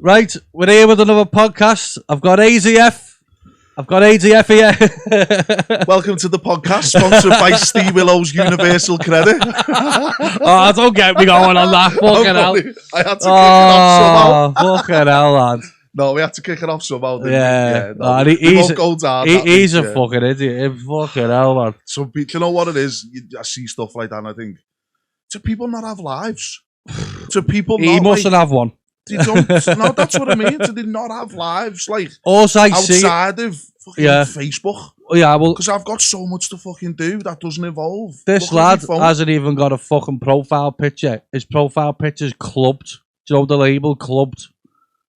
Right, we're here with another podcast. I've got ADF. I've got ADF here. Welcome to the podcast, sponsored by Steve Willo's Universal Credit. Oh, don't get me going on that. Fucking hell. I had to kick it off somehow. Fucking hell, lad. No, we had to kick it off somehow, didn't Yeah. we? Yeah, no, we won't go down. He's a fucking idiot. Fucking hell, man. Some people, you know what it is? I see stuff like that and I think, do people not have lives? Do people not, He mustn't have one. They don't. No, that's what I mean. Do they not have lives? Like, Also, I see... outside of fucking Facebook? Yeah, well... Because I've got so much to fucking do that doesn't involve. This lad hasn't even got a fucking profile picture. His profile picture's clubbed. Do you know the label clubbed?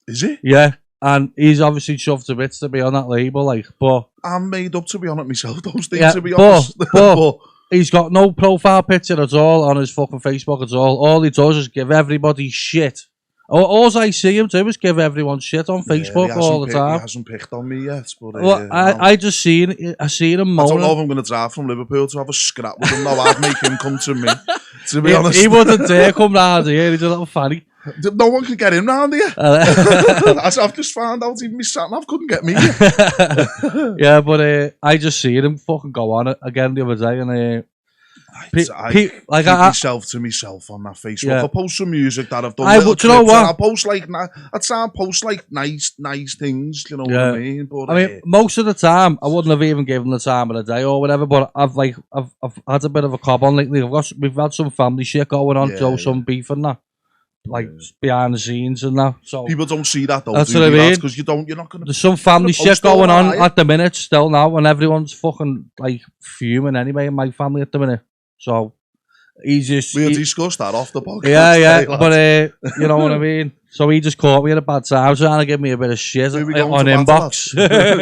Is it? Yeah. And he's obviously shoved to bits to be on that label, like, but... I'm made up to be on it myself, those things, Yeah, to be honest. But he's got no profile picture at all on his fucking Facebook at all. All he does is give everybody shit. All I see him do is give everyone shit on Facebook all the time. He hasn't picked on me yet. But, well, I just seen him moaning. I don't know if I'm going to drive from Liverpool to have a scrap with him. No, I'd make him come to me, to be honest. He wouldn't dare come round here. He's a little fanny. No one can get him round here. As I've just found out, even my sat-nav couldn't get me here. Yeah, but I just seen him fucking go on it again the other day, and I keep myself to myself on that Facebook. Yeah. I post some music that I've done. Do you know what? I post like nice things. You know what I mean? But, I mean, most of the time, I wouldn't have even given the time of the day or whatever. But I've had a bit of a cob on lately. We've had some family shit going on, some beef and that, like behind the scenes and that. So people don't see that though. That's what I mean. Because you're not gonna. There's some family shit going on at the minute still now, and everyone's fucking like fuming anyway in my family at the minute. So he's just... We'll discuss that off the podcast. Yeah, but you know what I mean? So he just caught me at a bad time, trying to give me a bit of shit on inbox.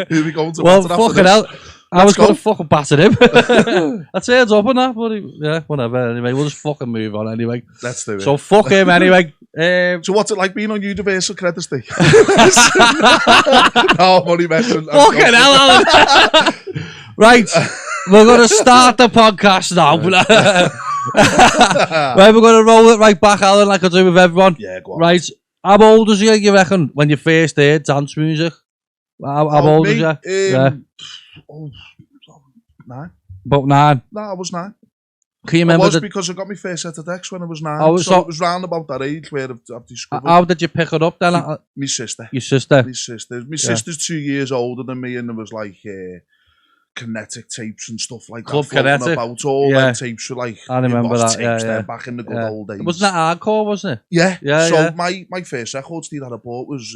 Who we going to well, fucking hell. I was going to fucking batter him. I turned up on that, but whatever. Anyway, we'll just fucking move on anyway. Let's do it. So fuck him anyway. So what's it like being on Universal Credit, Steve? No, I'm only messing. Fucking hell, Allan. Right. We're going to start the podcast now. Right, we're going to roll it right back, Allan, like I do with everyone. Yeah, go on. Right. How old was you reckon, when you first heard dance music? How old was you? Yeah. 9. About 9? No, I was 9. Can you remember because I got my first set of decks when I was 9. So it was round about that age where I've discovered. How did you pick it up then? My sister. Your sister? My sister. My sister's 2 years older than me, and there was like kinetic tapes and stuff like Club that. Kinetic. About all them tapes were like. I remember that. Tapes there back in the good old days. Wasn't that hardcore, wasn't it? Yeah. So my first record deal that I bought was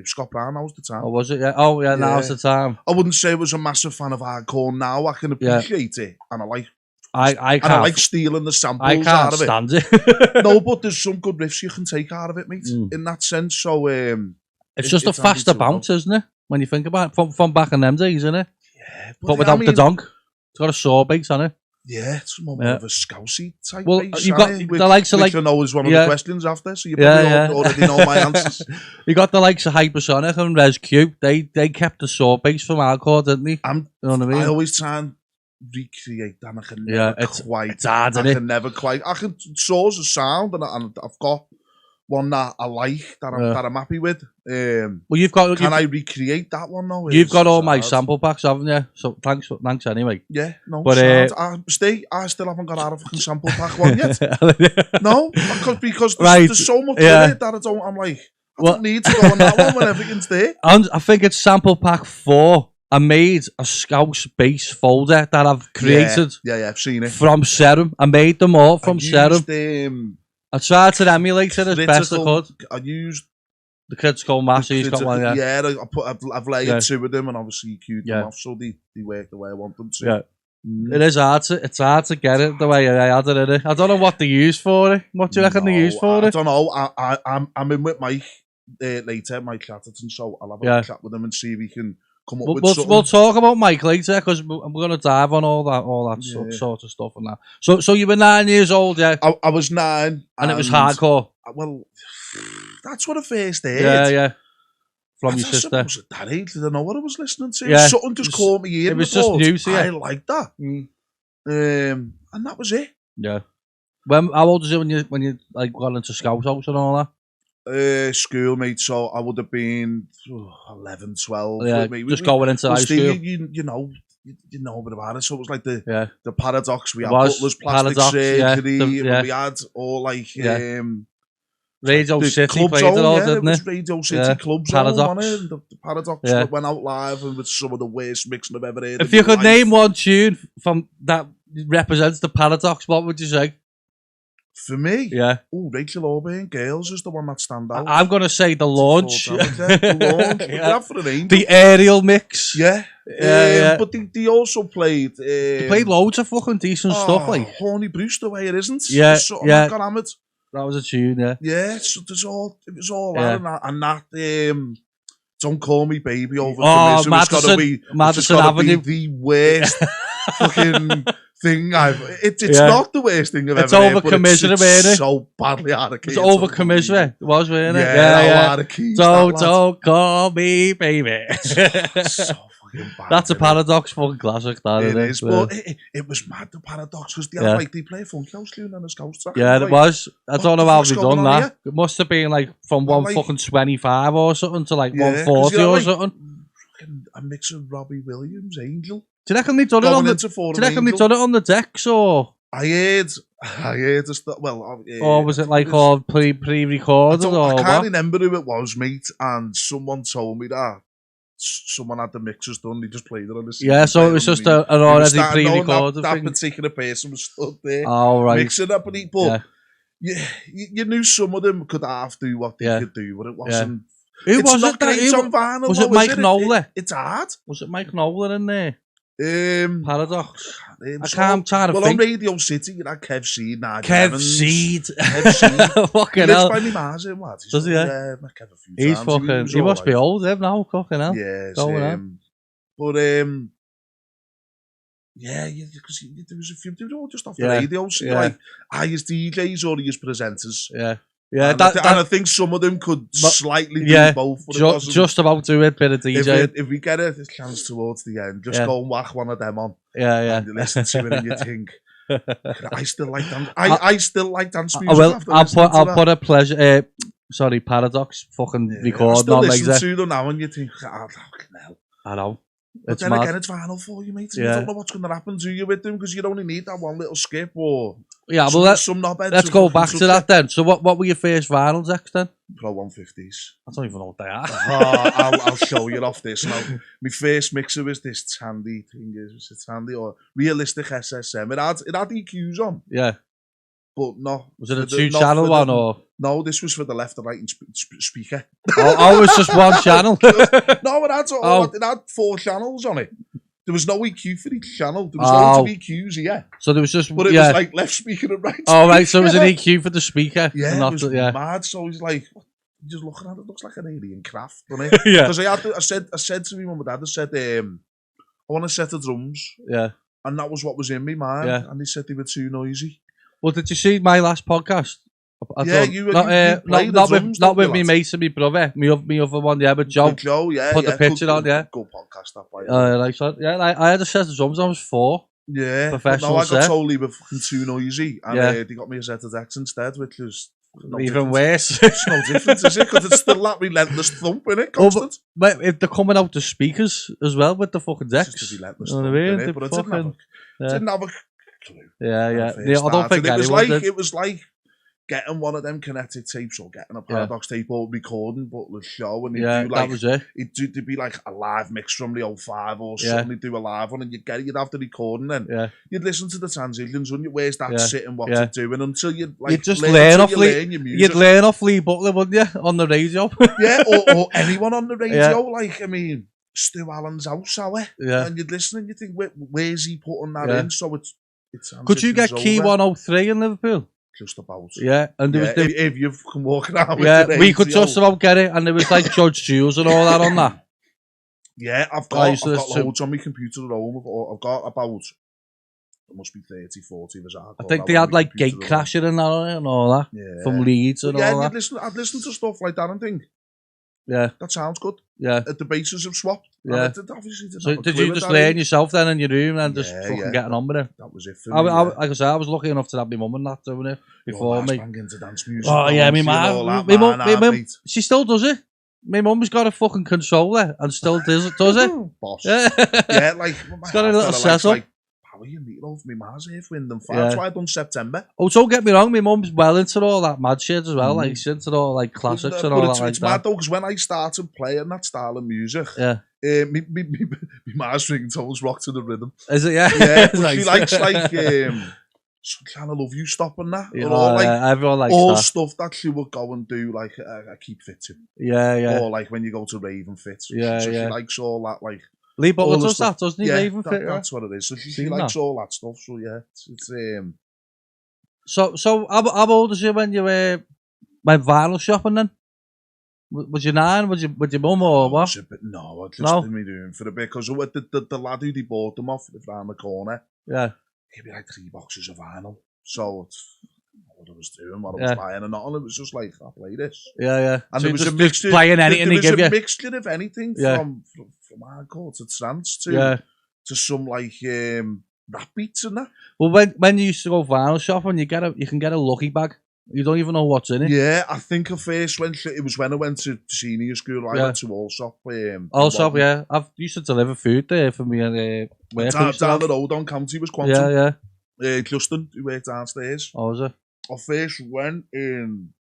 Scott Brown. That was the time. Oh, was it? Yeah. Oh, yeah. Now's the time. I wouldn't say I was a massive fan of hardcore now. I can appreciate it, and I like. I like stealing the samples I out of it. can't stand it. No, but there's some good riffs you can take out of it, mate. In that sense, so it's just a faster bounce, isn't it? When you think about it, from back in them days, isn't it? Yeah, but without the donk, it's got a saw bass on it. Yeah, it's more of a scousey type bass. You've got the likes of which I know is one of the questions after, so you probably already know my answers. You got the likes of Hypersonic and Res Q. They kept the saw bass from hardcore, didn't they? You know what I mean? I always try and recreate that. I can never quite. It's hard, isn't it? I can never quite. I can saws a sound, and I've got one that I like that I'm happy with. Well, can I recreate that one though? You've got all my sample packs, haven't you? So thanks anyway. Yeah, no. But I still haven't got out of a sample pack one yet. No, because there's so much in it that I don't. I'm like, I don't need to go on that one when everything's there. And I think it's sample pack 4. I made a Scouse bass folder that I've created. Yeah, I've seen it from Serum. I made them all from Serum. I tried to emulate it as best I could. I used the Critical Mass. He's got one, I've layered 2 of them, and obviously queued them off, so they work the way I want them to. Yeah. It is hard to get it the way I had it in it. I don't know what they use for it. What do you reckon they use for it? I don't know. I'm in with Mike later, Mike Chatterton, so I'll have a chat with him and see if he can come up with something. We'll talk about Mike later, because I'm going to dive on all that sort of stuff and that. So you were 9 years old, yeah? I was 9. And it was hardcore? Well, that's what I first heard. Yeah. From your sister. I was at that age, I didn't know what I was listening to. Yeah. Something just caught me in. It was just new to you. I liked that. And that was it. Yeah. How old was you when you like got into Scout House and all that? schoolmate, so I would have been 11, 12. Yeah, just going into high school. You know a bit about it. So it was like the paradox. We had Butler's plastic paradox, surgery. We had all like Radio the City Club played Zone, it all, it didn't was it? Radio City Club Zone, Paradox. wasn't it? The Paradox that went out live and with some of the worst mixing I've ever heard. If you could name one tune from that represents the Paradox, what would you say? For me? Yeah. Oh, Rachel Auburn, Girls is the one that stand out. I'm going to say The Launch. The aerial mix. Yeah. But they also played... they played loads of fucking decent stuff, like. Horny Bruce, the way it isn't. Yeah, That was a tune, yeah. Yeah, so it was all that, and that... Don't Call Me Baby over Madison Avenue. Be the worst fucking thing it's not the worst thing I've ever heard, but it's so badly out of key. It's over commiserate. It was, wasn't it? Out of key. Don't call me baby. So fucking bad. That's a Paradox fucking classic, that it is. But it was mad, the Paradox, because they had like they play Funky House tune and a Scouse track. Yeah, it was. I don't know how they done that. It must have been like from 125 or something to like 140 or something. A mix of Robbie Williams, Angel. Do you reckon they done it on the decks, or? I heard or was it like all pre-recorded? I can't remember who it was, mate, and someone told me that someone had the mixers done, they just played it on the CD. Yeah, so it was just an already pre-recorded thing. That particular person was stood there mixing up, but you knew some of them could half do what they could do, but it wasn't. Who was it? Was it Mike Knowler? It's hard. Was it Mike Knowler in there? Paradox. I'm trying to think. On Radio City, you had Kev Seed. Kev Seed. Fucking hell. He lives by me Mars, lad. Does he? Yeah. He's fucking. He must be old, now. Fucking hell. Yeah. But because there was a few. They were all just off the radio. So like, I as DJs or as presenters. Yeah. Yeah, and I think some of them could slightly do both. But just about do it, bit of DJ. If we get a chance towards the end, just go and whack one of them on. Yeah. And you listen to it and you think, I still like dance. I still like dance music. I'll put a pleasure. Sorry, Paradox. Fucking recording on like that. I still listen to them now, and you think, I know. But then again, it's vinyl for you, mate. You don't know what's going to happen to you with them because you only need that one little skip or let's go back to that then. So what were your first vinyl decks then? Pro 150s. I don't even know what they are. I'll show you off this now. My first mixer was this Tandy thing. Was it Tandy or Realistic SSM? It had EQs on. Yeah. But no. Was it a 2-channel one or? No, this was for the left and right speaker. It was just one channel? No, it had 4 channels on it. There was no EQ for each channel. There was loads of EQs, So there was just... But it was like left speaker and right speaker. Oh, right, so it was an EQ for the speaker. Yeah, it was mad. So he's like, just looking at it, looks like an alien craft, doesn't it? Yeah. Because I said to my mum and dad, I said, I want a set of drums. Yeah. And that was what was in my mind. Yeah. And they said they were too noisy. Well, did you see my last podcast? You not with me mate and my brother. Me other one, with Joe. Joe, put the picture on, Good podcast, that by like so. Yeah, I had a set of drums. I was 4. Yeah, professional. No, I got told they were fucking too noisy, and they got me a set of decks instead, which was even worse. It's no difference, is it? Because it's still that relentless thump in it, constant. But if they're coming out the speakers as well with the fucking decks, it's just a relentless thump in it, but it didn't have a clue. Yeah. I don't think it was like getting one of them kinetic tapes or getting a Paradox tape or recording but the show, and that was it. It'd be like a live mix from the 05 or something. They'd do a live one and you'd have the recording then. You'd listen to the transitions, wouldn't you? Where's that sitting, what's it doing, until you'd just learn off you'd learn off Lee Butler, wouldn't you, on the radio? or anyone on the radio. Like, I mean, Stu Allan's house hour. And you'd listen and you think, where's he putting that in? So it's could you get Key 103 in Liverpool? Just about. Yeah, and there was if you can walk around with we could just about get it, and there was like Judge Jules and all that on that. Yeah, I've got loads on my computer at home. I've got about, it must be 30, 40 of us. I think they had like Gate Crasher and that on it and all that. Yeah. From Leeds and all that. I'd listen to stuff like that and think, Yeah. That sounds good. Yeah. At the bases have swapped. Yeah. Obviously So did you just lay in yourself then in your room and just fucking getting on with it? That was it for me. Like I said, I was lucky enough to have my mum and that doing it before me. Into dance music. Oh yeah, my mum, she still does it. My mum's got a fucking controller and still does it. Boss. Yeah, like it's got a little setup. Like, how are you meatloaf? My ma's here for Wind and Fire. That's why I done September. Oh, don't get me wrong, my mum's well into all that mad shit as well. Like she's into all like classics and all that. It's mad though, because when I started playing that style of music, my ma's ringtones rock to the rhythm. Is it? Yeah. Yeah, nice. She likes like some kind of Love You Stop and that. Everyone likes all that. stuff that she would go and do like I Keep Fit to. Yeah. Or like when you go to Raven Fit. Yeah, so she likes all that like. Lee Butler does that, doesn't he? Yeah, Raven Fit. That's what it is. So she likes all that stuff. So yeah, it's So how old was you when you went vinyl shopping then? Was you 9? Was your mum or what? No, I just did me doing for a bit because the lad who they bought them off around the corner. Yeah. Gave me like 3 boxes of vinyl. So what I was doing, what I was buying and all, it was just like, I'll play this. Yeah. And so there was a mixture. Playing anything there was a mixture of anything from hardcore to trance to some like rap beats and that. Well, when you used to go vinyl shopping, you can get a lucky bag. You don't even know what's in it. Yeah, I think I first went to, it was when I went to senior school, I went to Allsop. Allsop, yeah. I used to deliver food there for me and work. Down the road on County was Quantum. Yeah. Justin, who worked downstairs. Oh, was it? I first went in,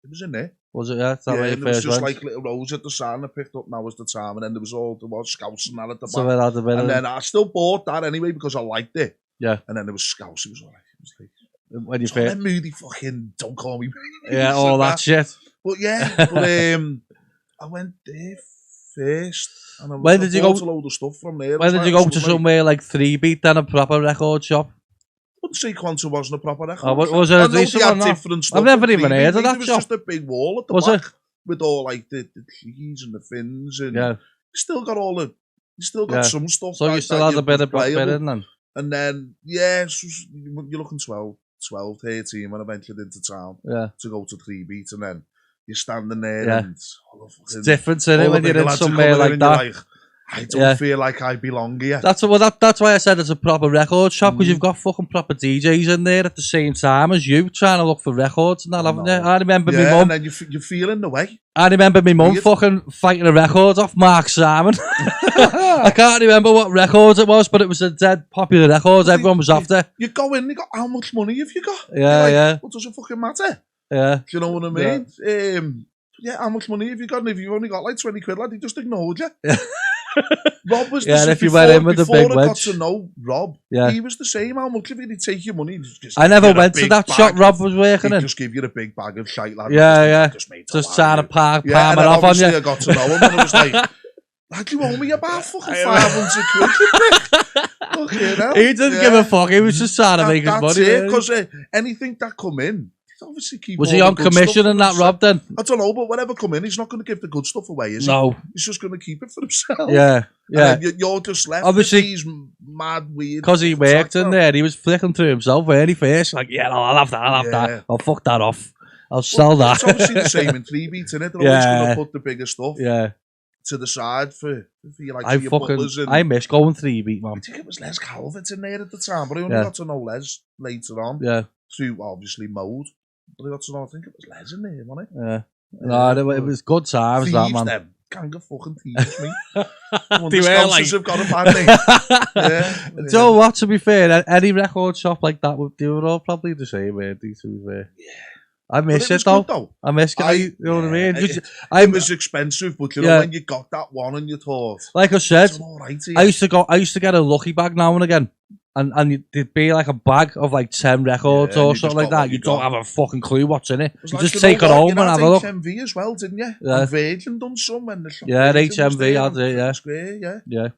it was in there. Was it, yeah? And there was just like little roads at the side and I picked up, now was the time, and then there was scouts and that at the back. And then I still bought that anyway because I liked it. Yeah. And then there was scouts, it was like when you that moody fucking Don't Call Me Baby. Yeah, all that shit. But yeah, I went there first. And when did you go to a load of stuff from there? When did you go to somewhere like 3 Beat then, a proper record shop? I wouldn't say Quantum wasn't a proper record shop. Was it a decent one? Different stuff. I've never even heard of that shop. It was just a big wall at the back with all like the keys and the fins, and you still got all the, you still got some stuff. So you still had a bit of in then. And then you're looking 12, 13 when I ventured into town to go to 3 Beat, and then you're standing there and it's different, isn't it, when you're in somewhere like that? I don't feel like I belong here. That's why I said it's a proper record shop, because you've got fucking proper DJs in there at the same time as you trying to look for records and that, haven't you? I remember my mum. And then you're feeling the way. I remember my mum fucking fighting a record off Mark Simon. I can't remember what records it was, but it was a dead popular record. Everyone was after. You go in, you got, how much money have you got? Yeah. What does it fucking matter? Yeah. Do you know what I mean? How much money have you got? And if you've only got like 20 quid, lad, he just ignored you. Rob was the same. If you went in with the big wedge. I got to know Rob, he was the same. How much of it he'd take your money? I never went to that shop Rob was working in. He'd just give you a big bag of shite, lad. Just trying to palm it off on you. I got to know him and it was like, lad, you owe me about fucking 500 quid. He didn't give a fuck. He was just trying to make his money. That's it, because anything that come in, obviously keep. Was he on commission in that, Rob, then? I don't know, but whatever come in, he's not going to give the good stuff away, is he? No. He's just going to keep it for himself. Yeah. You're just left obviously, with these mad, weird... Because he worked in there, he was flicking through himself early first. Like, I'll have that. I'll fuck that off. I'll sell that. It's obviously the same in 3 Beats, innit? They're always going to put the bigger stuff to the side for you, like, your butlers. I miss going 3 Beat, man. I think it was Les Calvert in there at the time, but I only got to know Les later on. Yeah. Through, obviously, Mode. But I got to know, I think it was Les in there, wasn't it? Yeah. No, it was good times, that, man. Them. Gang of fucking thieves, me. They were like... have got a bad name. Do you know what, to be fair, any record shop like that, they were all probably the same, weren't they, to be fair? Yeah. I miss it, though. I miss it, you know what I mean? It was expensive, but you know, when you got that one and you thought... Like I said, right, I used to get a lucky bag now and again. And there'd be like a bag of like 10 records or something like that. You don't have a fucking clue what's in it. You just take it home and have a look. HMV as well, didn't you? Yeah. And Virgin done some when the shop. Yeah, HMV had it, Square, yeah.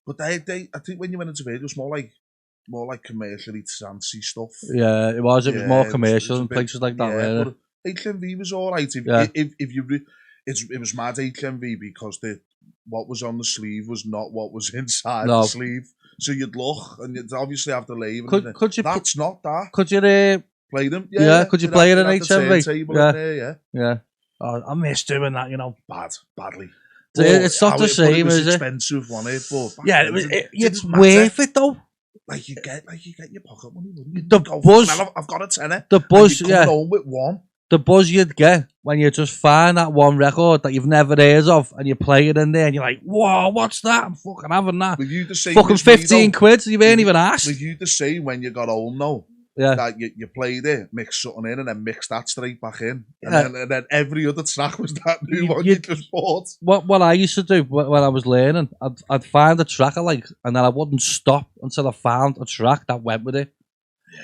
But I think when you went into Virgin, it was more like commercially fancy stuff. Yeah, it was. It was more commercial and places like that. Yeah, but HMV was all right. It was mad HMV because what was on the sleeve was not what was inside the sleeve. So you'd look, and you'd obviously have to leave. That's not that. Could you play them? Yeah. Could you play it in HMV? Yeah. I miss doing that, you know. Badly. It's not the same, is it? It was expensive, wasn't it? But yeah, it's worth it though. Like you get your pocket money, wouldn't you? The buzz. I've got a tenner. The buzz, and you're coming home with one. The buzz you'd get when you just find that one record that you've never heard of and you play it in there and you're like, whoa, what's that? I'm fucking having that. With you the same fucking 15 quid, you ain't even asked. With you the same when you got home though. Yeah. That you played it, mix something in and then mix that straight back in. And then every other track was that new one you just bought. What I used to do when I was learning, I'd find a track I like and then I wouldn't stop until I found a track that went with it.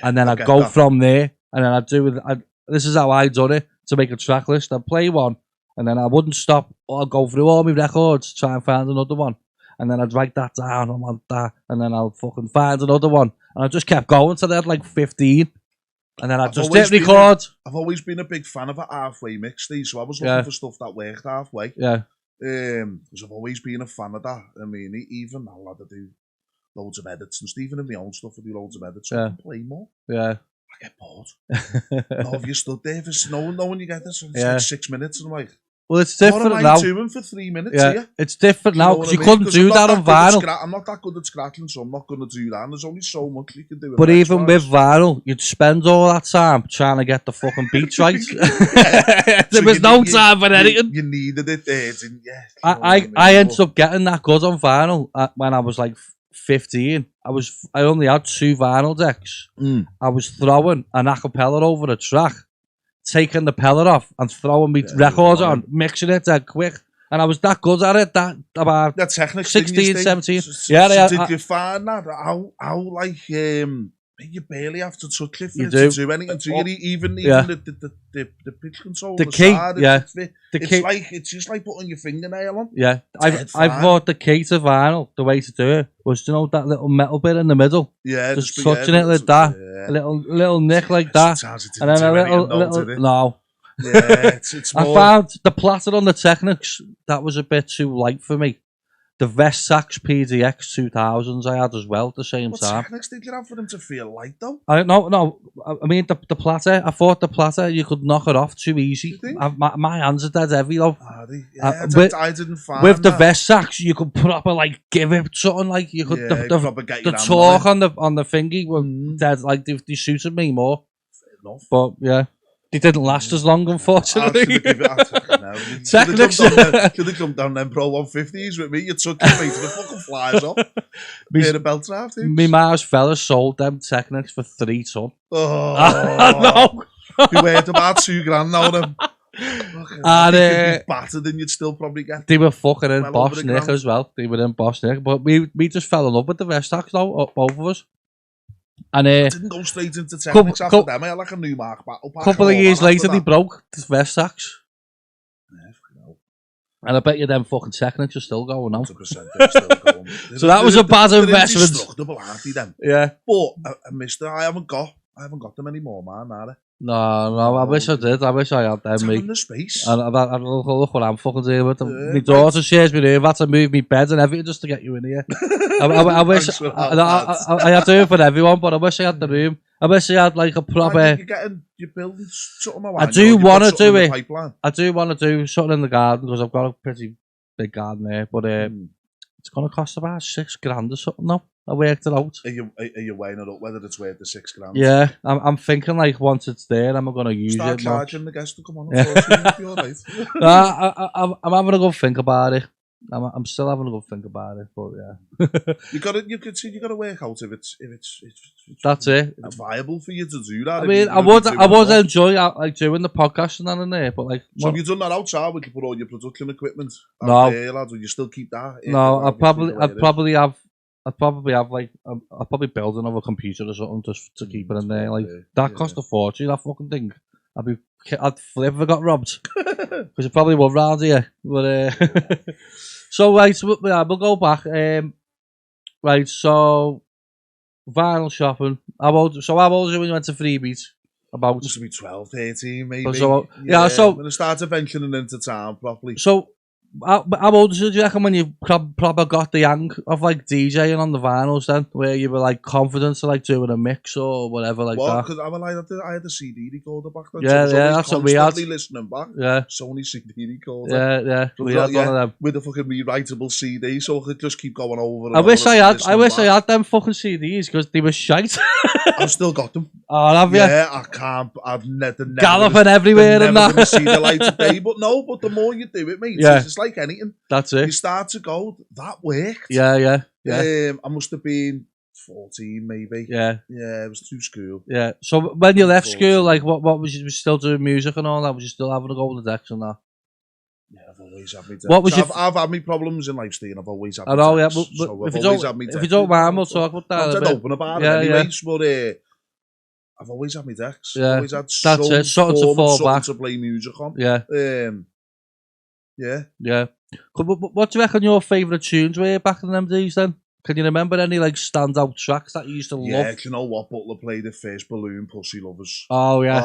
And then I'd go from there and then I'd do this is how I done it. To make a track list, I'd play one, and then I wouldn't stop. I'd go through all my records, try and find another one, and then I'd write that down. I want that, and then I'll fucking find another one, and I just kept going till I had like 15, and then I'd just hit record. I've always been a big fan of a halfway mix, Steve, so I was looking for stuff that worked halfway. Yeah. Because I've always been a fan of that. I mean, even now I do loads of edits, and Stephen in my own stuff I do loads of edits, so I can play more. Yeah. I get bored. Have you stood there for no when you get this? It's like 6 minutes, and I'm like, well, it's different now. What am I doing for 3 minutes here? It's different now because you couldn't do that on vinyl. I'm not that good at scratching, so I'm not going to do that. And there's only so much you can do. But even with vinyl, you'd spend all that time trying to get the fucking beats right. There was no time for anything. You needed it there, didn't you? I ended up getting that good on vinyl when I was like 15. I only had 2 vinyl decks. I was throwing an acapella over a track, taking the pellet off and throwing me records on, mixing it dead quick. And I was that good at it that about 16, 17. Did you find that? How like you barely have to touch it for it to do anything. Do you even the pitch control, the key, it's just like putting your fingernail on. Yeah, I thought the key to vinyl, the way to do it was, you know, that little metal bit in the middle. Yeah, just touching it like that, a little nick like that, and then a little no. Yeah, it's more... I found the platter on the Technics that was a bit too light for me. The Vestax PDX 2000s I had as well at the same time. What techniques did you have for them to feel light though? No. I mean the platter. I thought the platter you could knock it off too easy. My hands are dead heavy though. I didn't find with the Vestax you could proper like give it something like you could the torque on the thingy were dead like they suited me more. Fair enough. But yeah. They didn't last as long, unfortunately. Technics. Should have come down them Pro 150s with me. You took your feet to the fucking flies off. Made a belt draft. Me Mars fella sold them Technics for 3 ton. Oh no! You weighed about $2,000 now. Them. And battered, and you'd still probably get. They were fucking in Boss Nick as well. They were in Boss Nick, but we just fell in love with the Vestax though, both of us. And I didn't go straight into Technics after them. I had like a new Mark battle pack. A couple of years later, they broke the Vestax. And I bet you them fucking Technics are still going now. 100% they're still going. So that was a bad investment. Indestructible, aren't they, them? Yeah. But I haven't got them anymore, man, are they? No, I wish I did. I wish I had them, mate. The space. And look what I'm fucking doing with them. My daughter shares me room. I had to move my bed and everything just to get you in here. I wish I had to do it for everyone, but I wish I had the room. I wish I had like a proper. You're building something. I do want to do it. I do want to do something in the garden because I've got a pretty big garden there, but it's going to cost about $6,000 or something now. I worked it out. Are you weighing it up whether it's worth the $6,000? Yeah, I'm thinking like once it's there, I'm going to use Start it. Start charging the guests to come on. Right. I'm having a good think about it. I'm still having a good think about it, but yeah. you gotta work out if it's that's it. It's viable for you to do that. I mean, I would enjoy like doing the podcast and that in there, but like. So have you done that outside? Would you put all your production equipment? No, there, lads. Would you still keep that? No, I'd probably have like I'd probably build another computer or something just to keep it in there. Like that cost a fortune. That fucking thing. I'd flip if I got robbed because it probably would round here. But so right, we'll go back. Right, so vinyl shopping. How old are you when you went to Freebeat? About must be 12, 13 maybe. So when I started venturing into town properly. So How old do you reckon when you proper got the hang of like DJing on the vinyls then, where you were like confident to like doing a mix or whatever like that? Because I had a CD recorder back then. Yeah, so that's what we had. Listening back. Yeah. Sony CD recorder. Yeah. We had one of them with a fucking rewritable CD, so I could just keep going over. And I wish I had them fucking CDs because they were shite. I've still got them. Oh, have you? Yeah, I can't. I've never galloping everywhere and that. Never see the light of day, but the more you do it, mate, it's like anything. That's it. You start to go, that worked. Yeah. I must have been 14, maybe. Yeah, it was through school. Yeah. So when you left school, like, what was you still doing music and all that? Was you still having to go to the decks and that? Yeah, I've always had me decks. What was I've had me problems in life, Steve. I've always had me decks. Yeah, but so if you don't mind, we'll talk about that. I'm dead open about it anyways, but I've always had me decks. Yeah, always had something to fall back to play music on. Yeah. Yeah. What do you reckon your favourite tunes were back in them days then? Can you remember any like standout tracks that you used to love? Yeah, do you know what? Butler played the first Balloon, Pussy Lovers. Oh yeah.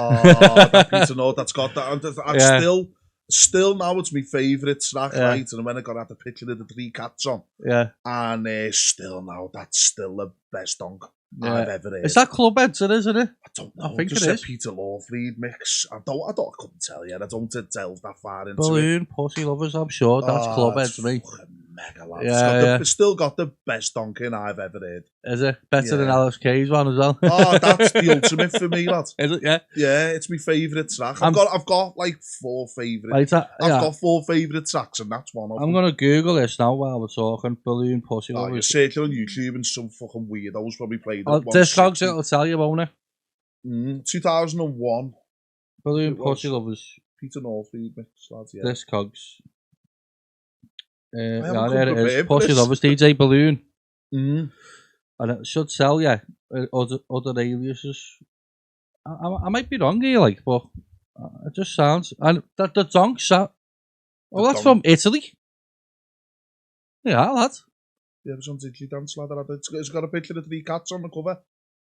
That Peter Note, that's got that. And still now it's my favourite track, right? And when I got out the picture of the 3 cats on. Yeah. And still now, that's still the best song I've ever heard. Is that Club Edson, isn't it? I don't know. I think just it is. Peter Lawfried mix. I couldn't tell you. I don't delve that far into Balloon, it. Pussy Lovers, I'm sure. That's Club Edson, mate. Mega lad. It's still got the best donking I've ever heard. Is it? Better than Alex K's one as well? That's the ultimate for me, lad. Is it? Yeah. Yeah, it's my favourite track. I've got like 4 favourite. I've got 4 favourite tracks, and that's one of them. I'm gonna Google this now while we're talking. Balloon, Pussy Lovers. You're searching on YouTube, and some fucking weirdos probably played it. Discogs, it'll tell you, won't it? 2001. Balloon, Pussy Lovers. Peter Northfield mix, lads. Yeah. Discogs. There it is. Pussy Lovers, DJ Balloon. And it should sell, other aliases. I might be wrong here, like, but it just sounds. And the donks are. Oh, that's from Italy. Yeah, lad. Yeah, it was on Italy Dance, lad. It's got a picture of 3 cats on the cover.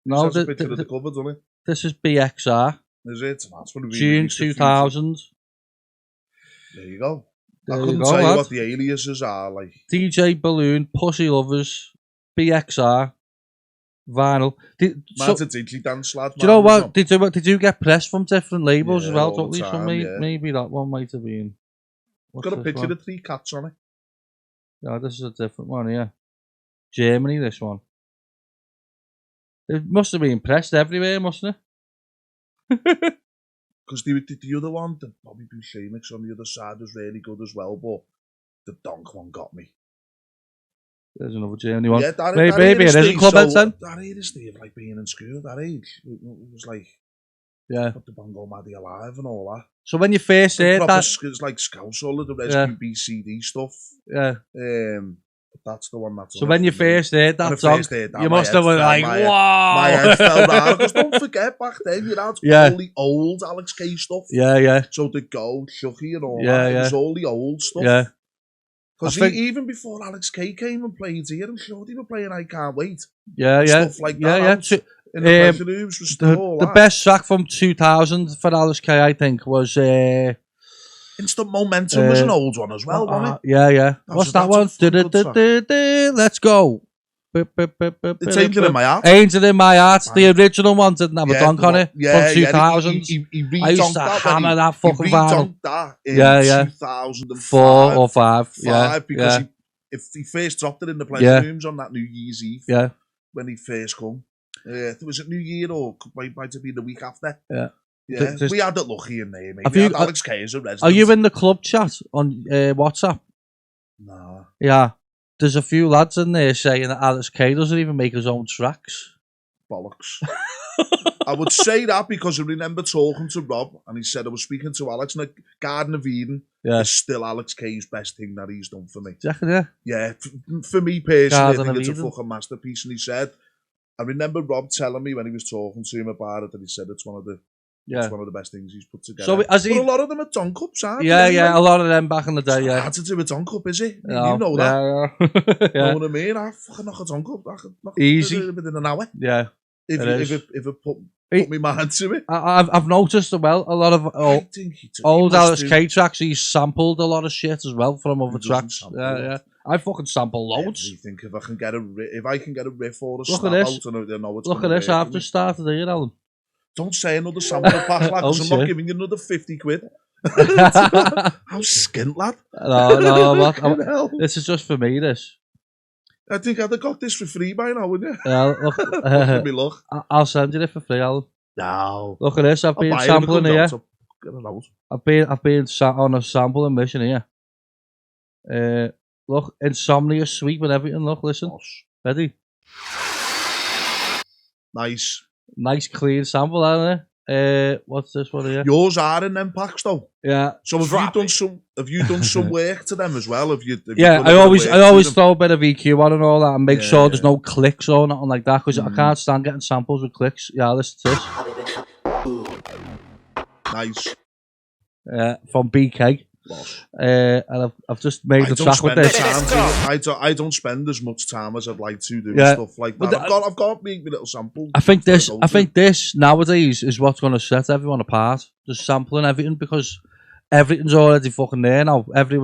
No, a picture of the cover, doesn't it? This is BXR. Is it? That's what June 2000. There you go. I couldn't tell you what the aliases are like. DJ Balloon, Pussy Lovers, BXR, Vinyl. Man's a Italy Dance, lad. Do you know what? Did you get press from different labels as well? Don't we? So maybe that one might have been. Got a picture of 3 cats on it. Yeah, this is a different one, yeah. Germany, this one. It must have been pressed everywhere, mustn't it? Because the other one, the Bobby Boucher mix on the other side was really good as well, but the donk one got me. There's another Germany one. Yeah, maybe it is a Club Edson. That age is Steve, like being in school, that age. It was like, put the Bongo Maddie Alive and all that. So when you first heard that... It's like Scouse, all of the Rescue BCD stuff. Yeah. That's the one that's... So when you first heard that song, you must have been like, wow! My head fell down. Because don't forget, back then, you had all the old Alex K stuff. Yeah. So the Go, Chucky and all that. It was all the old stuff. Yeah. Because even before Alex K came and played here, I'm sure they were playing I Can't Wait. Yeah. Stuff like that. In the pleasure rooms was still all the best track from 2000 for Alex K, I think, was... Instant Momentum was an old one as well, wasn't it? Yeah. What's that one? Let's go. It's Angel in My Heart. Angel in My Heart. The original one didn't have a donk on it. From 2000. I used to hammer that fucking vinyl. He that in 2004 or 5. Because if he first dropped it in the pleasure rooms on that New Year's Eve. Yeah. When he first come. Was it New Year or might have been the week after? Yeah. Yeah, we had it lucky in there, mate. Alex K as a resident. Are you in the club chat on WhatsApp? No. Yeah. There's a few lads in there saying that Alex K doesn't even make his own tracks. Bollocks. I would say that because I remember talking to Rob and he said I was speaking to Alex and Garden of Eden is still Alex K's best thing that he's done for me. Yeah, for me personally, I think it's a fucking masterpiece. And he said, I remember Rob telling me when he was talking to him about it that he said it's one of the best things he's put together. So but a lot of them are donk ups, aren't they? Yeah, a lot of them back in the day, It's hard to do a donk up, is it? No, you know that. Yeah. You know what I mean? I fucking knock a donk up. Easy. Within an hour. Yeah. If it put me mind to it. I've noticed as well, a lot of old Alice K tracks, he's sampled a lot of shit as well from other tracks. Yeah. I fucking sample loads. I think if I can get a riff or a snap out, I know it's Look at this, I've just started here, Alan. Don't say another sample pack, lad, because I'm not giving you another 50 quid. I'm skint, lad. No, what? This is just for me, this. I think I'd have got this for free by now, wouldn't you? Yeah, look. I'll send you it for free, Alan. No. Look at this, I've been sampling here. I've been on a sampling mission here. Look, Insomnia sweep and everything, look, listen. Ready? Nice clean sample, isn't it? What's this one here? Yours are in them packs though. Yeah. So have you done some work to them as well? I always throw a bit of EQ on and all that and make sure there's no clicks or nothing like that, because I can't stand getting samples with clicks. Yeah, listen to this. Nice. From BK. And I've just made the track with this. I don't spend as much time as I'd like to do stuff like that. I've got to make my little sample. I think this nowadays is what's going to set everyone apart. Just sampling everything, because everything's already fucking there now. Every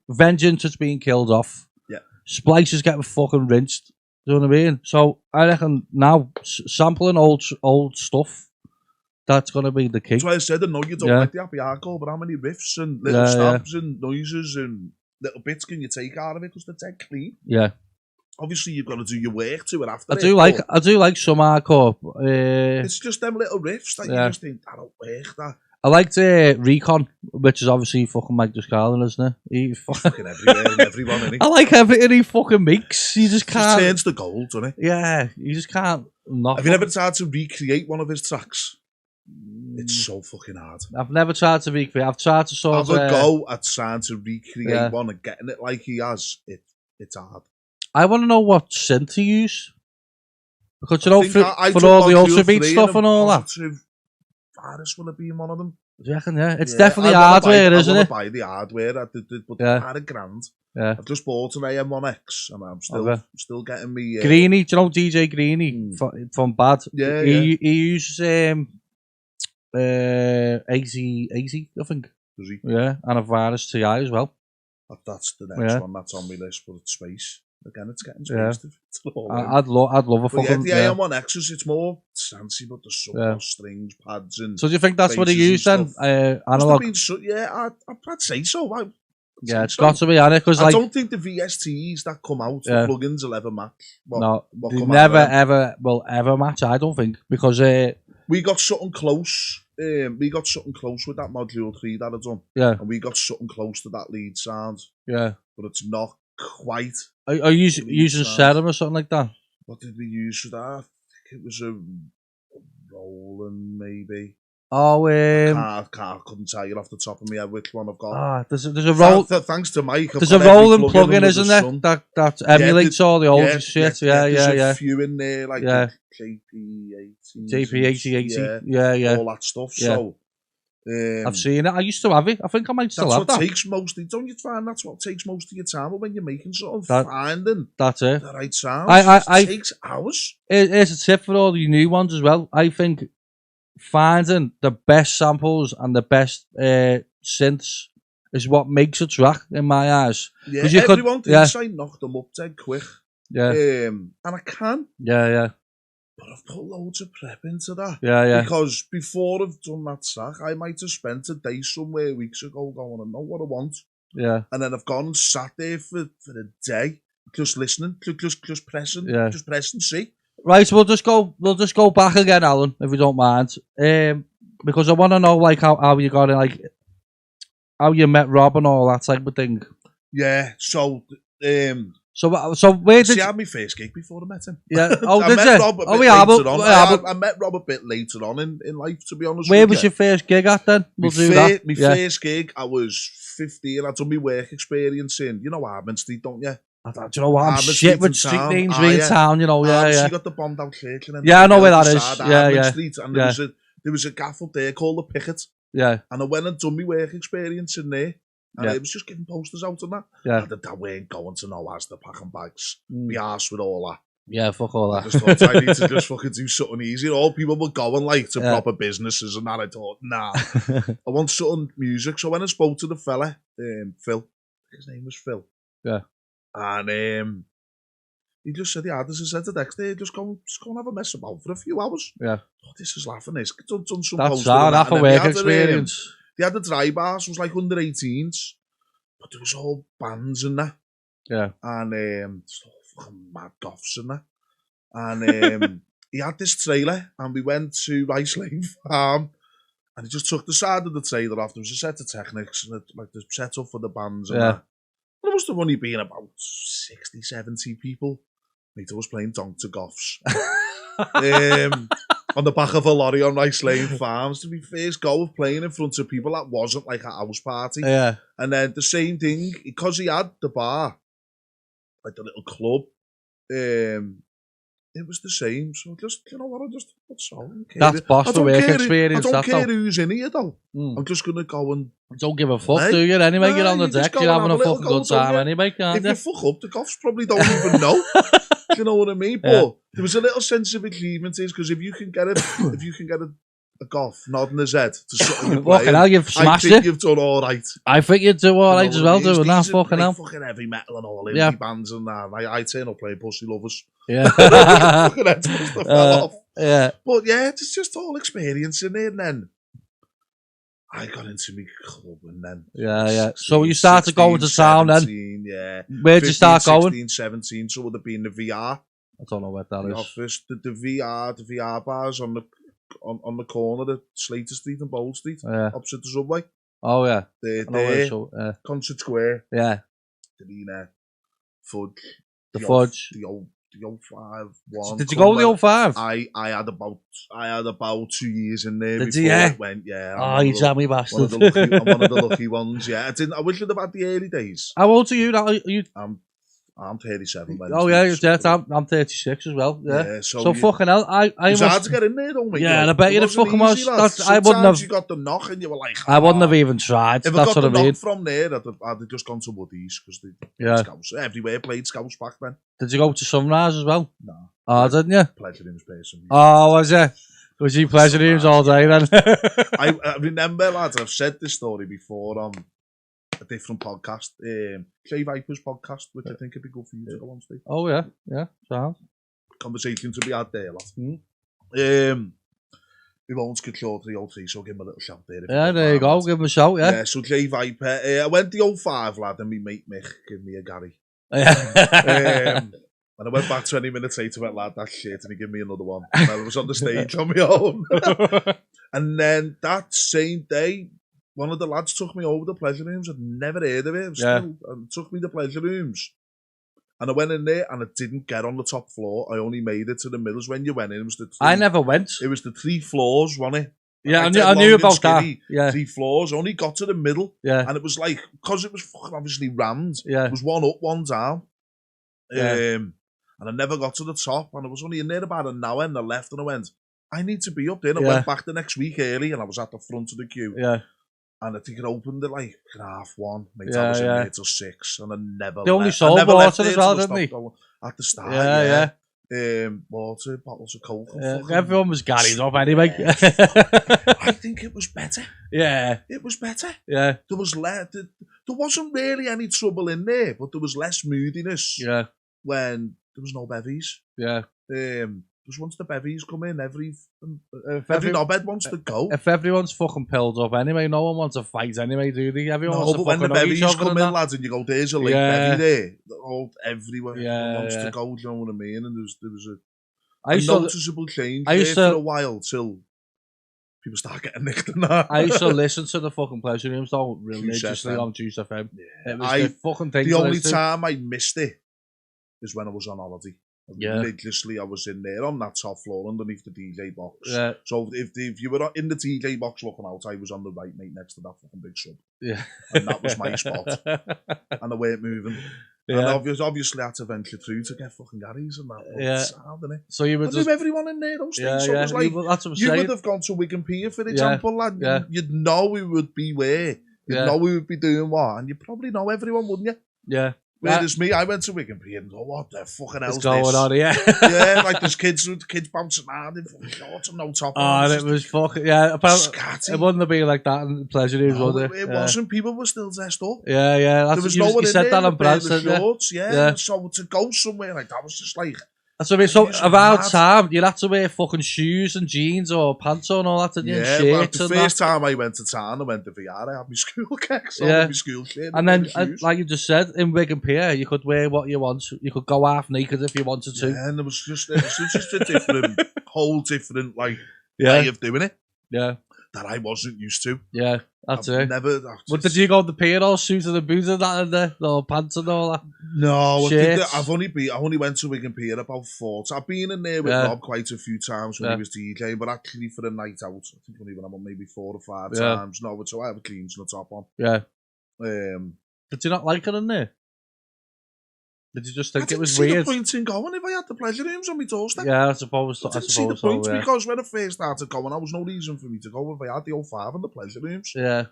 Vengeance is being killed off. Yeah. Splice is getting fucking rinsed. Do you know what I mean? So I reckon now sampling old stuff. That's going to be the key. That's why I said, I know you don't like the happy hardcore, but how many riffs and little stabs and noises and little bits can you take out of it, because they're dead clean? Yeah. Obviously, you've got to do your work to it after. I do like some hardcore. It's just them little riffs that you just think, I don't work that. I liked Recon, which is obviously fucking Mike Duscalin, isn't it? He's fucking everywhere and everyone, isn't he? I like everything he fucking makes. He just can't. He turns to gold, doesn't he? Yeah, you just can't. Have you ever tried to recreate one of his tracks? It's so fucking hard. I've never tried to recreate. I've tried to sort of have a go at trying to recreate one and getting it like he has. It's hard. I want to know what synth to use, because you know for all the ultra beat stuff and all that. Faris will have been one of them. Do you reckon? Yeah, it's definitely hardware, isn't it? I want to buy the hardware, but they're £1,000. Yeah, I've just bought an AM1X and I'm still getting me. Greeny, do you know DJ Greeny from Bad? Yeah, he uses 80, I think. Does he? Yeah, and a Virus TI as well. That's the next one that's on my list, but it's space. Again, it's getting space. I'd love a fucking... the AM1X's, it's more fancy, but there's so much strings, pads and... So do you think that's what he used then? Analog? I'd say so. It's got to be, Anna, because I don't think the VSTs that come out for plugins will ever match. They never ever will ever match, I don't think, because... we got something close. We got something close with that Module 3 that I've done. Yeah. And we got something close to that lead sound. Yeah. But it's not quite. Are you using Serum or something like that? What did we use for that? I think it was a Roland, maybe. Oh, I couldn't tell you off the top of my head which one I've got. There's a roll. Thanks to Mike. There's a Roland plugin, isn't there? That emulates all the old shit. There's a few in there, like JP80. Yeah. All that stuff. Yeah. So I've seen it. I used to have it. I think I might still have that. That's what takes mostly. Don't you find that's what takes most of your time when you're making finding that's it. The right sound? It takes hours. Here's a tip for all the new ones as well. I think finding the best samples and the best synths is what makes a track in my eyes. Yeah, everyone thinks I knock them up dead quick. Yeah. And I can. Yeah. But I've put loads of prep into that. Yeah. Because before I've done that track, I might have spent a day somewhere weeks ago going, I know what I want. Yeah. And then I've gone and sat there for a day, just listening, just pressing, just press and see. Right, we'll just go back again, Alan, if you don't mind. Because I want to know like how you got it, like how you met Rob and all that type of thing. Yeah, so where did I had my first gig before I met him? Yeah. Oh, did you? Rob I met Rob a bit later on in life, to be honest. Where was your first gig at then? My first gig, I was 15. I'd done my work experience in, Armand Street, don't you? I don't know what I'm shit with street names in town, You you got the bombed out church. And I know where that is. Yeah. Street, and there was a gaff up there called the Picket. Yeah. And I went and done my work experience in there. And I was just giving posters out and that. Yeah. And I weren't going to no Asda packing bags. Be arsed with all that. Yeah, fuck all that. I just thought I need to just fucking do something easy. All people were going like to proper businesses and that. I thought, nah, I want something music. So when I spoke to the fella, Phil, his name was Phil. Yeah. And he just said, yeah, as I said the next day, just go and have a mess about for a few hours. Yeah. Oh, this is laughing. He's done some That's half a work experience. They had the dry bars, it was like under 18s, but there was all bands and that. Yeah. And fucking mad goths and that. And he had this trailer, and we went to Rice Lane Farm, and he just took the side of the trailer off. There was a set of Technics, and like the setup for the bands and that. But it must have only been about 60, 70 people. Mate, I was playing Donk to Goths. On the back of a lorry on Rice Lane Farms. To be first go of playing in front of people, that wasn't like a house party. Yeah. And then the same thing, because he had the bar, like the little club, it was the same. So just, you know what, I just put song. That's boss for work experience. I don't care who's in here though. I'm just going to go and... Don't give a fuck, do you? Anyway, get on the deck, you're having a fucking good time anyway, can't you? If you fuck up, the Goths probably don't even know. Do you know what I mean? But there was a little sense of achievement, because if you can get a Goth nodding his head to something you're playing, fucking hell, you've smashed I think you've done all right. I think you do all right as well, doing that, fucking hell. Fucking heavy metal and all indie bands and that. I turn up playing Pussy Lovers. Yeah. Fucking heads must have fell off. Yeah. But yeah, it's just all experience in it, and then I got into my club, and then 16, so you started going to town then? Yeah. Where'd you start going? 16, 17, so it would have been the VR. I don't know what that is. Office, the VR bars on the corner of Slater Street and Bold Street, opposite the subway. Oh yeah. There, Concert Square. Yeah. The Fudge. The Fudge. The 05 one. Did you go to the 05? I had about 2 years in there before it went. Yeah. Oh, you jammy bastard. One of the lucky ones. Yeah. I wish I'd have had the early days. How old are you now? I'm 37. Oh yeah, I'm 36 as well. Yeah. So fucking hell, it's hard to get in there, though, mate. Yeah, and I bet you the fucking was. I wouldn't have. You got the knock, and you were like, I wouldn't have even tried. If that's I got what the I mean. knock from there, I'd have just gone to Woodies, because the Scouts everywhere played Scouts back then. Did you go to Sunrise as well? No. Oh, didn't you? Pleasure Rooms person. Oh, was you? Was you Pleasure Rooms all day then? I remember, lads, I've said this story before on a different podcast, Jay Viper's podcast, which I think would be good for you to go on, Steve. Oh yeah, sounds. Conversation to be had there, lad. We won't get short 303, so give him a little shout there. Yeah, there you go, give him a shout, yeah. Yeah, so Jay Viper, I went the 05, lad, and my mate Mick gave me a Gary. Yeah. And I went back 20 minutes later, went, lad, that's shit, and he gave me another one. And I was on the stage on my own. And then that same day, one of the lads took me over the Pleasure Rooms. I'd never heard of it. And took me to Pleasure Rooms. And I went in there, and I didn't get on the top floor. I only made it to the middles. When you went in, it was the I never went. It was the 3 floors, wasn't it? Yeah, I knew about that. Yeah. 3 floors. Only got to the middle. Yeah. And it was like, because it was fucking obviously rammed, it was one up, one down. Yeah. And I never got to the top. And I was only in there about an hour, and I left, and I went, I need to be up there. And I went back the next week early, and I was at the front of the queue. Yeah. And I think it opened at like 1:30. Mate, I was in there till 6, and I never left. They only sold water as well, didn't they? At the start, water, bottles of Coke. Yeah. Everyone was garying up anyway. I think it was better. Yeah. It was better. Yeah. There wasn't really any trouble in there, but there was less moodiness. Yeah. When there was no bevies. Yeah. Because once the bevies come in, every knobhead wants to go. If everyone's fucking pilled up anyway, no one wants to fight anyway, do they? Everyone wants to when the bevies come in, that. lads, and you go, there's a late bevy there. Everywhere wants to go, do you know what I mean? And there was a noticeable change there for a while till people start getting nicked and that. I used to listen to the fucking Pleasure Rooms though religiously on Juice FM. Yeah. It was the fucking thing. The only time I missed it is when I was on holiday. Religiously, I was in there on that top floor underneath the DJ box. Yeah. So if you were in the DJ box looking out, I was on the right, mate, next to that fucking big sub. Yeah. And that was my spot. And I weren't moving. Yeah. And obviously I had to venture through to get fucking Gary's and that. Yeah. Sad, innit? So you were just... everyone in there, those things. So it was like, that's what I'm you saying. would have gone to Wigan Pier, for example, lad. Yeah. You'd know we would be where. You'd know we would be doing what. And you probably know everyone, wouldn't you? Yeah. Whereas me, I went to Wigan Pier and go, what the fucking hell's going this? On here? Yeah, like there's kids bouncing around and fucking no top on. And it was fucking, apparently, it wouldn't have been like that in the pleasure rooms, would it? It wasn't. People were still dressed up. Yeah, there was no one in there that on Brad, shorts, yeah. So to go somewhere like that was just like... That's what I mean. So around time, you'd have to wear fucking shoes and jeans or pants on and all that, didn't you? Yeah, shirts the first time I went to town, I went to VR, I had my school kicks on, my school shirt. And then, like you just said, in Wigan Pier, you could wear what you want. You could go half naked if you wanted to. Yeah, and it was just a different, whole different, like, way of doing it. Yeah. That I wasn't used to. Yeah, that's I've it. Never. But did you go to the pier all suited and boots and that and the pants and all that? No, I've only went to Wigan Pier about 4 times. I've been in there with Rob quite a few times when he was DJing, but actually for a night out, I think only when I'm maybe 4 or 5 times. No, so I have a jeans and a top on. Yeah. Did you not like it in there? Did you just think it was weird? I didn't see the point in going if I had the pleasure rooms on my doorstep. Yeah, I suppose. I didn't see the point because when I first started going, there was no reason for me to go if I had the 05 and the pleasure rooms. Yeah,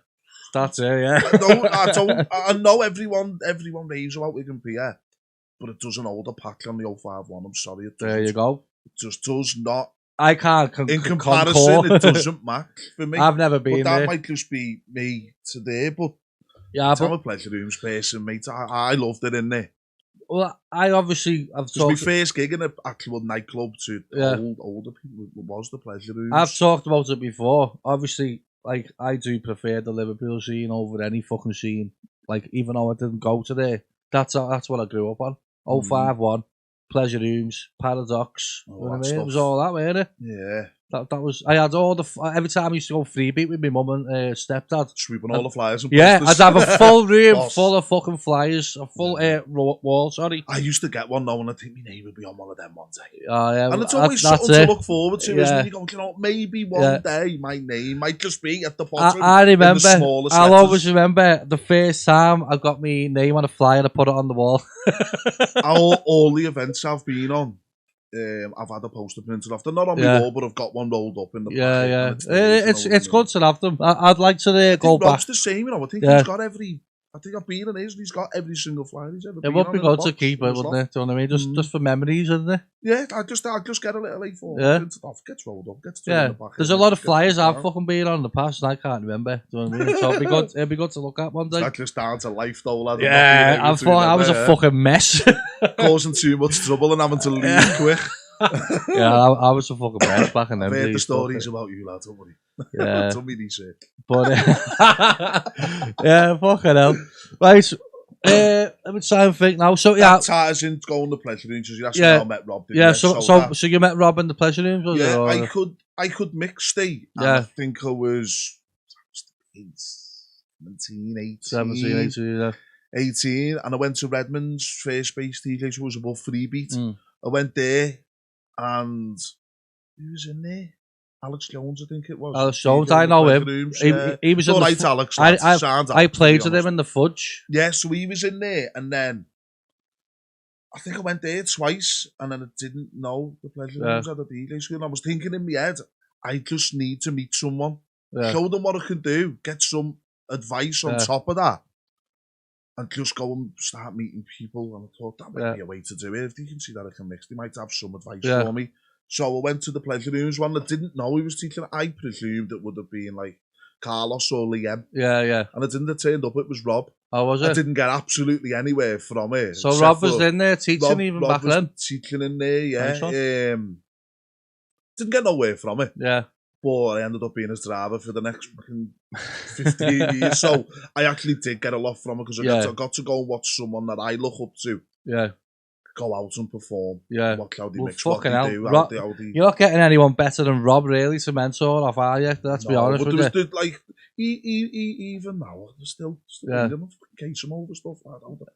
that's it. Yeah. I know everyone raves about Wigan Pier, but it doesn't hold a pack on the 05 one. I'm sorry, it doesn't. There you go. It just does not. I can't. In comparison, it doesn't match for me. I've never been there. That might just be me today, but I'm a pleasure rooms person, mate. I loved it in there. Well, I obviously It was my first gig in an actual nightclub to older people. It was the pleasure rooms. I've talked about it before. Obviously, like, I do prefer the Liverpool scene over any fucking scene. Like, even though I didn't go to there, that's what I grew up on. 051, pleasure rooms, Paradox. You know what I mean? It was all that, wasn't it? Yeah. That was. I had all the. Every time I used to go freebeat with my mum and stepdad, sweeping all the flyers. And I'd have a full room full of fucking flyers, a full wall. Sorry. I used to get one now, and I think my name would be on one of them one day. And it's always something to look forward to, isn't it? You go, you know, maybe one day my name might just be at the bottom. I remember. I'll always remember the first time I got my name on a flyer. I put it on the wall. all the events I've been on. I've had a poster printed off. They're not on my wall, but I've got one rolled up in the pocket. It's good to have them. I'd like to go back. Rob's the same, you know. I think he's got every. I think I've been in his, and he's got every single flyer he's ever been on. It would be good to keep it, wouldn't it? Do you know what I mean? Just for memories, isn't it? Yeah, I just get a little A4 printed off, gets rolled up, gets thrown in the back. There's a lot of flyers I've fucking been on in the past, and I can't remember. Do you know what I mean? So it'd be good to look at one day. That's just down to life, though, lad. Yeah, I was a fucking mess. Causing too much trouble and having to leave quick. I was a fucking mess back in them days. I've heard the stories about you, lad, don't worry. Yeah. Tell me these shit. But, yeah, fucking hell. Right, let me try and think now. So, that ties in going to pleasure rooms, because you actually I met Rob, didn't you? So you met Rob in the pleasure rooms, was yeah, it? I could mix stay. Yeah. I think I was 17, 18, and I went to Redmond's first base DJ, which was above Freebeat. I went there, and who was in there? Alex Jones, I think it was. Alex Jones, I know him. He was in the Alex. I played with him in the Fudge. Yeah, so he was in there, and then I think I went there twice, and then I didn't know the pleasure rooms at the DJ school. And I was thinking in my head, I just need to meet someone, show them what I can do, get some advice on top of that, and just go and start meeting people. And I thought that might be a way to do it. If they can see that I can mix, they might have some advice for me. So I went to the pleasure rooms. One that didn't know he was teaching. I presumed it would have been like Carlos or Liam. Yeah. And it didn't have turned up. It was Rob. Oh, was it? I didn't get absolutely anywhere from it. So Rob was in there teaching back then? Teaching in there, yeah. Didn't get nowhere from it. Yeah. But I ended up being his driver for the next 15 years. So I actually did get a lot from it, because I got to go and watch someone that I look up to. Yeah. Go out and perform. Yeah. Watch how they mix, what they do. You're not getting anyone better than Rob, really, to mentor off, are you? Let's be honest with you. Like, even now, there's still him case him over stuff.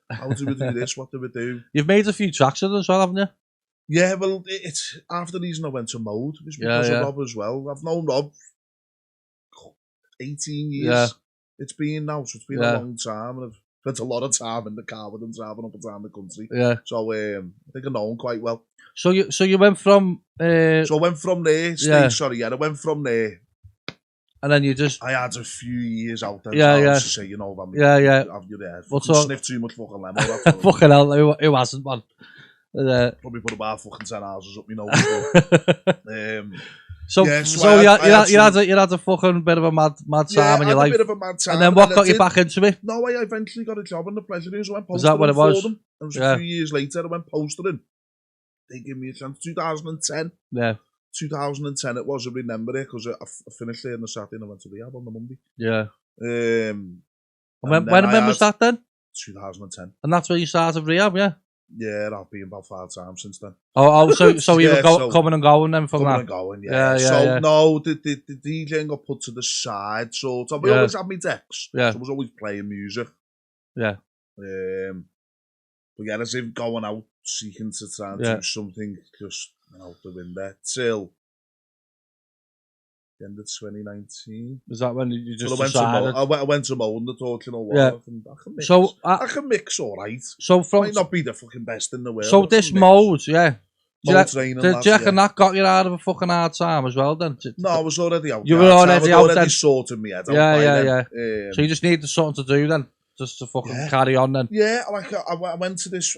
How do we do this? What do we do? You've made a few tracks with them as well, haven't you? Yeah, well, it's after the reason I went to Mode, it's because of Rob as well. I've known Rob 18 years. Yeah. It's been now, so it's been a long time, and I've spent a lot of time in the car with him, driving up and down the country. Yeah. So I think I know him quite well. So you went from... So I went from there. I went from there. And then you just... I had a few years out there to say, you know, have your head. Sniff too much fucking lemon. Fucking hell, who hasn't, man? Probably put about fucking 10 houses up, you know. So you had a fucking bit of a mad time in your life. A bit of a mad time. And then what got you back into it? No, I eventually got a job in the pleasure news. I went postering. Is that what it was? For them. It was a few years later. I went postering. They gave me a chance. 2010. Yeah. 2010 it was. I remember it because I finished there on the Saturday and I went to rehab on the Monday. Yeah. When was that then? 2010. And that's where you started rehab, yeah? Yeah, I've been about 5 times since then. So you were coming and going then from that? Coming and going, yeah. No, the DJing got put to the side, sort of. I always had my decks. Yeah. So I was always playing music. Yeah. But yeah, as if going out, seeking to try and do something just out the window till the end of 2019. Was that when you just decided? I went to Mo and I thought, you know what, I can mix all right. So might not be the fucking best in the world. So this mode, Do you reckon that got you out of a fucking hard time as well then? No, I was already out. You were already out then? Sorting me head out. Yeah. So you just needed something to do then? Just to fucking carry on then? Yeah, like I went to this,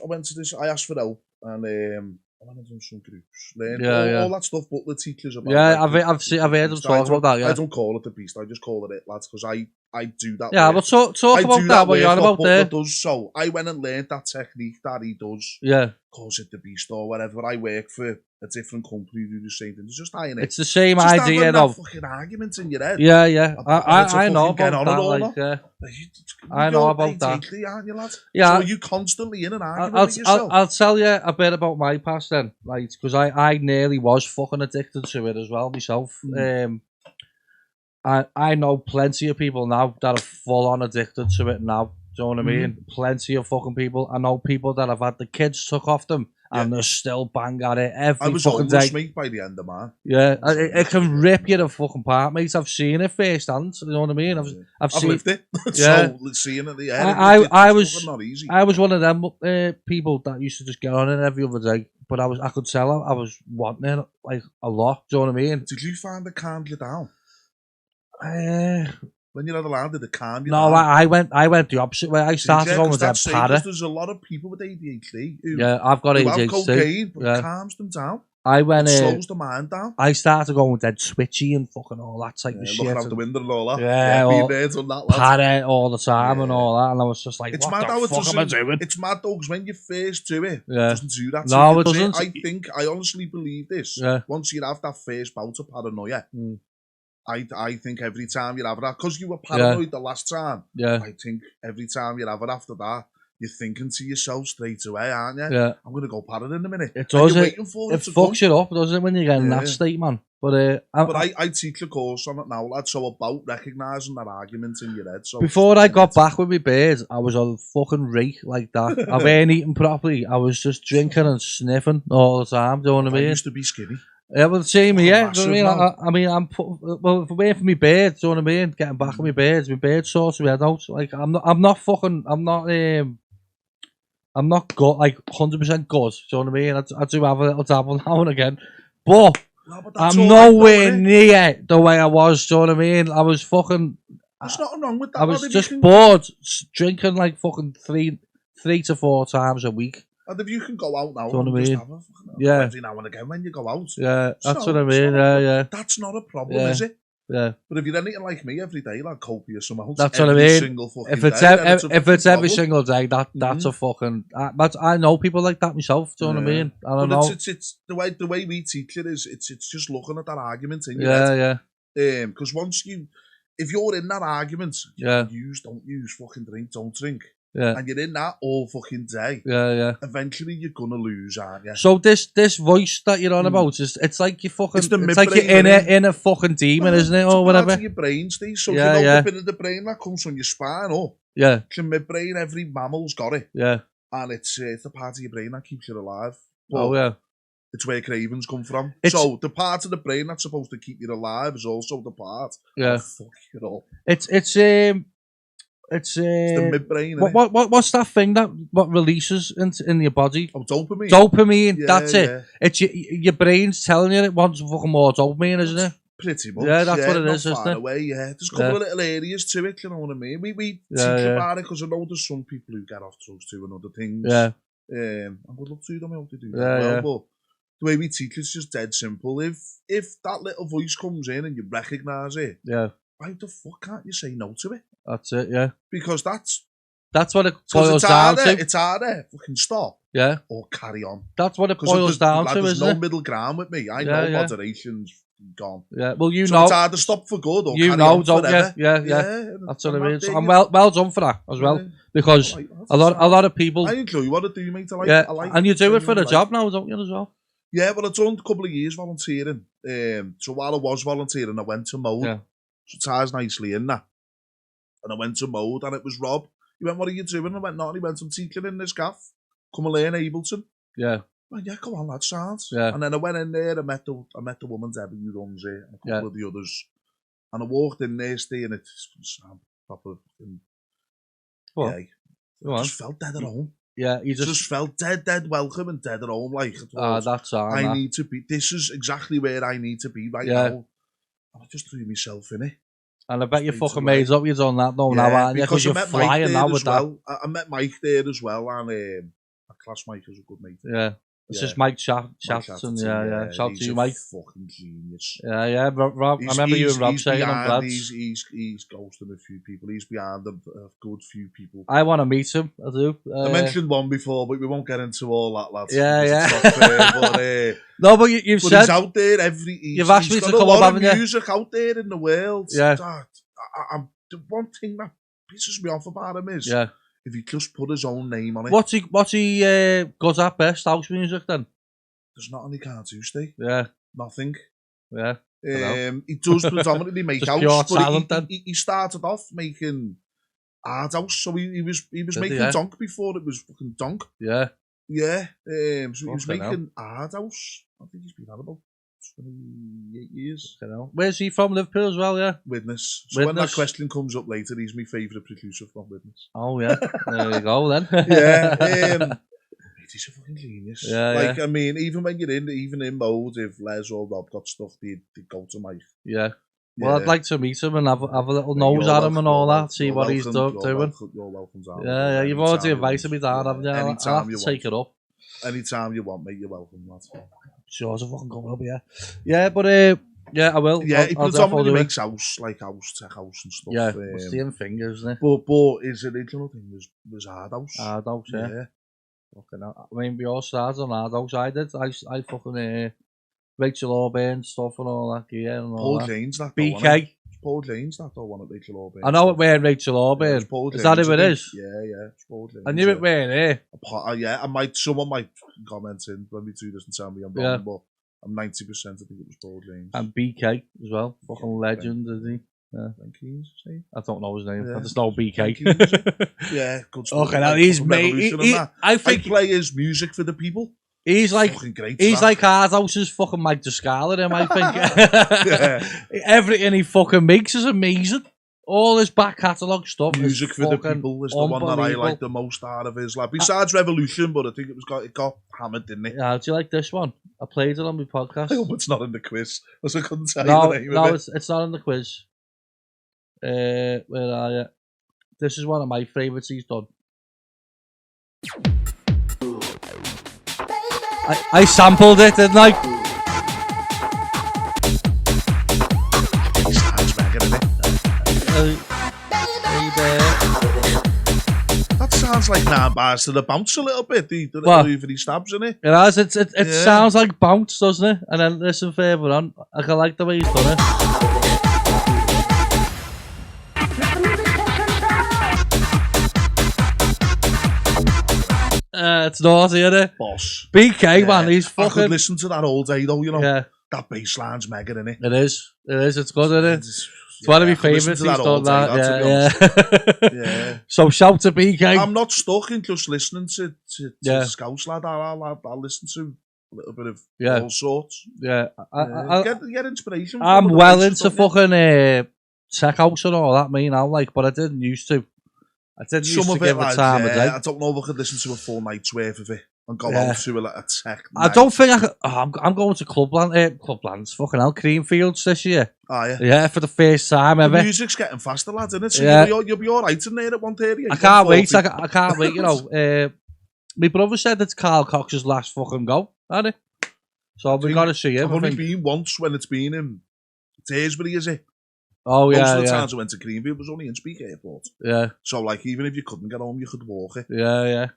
I asked for help and I went into some groups, all that stuff, but the teachers about. Yeah, I've heard them talk about that. Yeah, I don't call it the beast. I just call it lads, because I do that. Yeah, but talk about that. What you're on about there? So I went and learned that technique that he does. Yeah, calls it the beast or whatever. I work for a different company who do the same thing. It's just iron it. It's the same idea of fucking arguments in your head. Yeah. I know about that. I know about that. Aren't you, lad? Yeah. So you constantly in an argument with yourself. I'll tell you a bit about my past then, right? Because I nearly was fucking addicted to it as well myself. I know plenty of people now that are full on addicted to it now. Do you know what I mean? Plenty of fucking people. I know people that have had the kids took off them and they're still bang at it every fucking day. I was mate by the end of mine. Yeah, it can rip you the fucking part, mate. I've seen it firsthand. You know what I mean? I've seen, lived it. Yeah. So seeing it, I was not easy. I was one of them people that used to just get on it every other day. But I could tell I was wanting it like a lot. Do you know what I mean? Did you find it calmed you down? When you're not allowed, did it calm you down? No, I went the opposite way. I started going with that para. There's a lot of people with ADHD who I've got ADHD. Have cocaine, but it calms them down. It slows the mind down. I started going with dead switchy and fucking all that type of shit. Looking out the window and all that. Para all the time and all that. And I was just like, what the fuck am I doing? It's mad though, because when you first do it, it doesn't do that. No, it doesn't. I honestly believe this. Once you have that first bout of paranoia, I think every time you have that, because you were paranoid the last time, I think every time you have it after that, you're thinking to yourself straight away, aren't you? Yeah. I'm going to go paranoid in a minute. It does. It fucks you up, doesn't it, when you get in that state, man? But I teach a course on it now, lad, so about recognising that argument in your head. So before I got back with my beard, I was a fucking rake like that. I weren't eating properly. I was just drinking and sniffing all the time, do you know what I mean? I used to be skinny. Yeah, well, same here. Do you know what I mean? I'm if I'm waiting for my beard, do you know what I mean? Getting back with my beard sorts my head out. Like I'm not good, like 100% good. Do you know what I mean? I do have a little dabble now and again, but I'm nowhere near the way I was. Do you know what I mean? I was fucking. There's nothing wrong with that. I was just bored, drinking like fucking 3 to 4 times a week. And if you can go out now, do you know what I mean? Every now and again when you go out. Yeah, that's what I mean. Yeah. That's not a problem, is it? Yeah. But if you're anything like me every day, like copious amounts. That's what I mean. Single fucking if it's day, if it's every single day, that's a fucking. I know people like that myself. Do you know what I mean? I don't know. It's the way we teach it is. It's just looking at that argument in your head. Yeah. Because if you're in that argument, don't use, fucking drink, don't drink. Yeah. And you're in that all fucking day. Yeah. Eventually you're gonna lose, aren't you? So this voice that you're on about it's like you fucking it's like you're in a fucking demon, isn't it? Or whatever. It's your brain, Steve. So you know the bit of the brain that comes from your spine up. Yeah. It's in my brain, every mammal's got it. Yeah. And it's the part of your brain that keeps you alive. It's where cravings come from. So the part of the brain that's supposed to keep you alive is also the part. Yeah. Fuck it all. It's the midbrain. What's that thing that releases in your body? Oh, dopamine. Dopamine. That's it. It's your brain's telling you it wants fucking more dopamine, isn't it? Pretty much. Yeah, that's what it is, isn't it? Away, yeah. There's a couple of little areas to it, you know what I mean? We think about it because I know there's some people who get off drugs too and other things. Yeah. And good luck to them, I hope they do that well. But the way we teach it's just dead simple. If that little voice comes in and you recognise it, why the fuck can't you say no to it? That's it, yeah. Because that's what it boils down to. It's either fucking stop or carry on. That's what it boils down to, isn't it? There's no middle ground with me. I know moderation's gone. Yeah, well, you so know. It's either stop for good or carry on forever. Yeah. That's what I mean. So I'm well done for that as well. Because a lot of people... I enjoy what I do, mate. I like and you do it for the job now, don't you, as well? Yeah, well, I've done a couple of years volunteering. So while I was volunteering, I went to Mode. So it ties nicely in that. And I went to Mode, and it was Rob. He went, what are you doing? I went, no. He went, I'm teaching in this gaff. Come and learn Ableton. Yeah. I went, yeah, come on, that sounds. Yeah. And then I went in there, I met the woman, Debbie, who runs it, and a couple of the others. And I walked in there, and it's proper gay. I just felt dead at home. Yeah, you just felt dead welcome and dead at home. Like, that's all. I need to be, this is exactly where I need to be right now. And I just threw myself in it. And I bet you fucking made up you've done that now, aren't you? Because you're flying now with that. I met Mike there as well, and my class Mike is a good mate. Yeah. It's just Mike Chatson, yeah. Shout to you, Mike. Fucking genius. Yeah. Rob, I remember you and Rob saying I'm glad. He's ghosted a few people. He's behind a good few people. I want to meet him. I do. I mentioned one before, but we won't get into all that, lads. Yeah. But, no, but you've said he's out there you've asked me to come up, haven't you? Music out there in the world. Yeah. The one thing that pisses me off about him is if he just put his own name on it. What's he good at best? House music then? There's nothing he can't do, Steve. Yeah. Nothing. Yeah. He does predominantly make house, but he started off making hard house, so he was making donk before it was fucking donk. Yeah. Yeah. So he was making hard house. I think he's been at about 28 years. Where's he from? Liverpool as well, yeah? Witness. So when that question comes up later, he's my favourite producer from Witness. Oh, yeah. There you go, then. He's a fucking genius. Yeah, I mean, even when you're in Mode, if Les or Rob got stuff, they'd go to Mike. Yeah. Well, I'd like to meet him and have a little nose at him and all that, see what he's doing. You're welcome down. Yeah, you've already invited me down, haven't you? I'll have to take it up. Anytime you want, mate, you're welcome, lad. Sure, as a fucking coming up, yeah. Yeah, but I will. Yeah, he predominantly makes house, like house, tech house and stuff. Yeah, it's the same thing, isn't it? But his original thing was hard house. Hard house, yeah. Fucking hell. I mean, we all started on hard house. I fucking Rachel Auburn stuff and all that gear and all Paul Jane's that. BK. Paul Jane's that one at Rachel Auburn. I know it wearing Rachel Auburn. Is that who it is? Yeah, it's Paul Jane's. I knew it wearing here. Yeah, someone might comment in when we do this and tell me I'm wrong, but I'm 90% I think it was Paul Jane's. And BK as well. Fucking legend, isn't he? Yeah. I don't know his name. I just know BK. Yeah, good stuff. Okay, now he's made. I think I play his music for the people. He's like Hard House's fucking Mike Descala, him, I think. Everything he fucking makes is amazing. All his back catalogue stuff. Music for the people is the one that I like the most out of his life. Besides Revolution, but I think it got hammered, didn't it? Yeah, do you like this one? I played it on my podcast. I hope it's not in the quiz. I couldn't tell you the name of it. It's not in the quiz. Where are you? This is one of my favourites he's done. I sampled it, didn't I? That sounds like Nine Bars to the Bounce a little bit. The over he stabs in it. It has. It sounds like Bounce, doesn't it? And then listen further on. I like the way he's done it. It's naughty, isn't it? Boss. BK, man, he's fucking... I could listen to that all day, though, you know. Yeah. That bass line's mega, isn't it? It is. It's good, isn't it? It's one of my favourites. He's done that. Yeah. So shout to BK. I'm not stuck in just listening to Scouse, lad. I'll listen to a little bit of all sorts. Yeah. I get inspiration. I'm well into fucking tech house and all that, me now, but I didn't used to. I didn't used to give it time of day. I don't know if I could listen to a full night's worth of it. and go out to a tech night. I don't think I could. Oh, I'm going to Clublands, fucking hell, Creamfields this year. Oh, yeah? Yeah, for the first time ever. The music's getting faster, lads, isn't it? So you'll be alright in there at 1:30. I can't wait, I can't wait, you know. My brother said it's Carl Cox's last fucking go, hasn't it? So we got to see him. I've only been once when it's been in Teesbury, is it? Oh, yeah, Most of the times I went to Greenville, it was only in Speak Airport. Yeah. So, like, even if you couldn't get home, you could walk it. Yeah.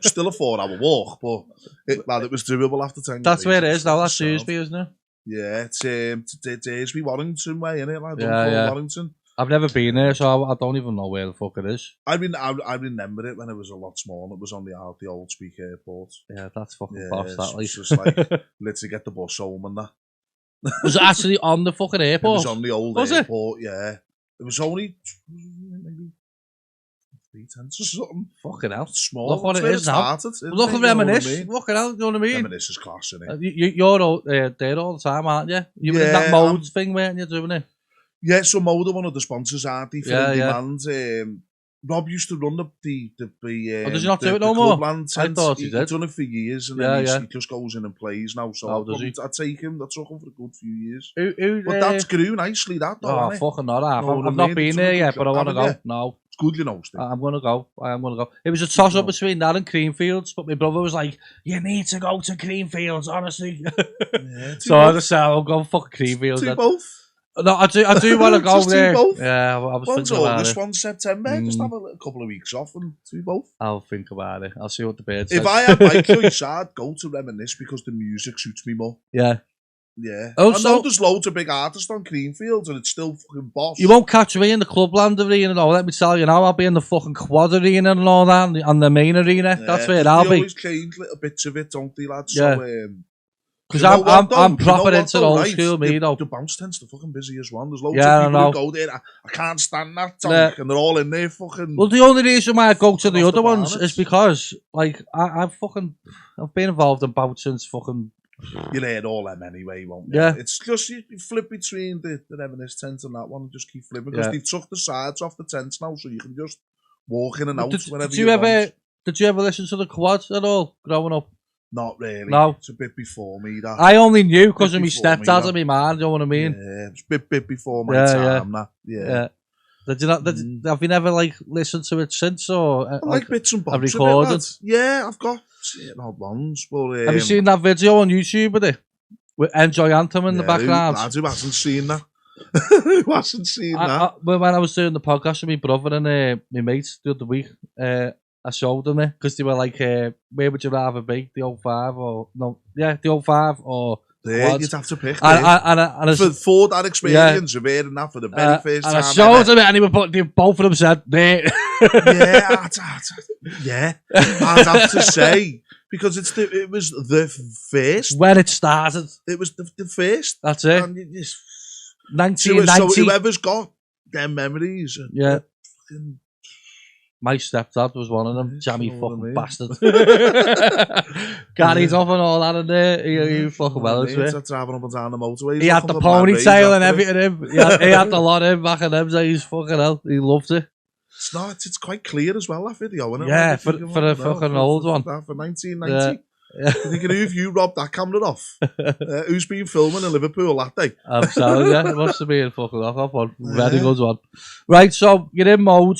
Still a 4-hour walk, but it was doable after 10 That's where it is now, that's Dewsbury, isn't it? Yeah, it's Dewsbury, Warrington way, innit? Like, Warrington. I've never been there, so I don't even know where the fuck it is. I remember it when it was a lot smaller. It was on the old Speak Airport. Yeah, that's fucking boss, that. It's just like, literally get the bus home and that. Was it actually on the fucking airport? It was on the old airport, yeah. It was only maybe 3 tenths or something. Fucking hell. Small. Look what it is now. Look at Reminisce. Look at that, you know what I mean? Reminisce is class, isn't it? You're there all the time, aren't you? You were in that mode thing, weren't you, doing it? Yeah, so Mode are one of the sponsors, aren't they? For demand. Rob used to run does he not do it no more? I thought he did. He's done it for years, and then he just goes in and plays now. So I take him. I took him for a good few years. But that's grew nicely, that though. Oh, fucking not. I've not been there yet, but I want to go. No. It's good, you know, Steve. I'm going to go. It was a toss-up between that and Creamfields, but my brother was like, you need to go to Creamfields, honestly. So I just said, I'll go fuck Creamfields. Do both. No, I do want to go there. Both. Yeah, I was one's thinking about August, it. one's September. Just have a couple of weeks off and do both. I'll think about it. I'll see what the bird says. If I had my choice, I'd go to Reminisce because the music suits me more. Yeah. Yeah. Also, I know there's loads of big artists on Creamfields and it's still fucking boss. You won't catch me in the Clubland arena and all. Let me tell you now, I'll be in the fucking quad arena and all that, and the main arena. Yeah, that's where I'll be. They always change little bits of it, don't they, lads? Yeah. So, because I'm proper into old school, me though. The bounce tent's the fucking busiest one. There's loads of people who go there. I can't stand that tank, and they're all in there fucking. Well, the only reason why I go to the other ones is because, like, I've been involved in bounce since fucking. You'll hear all them anyway, won't you? Yeah. It's just you flip between the Reminisce tent and that one, and just keep flipping because they took the sides off the tents now, so you can just walk in and out whenever you want. Did you ever listen to the quad at all growing up? Not really. No. It's a bit before me, that. I only knew because of my stepdad and my man, you know what I mean? Yeah, it's a bit before my time, that. Yeah. Did you not, have you never, like, listened to it since, or... I like bits and bobs recorded? Of it, yeah, I've got certain odd ones, but... have you seen that video on YouTube with it? With Enjoy Anthem in the background? Who hasn't seen that? Who hasn't seen that? When I was doing the podcast with my brother and my mates the other week, I showed them it because they were like, where would you rather be? The 05 or... No, yeah, the 05 or... Yeah, you'd have to pick. For that experience of hearing that for the very first time. And I showed them it and both of them said, mate. Yeah, I'd have to say... Because it was the first. When it started. It was the first. That's it. And 1990. So whoever's got them memories. Yeah. My stepdad was one of them. Jammy fucking bastard. Carried off and all that in there. He fucking well as well. Driving up and down the motorway. He had the ponytail and everything. He had the lot in back in them days. Fucking hell. He loved it. It's quite clear as well, that video, isn't it? Yeah, for a fucking old one. For 1990. Yeah. Thinking, who have you robbed that camera off? Who's been filming in Liverpool that day? I'm sorry, yeah. It must have been a fucking off one. Very good one. Right, so you're in mode.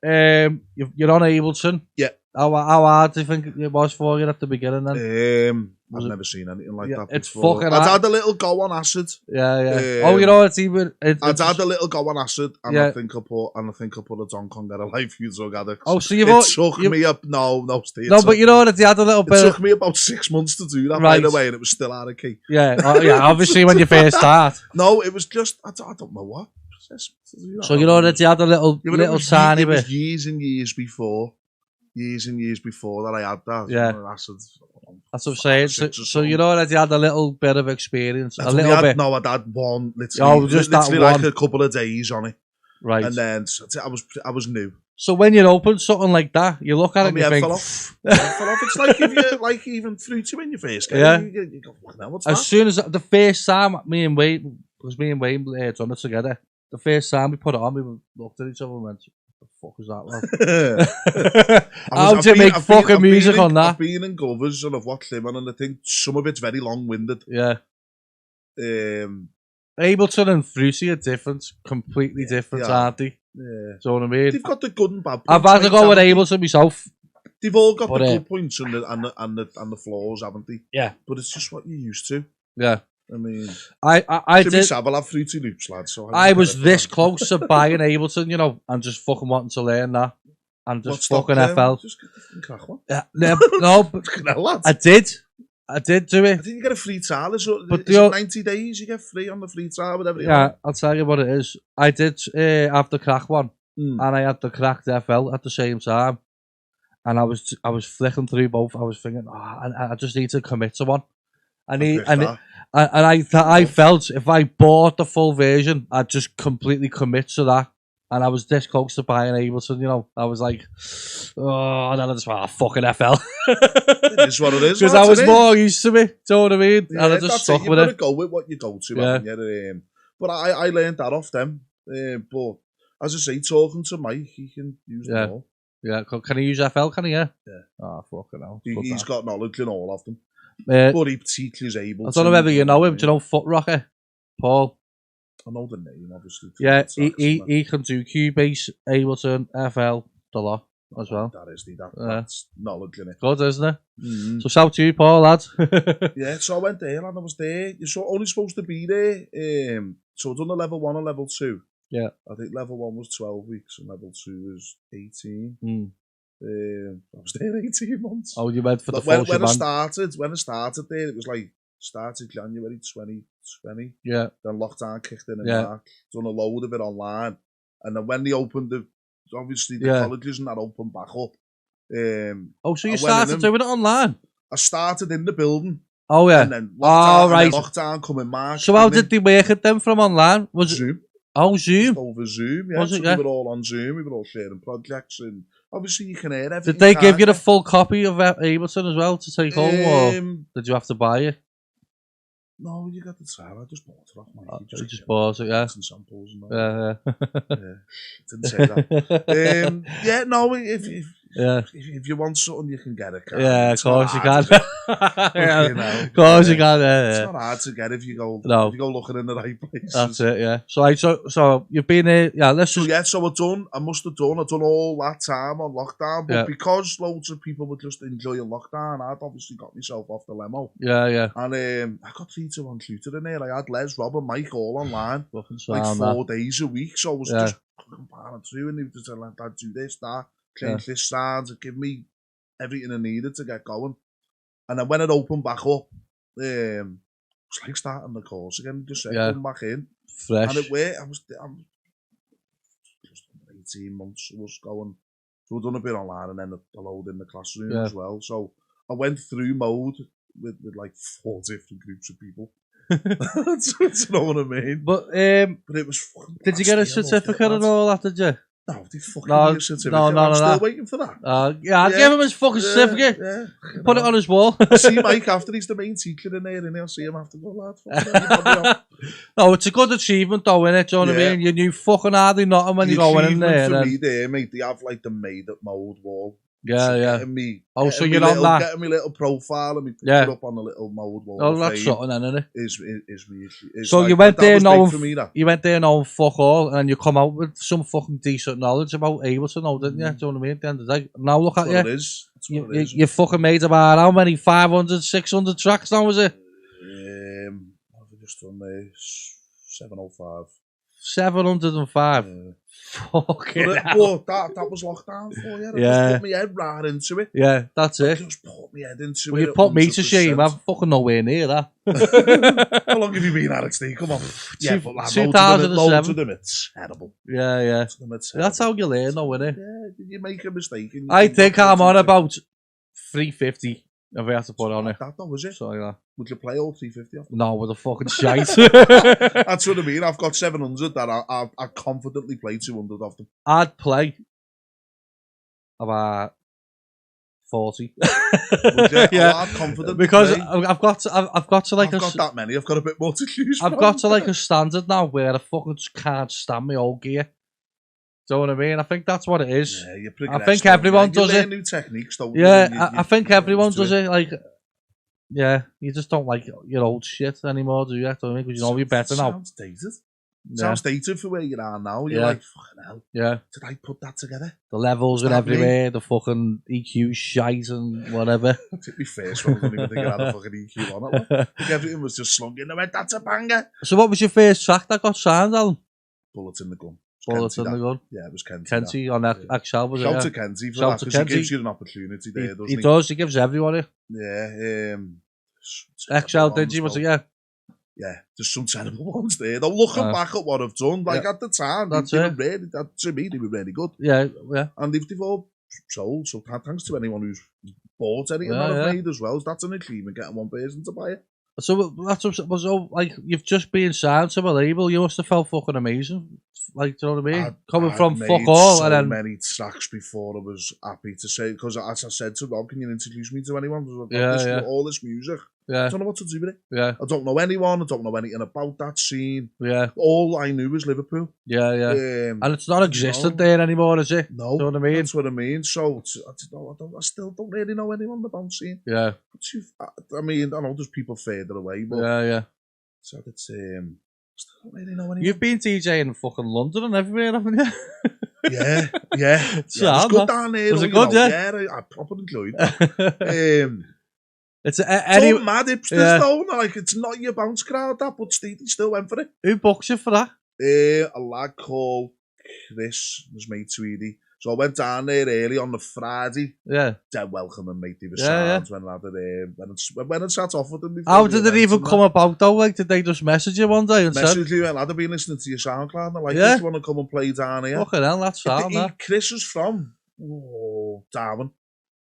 You're on Ableton. Yeah. How hard do you think it was for you at the beginning then? I've never seen anything like that it's before. Fucking I'd had a little go on acid. Yeah. You know it's even. I'd had a little go on acid, and I think I put a Don Conga Life You Drug Addicts. Oh, so it took me up. No, Steve. No, but you know what? You had a little bit. It took me about 6 months to do that, by the way, and it was still out of key. Yeah, obviously when you first start. No, it was just I don't know what. So you know that you had a little tiny bit. It was years and years before that I had that. Yeah. Acid. That's what I'm saying. So you know that you had a little bit of experience. A little bit. No, I'd had one. Literally like a couple of days on it. Right. And then I was new. So when you open something like that, you look at it and you think... fell off. It's like if you like even through to in your face. Yeah. You go, what's as that? Soon as the first time me and Wayne done it together, the first time we put it on, we looked at each other and went, what the fuck is that, lad? How do you make fucking music on that? I've been in covers and I've watched them, and I think some of it's very long-winded. Yeah. Ableton and Fruity are different, completely different, aren't they? Yeah. Do you know what I mean? They've got the good and bad points. I've had to go with Ableton myself. They've all got the good points and the flaws, haven't they? Yeah. But it's just what you're used to. Yeah. I mean, I did. I'll have Fruity Loops, lads. So I was this close to buying Ableton, you know, and just fucking wanting to learn that, and just fucking FL. Just get the fucking crack one. Yeah, no, but I did do it. I think you get a free trial. But it's 90 days. You get free on the free trial, whatever. Yeah, I'll tell you what it is. I did have the crack one, and I had the cracked FL at the same time, and I was flicking through both. I was thinking, I just need to commit to one. I felt if I bought the full version, I'd just completely commit to that. And I was this close to buying Ableton, you know. I was like, oh, and then I just went, fucking FL. It is what it is. Because I was more used to it, do you know what I mean? Yeah, and I just stuck with it. You've got to go with what you go to. Yeah. But I learned that off them. But as I say, talking to Mike, he can use them all. Yeah, can he use FL, can he? Yeah. Oh, fucking hell. He's got knowledge in all of them. But he particularly is able I don't know whether you know him. Do you know Foot Rocker? Paul? I know the name, obviously. Yeah, he can do Cubase, Ableton, FL, the lot as well. That's knowledge in it. Good, isn't it? Mm-hmm. So shout to you, Paul, lad. Yeah, so I went there and I was there. You're only supposed to be there. So I've done the level 1 and level 2. Yeah. I think level 1 was 12 weeks and level 2 was 18. I was there 18 months. Oh, you went for the full when I started there, it was like started January 2020. Yeah. Then lockdown kicked in March. Done a load of it online, and then when they opened obviously the colleges and that opened back up. So you started doing it online? I started in the building. Oh yeah. And then lockdown come in March. So how did they work at them from online? Was Zoom? It? Oh, Zoom. Just over Zoom. Yeah. We were all on Zoom. We were all sharing projects and. Obviously, you can hear everything. Did they give you the full copy of Ableton as well to take home, or did you have to buy it? No, you got the trial. I just bought it off my. You just bought it, yeah. Some samples and all. Yeah. Didn't say that. Yeah, no. If you want something, you can get it. Yeah, of course you can. Of course you can. It's not hard to get if you go. No. If you go looking in the right places. That's it. Yeah. So you've been here. Yeah. I must have done all that time on lockdown, but because loads of people were just enjoying lockdown, I'd obviously got myself off the limo. Yeah. And I got 3-to-1 tutor in there. I had Les, Rob, and Mike all online, like 4 days a week. So I was just comparing through, and they were just like, "Dad, do this, that." Change this sound to give me everything I needed to get going. And then when it opened back up, it was like starting the course again, just coming back in. Fresh. And it worked. I'm just 18 months I was going. So we've done a bit online and then a load in the classroom as well. So I went through mode with like 4 different groups of people. Do you know what I mean? But it was fucking. Did you get a certificate and all that, did you? No, they fucking certificate. I'm still waiting for that. I'll give him his fucking certificate. Put it on his wall. I see Mike after he's the main teacher in there, and I'll see him after go, lad. No, it's a good achievement though, innit? Do you know what I mean? You knew fucking hardly nothing when you go in there. For me there, mate, they have like the made up mode wall. Yeah. So you're on that. Getting me little profile and me put it up on the little mode wall. Oh, that's something, then, isn't it? Is really. So like, you went there knowing fuck all, and then you come out with some fucking decent knowledge about Ableton, now, didn't you? Do you know what I mean? At the end of the day, now look at you. You fucking made about how many 500, 600 tracks now, was it? What have I just done there? 705. 705. Fucking but that was lockdown for you. Just put my head right into it. Yeah, that's it. Just put my head into it. Well, you put me to shame. I'm fucking nowhere near that. How long have you been, Alex D? Come on. 2007. Loads of them, it's terrible. Yeah. That's how you learn, though, isn't it? Yeah, you make a mistake. I think I'm on about 350. If I have to put on it. That was it? So, yeah. Would you play all 350 off? No, with a fucking shite. That's what I mean. I've got 700 that I confidently play 200 of them. I'd play about 40. Yeah, confident because I've got to like I've got that many. I've got a bit more to choose I've got to like a standard now where I fucking just can't stand my old gear. Do you know what I mean? I think that's what it is. Yeah, you progress. I think everyone does it. New techniques, don't yeah, I think everyone does it. Like, yeah, you just don't like your old shit anymore, do you? Because you know you're better now. Sounds dated. Sounds dated for where you are now. You're like, fucking hell. Yeah. Did I put that together? The levels are everywhere. The fucking EQ shite and whatever. I took me first one. I didn't even think I had a fucking EQ on it. Like, everything was just slung in. I went, that's a banger. So what was your first track that got signed, Allan? Bullets in the Gun. Bullets in the Gun? Yeah, it was Kenty. Kenty on Axel, was it? Shout to Kenty for that, because he gives you an opportunity there, doesn't he? He does. He gives everyone it. Yeah. XL, did you? Was it, yeah? Yeah, there's some terrible ones there. Though looking back at what I've done, like at the time, they were really, to me, they were really good. Yeah. And they've all sold, so thanks to anyone who's bought anything that I've made as well. That's an achievement, getting one person to buy it. So that's what so like you've just been signed to a label. You must have felt fucking amazing. Like, do you know what I mean? Coming from fuck all, and then many tracks before I was happy to say, because as I said to Rob, can you introduce me to anyone? All this music. I don't know what to do with it. I don't know anyone. I don't know anything about that scene. All I knew was Liverpool. And it's not existent there anymore, is it? No. Do you know what I mean? That's what I mean. So I still don't really know anyone about the scene. I mean, I know there's people further away, but so it's still don't really know anyone. You've been DJing in fucking London and everywhere, haven't you? yeah. It was good down there. Was it good? Yeah, I properly enjoyed that. It's all mad hipsters though, like it's not your bounce crowd that, but Stevie still went for it. Who booked you for that? A lad called Chris, was mate Tweedy. So I went down there early on the Friday. Dead welcoming, mate. They were sounds when I had it. When I sat off with them before. How did it even come about though? Like, did they just message you one day and said, you and I'd been listening to your SoundCloud and I like, just want to come and play down here. Fucking hell, that's sound, that. Chris is from Darwin.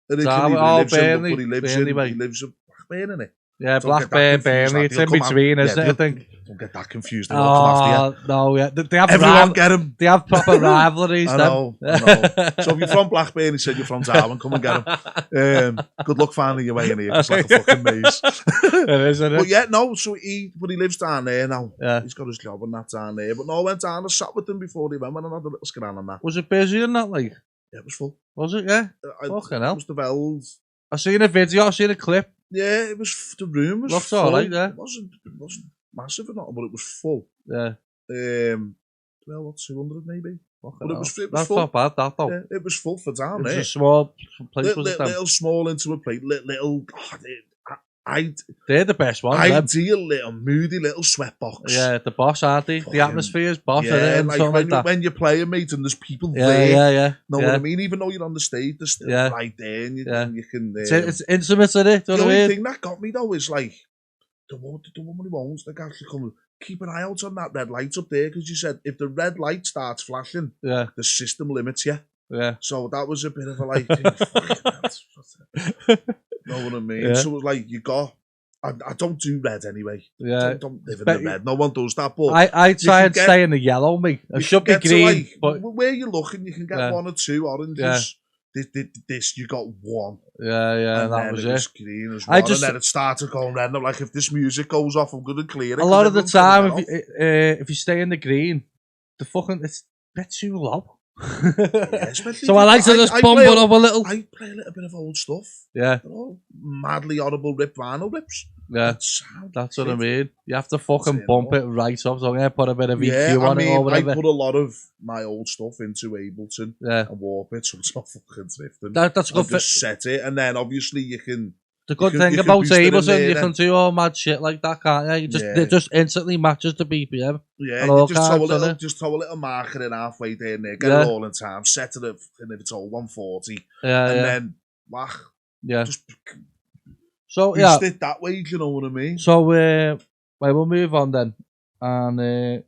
Burnley. He lives in Blackburn, innit? Yeah, Blackburn, Burnley. It's in between, isn't it? I think. Don't get that confused. No, yeah. They have everyone get him. They have proper rivalries. I know. So if you're from Blackburn, he said you're from Darwin, come and get him. Good luck finding your way in here. It's like a fucking maze. It is, isn't it? But yeah, no. So he lives down there now. He's got his job and that down there. But no, I went down and sat with him before he went and had a little scan on that. Was it busy and that, like? Yeah, it was full. Was it? Yeah. Fucking hell. It was the bells. I seen a video. I seen a clip. Yeah, it was. The room was full. Alright, yeah. It wasn't massive or not, but it was full. Yeah. Well, what, 200 maybe? But it was full. That's not bad, that though. Yeah, it was full for down there. It was a small place, was it? Little small intimate place. Little. They're the best ones. Ideal little moody little sweatbox. Yeah, the boss, aren't they? The atmosphere is boss. Yeah, when you're playing, mate, and there's people there. Yeah. Know what I mean? Even though you're on the stage, they're still right there, and you can. It's intimate, isn't it? The only thing that got me though is like the woman who owns the actually come. Keep an eye out on that red light up there, because you said if the red light starts flashing, the system limits you. Yeah. So that was a bit of a like. Know what I mean? Yeah. So it was like I don't do red anyway. Yeah. Don't live in the red. No one does that. But I try and stay in the yellow, mate. It should be green. But where you're looking, you can get one or two oranges. This you got one. Yeah, and that was it. Green as well. And then it started going red. And I'm like, if this music goes off, I'm gonna clear it. A lot of the time, if you stay in the green, it's a bit too low. So I like to just bump it up a little. I play a little bit of old stuff. Yeah. Madly horrible ripped vinyl rips. Yeah. That's what I mean. You have to fucking bump it right up. So I'm going to put a bit of EQ on it or whatever. I put a lot of my old stuff into Ableton and warp it so it's not fucking drifting. That's good. Just set it, and then obviously you can. The good thing about Ableton, you can do all mad shit like that, can't you? It just instantly matches the BPM. Yeah, you just throw a little marker in halfway there and there, get it all in time, set it up, and if it's all 140, and then whack. Yeah. So boost it that way, do you know what I mean? So we'll move on then. And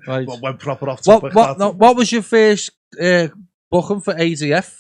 right. Went proper off topic. What was your first booking for ADF?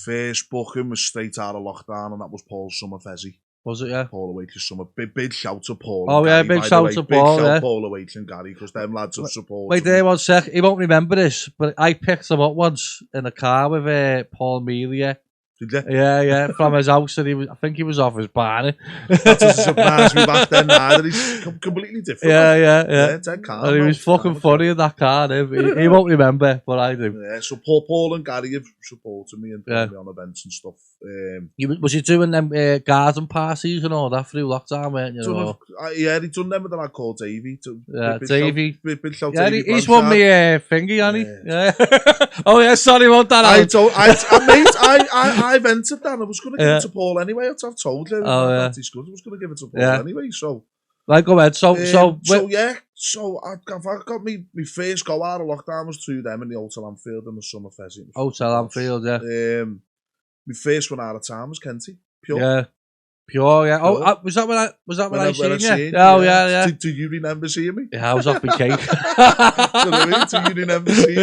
First booking was straight out of lockdown, and that was Paul's Summer Fezzy. Was it, yeah? Paul Awaitley's Summer. Big shout to Paul. Oh, yeah, big shout to Paul. Big shout Paul Awaitley and Gary, because them lads have supported. Wait there 1 sec. He won't remember this, but I picked him up once in a car with Paul Melia Did you? Yeah, from his house, and I think he was off his barney. That doesn't surprise me back then, neither. He's completely different. Yeah. Dead calm, And he was fucking funny in that car. He won't remember, but I do. Yeah, so Paul and Gary have supported me and put me on events and stuff. Was he doing them garden parties and all that through lockdown, weren't you? Yeah, he done them with a lad called Davey. Davey. Yeah, he's won me thingy, hasn't he? Yeah. Oh yeah, sorry about that. I've entered that. I was going to give it to Paul anyway. I've told you. I was going to give it to Paul anyway. So, right, go ahead. So I got me first go out of lockdown was through them in the Hotel Anfield and the Summer Pheasant. Hotel Anfield, yeah. My first one out of town was Kenty. Pure. Yeah. Pure, yeah. Oh, was that when I seen you? Oh, yeah. Do you remember seeing me? Yeah, I was off my cake. Do you remember seeing me?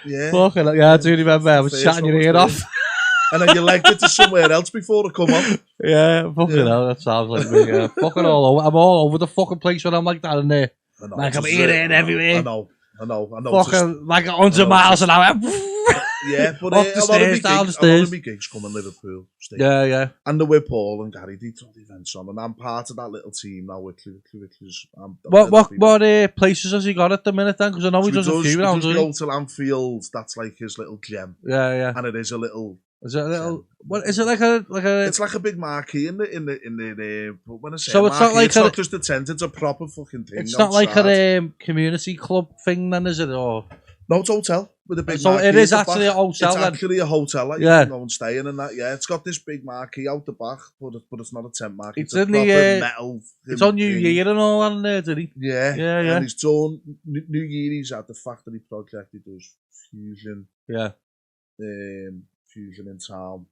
Yeah. Fucking, yeah, I do remember. I was chatting your ear off. And then you legged it to somewhere else before it come on. Yeah, fucking hell, that sounds like me. Yeah. Fucking all over. I'm all over the fucking place when I'm like that in there. Like I'm here and everywhere. I know. Fucking like 100 miles an hour. Yeah, but up the stairs, down the stairs. A lot of my gigs come in Liverpool. Yeah. And they're with Paul and Gary, they throw the events on, and I'm part of that little team now with What places has he got at the minute then? Because I know he does a few rounds. He does the Hotel Anfield, that's like his little gem. Yeah. And it is a little... Is it a little? What is it like a? It's like a big marquee in the. When I say so marquee, it's not like it's not just a tent; it's a proper fucking thing. It's not like a community club thing, then, is it? Or no, it's a hotel with a big. So marquee it is actually a hotel. It's then? actually a hotel, like no one's staying in that. Yeah, it's got this big marquee out the back, but it's not a tent marquee. It's in the metal. It's on New Year and all on there, did he? Yeah. And he's done New Year. He's at the factory project. He does fusion. Yeah. Fusion in town.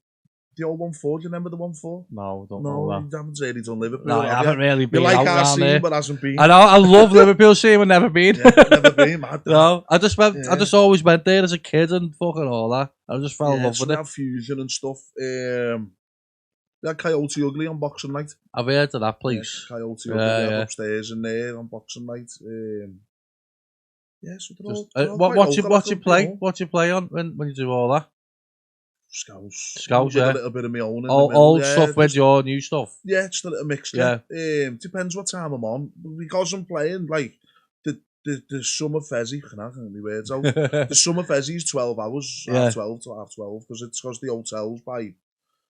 The old 1-4, do you remember the 1-4? No, don't know that. You haven't really done Liverpool. No, I haven't really been out our scene, there. but hasn't been. I know, I love Liverpool scene, but never been. Never been, mad. No, I just always went there as a kid and fucking all that. I just fell in love with it. Fusion and stuff. They had Coyote Ugly on Boxing Night. I've heard of that place. Yeah, Coyote Ugly upstairs in there on Boxing Night. So they're all what you play? What you play on when you do all that? Scouts, yeah. A little bit of my own. Old stuff with your new stuff. Yeah, just a little mixture. Yeah. Depends what time I'm on. Because I'm playing like the summer fezzy. I can't get my words out. The summer fezzy is 12 hours, half 12 to half 12, because the hotels by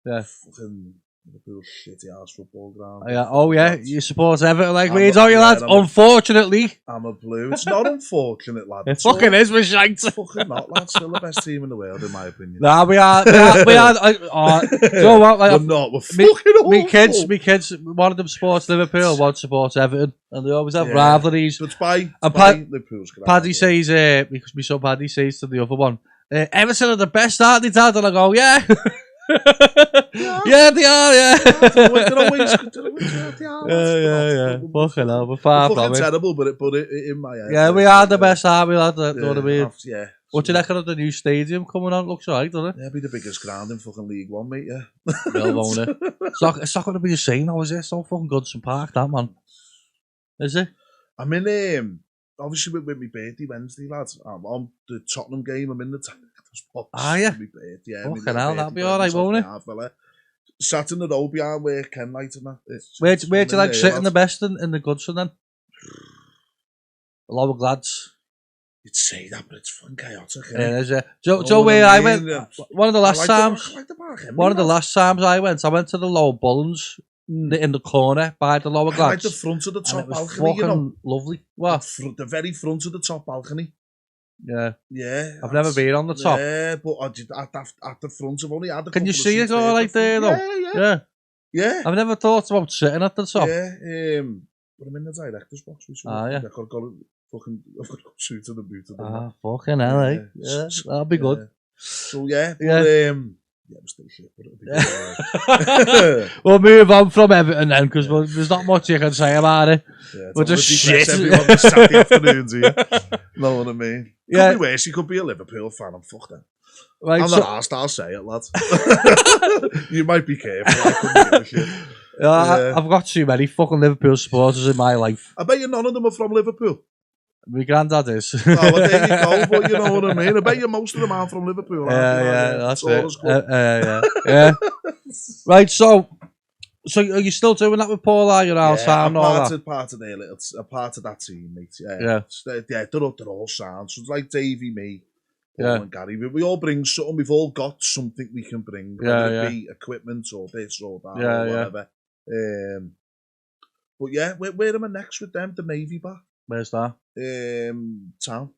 fucking Liverpool shitty ass football ground. Yeah. Oh yeah, you support Everton like me, don't you, lads? Unfortunately, I'm a Blue. It's not unfortunate, lad. It fucking is, we're shite. Fucking not, lad. Still the best team in the world, in my opinion. Nah, we are. Do you know what? Like, we're not. We're fucking awful. Me kids, one of them supports Liverpool, one supports Everton, and they always have rivalries. But by Liverpool's. Paddy says, because my son Paddy says to the other one, Everton are the best, aren't they, Dad? And I go, yeah. Yeah, they are, yeah. They're always yeah. Fucking hell, we're far from it. Terrible, but in my head. Yeah, we are the best, aren't we, lad? You know what I mean? Yeah. What do you reckon of the new stadium coming on? Looks alright, doesn't it? Yeah, it'll be the biggest ground in fucking League One, mate, yeah. Well, won't it? It's not going to be the same now, is it? It's so fucking Goodson Park, that, man. Is it? I'm in, obviously, with my birthday Wednesday, lads. I'm on the Tottenham game. I'm in the box. Are you? Yeah. Fucking hell, that'll be alright, won't it? Sat in the row behind where Ken Light and that. Where do you like sitting the best in the Goodson then? The lower glads. You'd say that, but it's fun chaotic. Yeah, is it? Joe, where I went, one of the last times, I went to the lower Bullens in the corner by the lower glads. Like the front of the top balcony, you know. Lovely. What? The very front of the top balcony. Yeah. Yeah. I've never been on the top. Yeah, but at the front I've only had a Can you see it all like there though? Yeah. I've never thought about sitting at the top. Yeah. But I'm in the director's box. Yeah. I've got to go shoot to the boot. Fucking hell, eh? Yeah, that'll be good. So I'm still shit, but it'll be good. We'll move on from Everton then, because there's not much you can say about it. Yeah, we're just shit. Everyone on Saturday afternoons here. Know what I mean? Yeah. Could be worse. You could be a Liverpool fan and fuck that. Right, I'm not asked, I'll say it, lads. You might be careful. I couldn't give a shit. I've got too many fucking Liverpool supporters in my life. I bet you none of them are from Liverpool. My granddad is. Oh, well, there you go, but you know what I mean. I bet you most of them are from Liverpool. That's it. Yeah. Right, so are you still doing that with Paul? Are you now? I'm part of their little, part of that team, mate. Yeah, they're all sound. So it's like Davey, me, Paul and Gary. We all bring something. We've all got something we can bring, whether it be equipment or this or that or whatever. But yeah, where am I next with them? The Navy bar. Where's that? Town.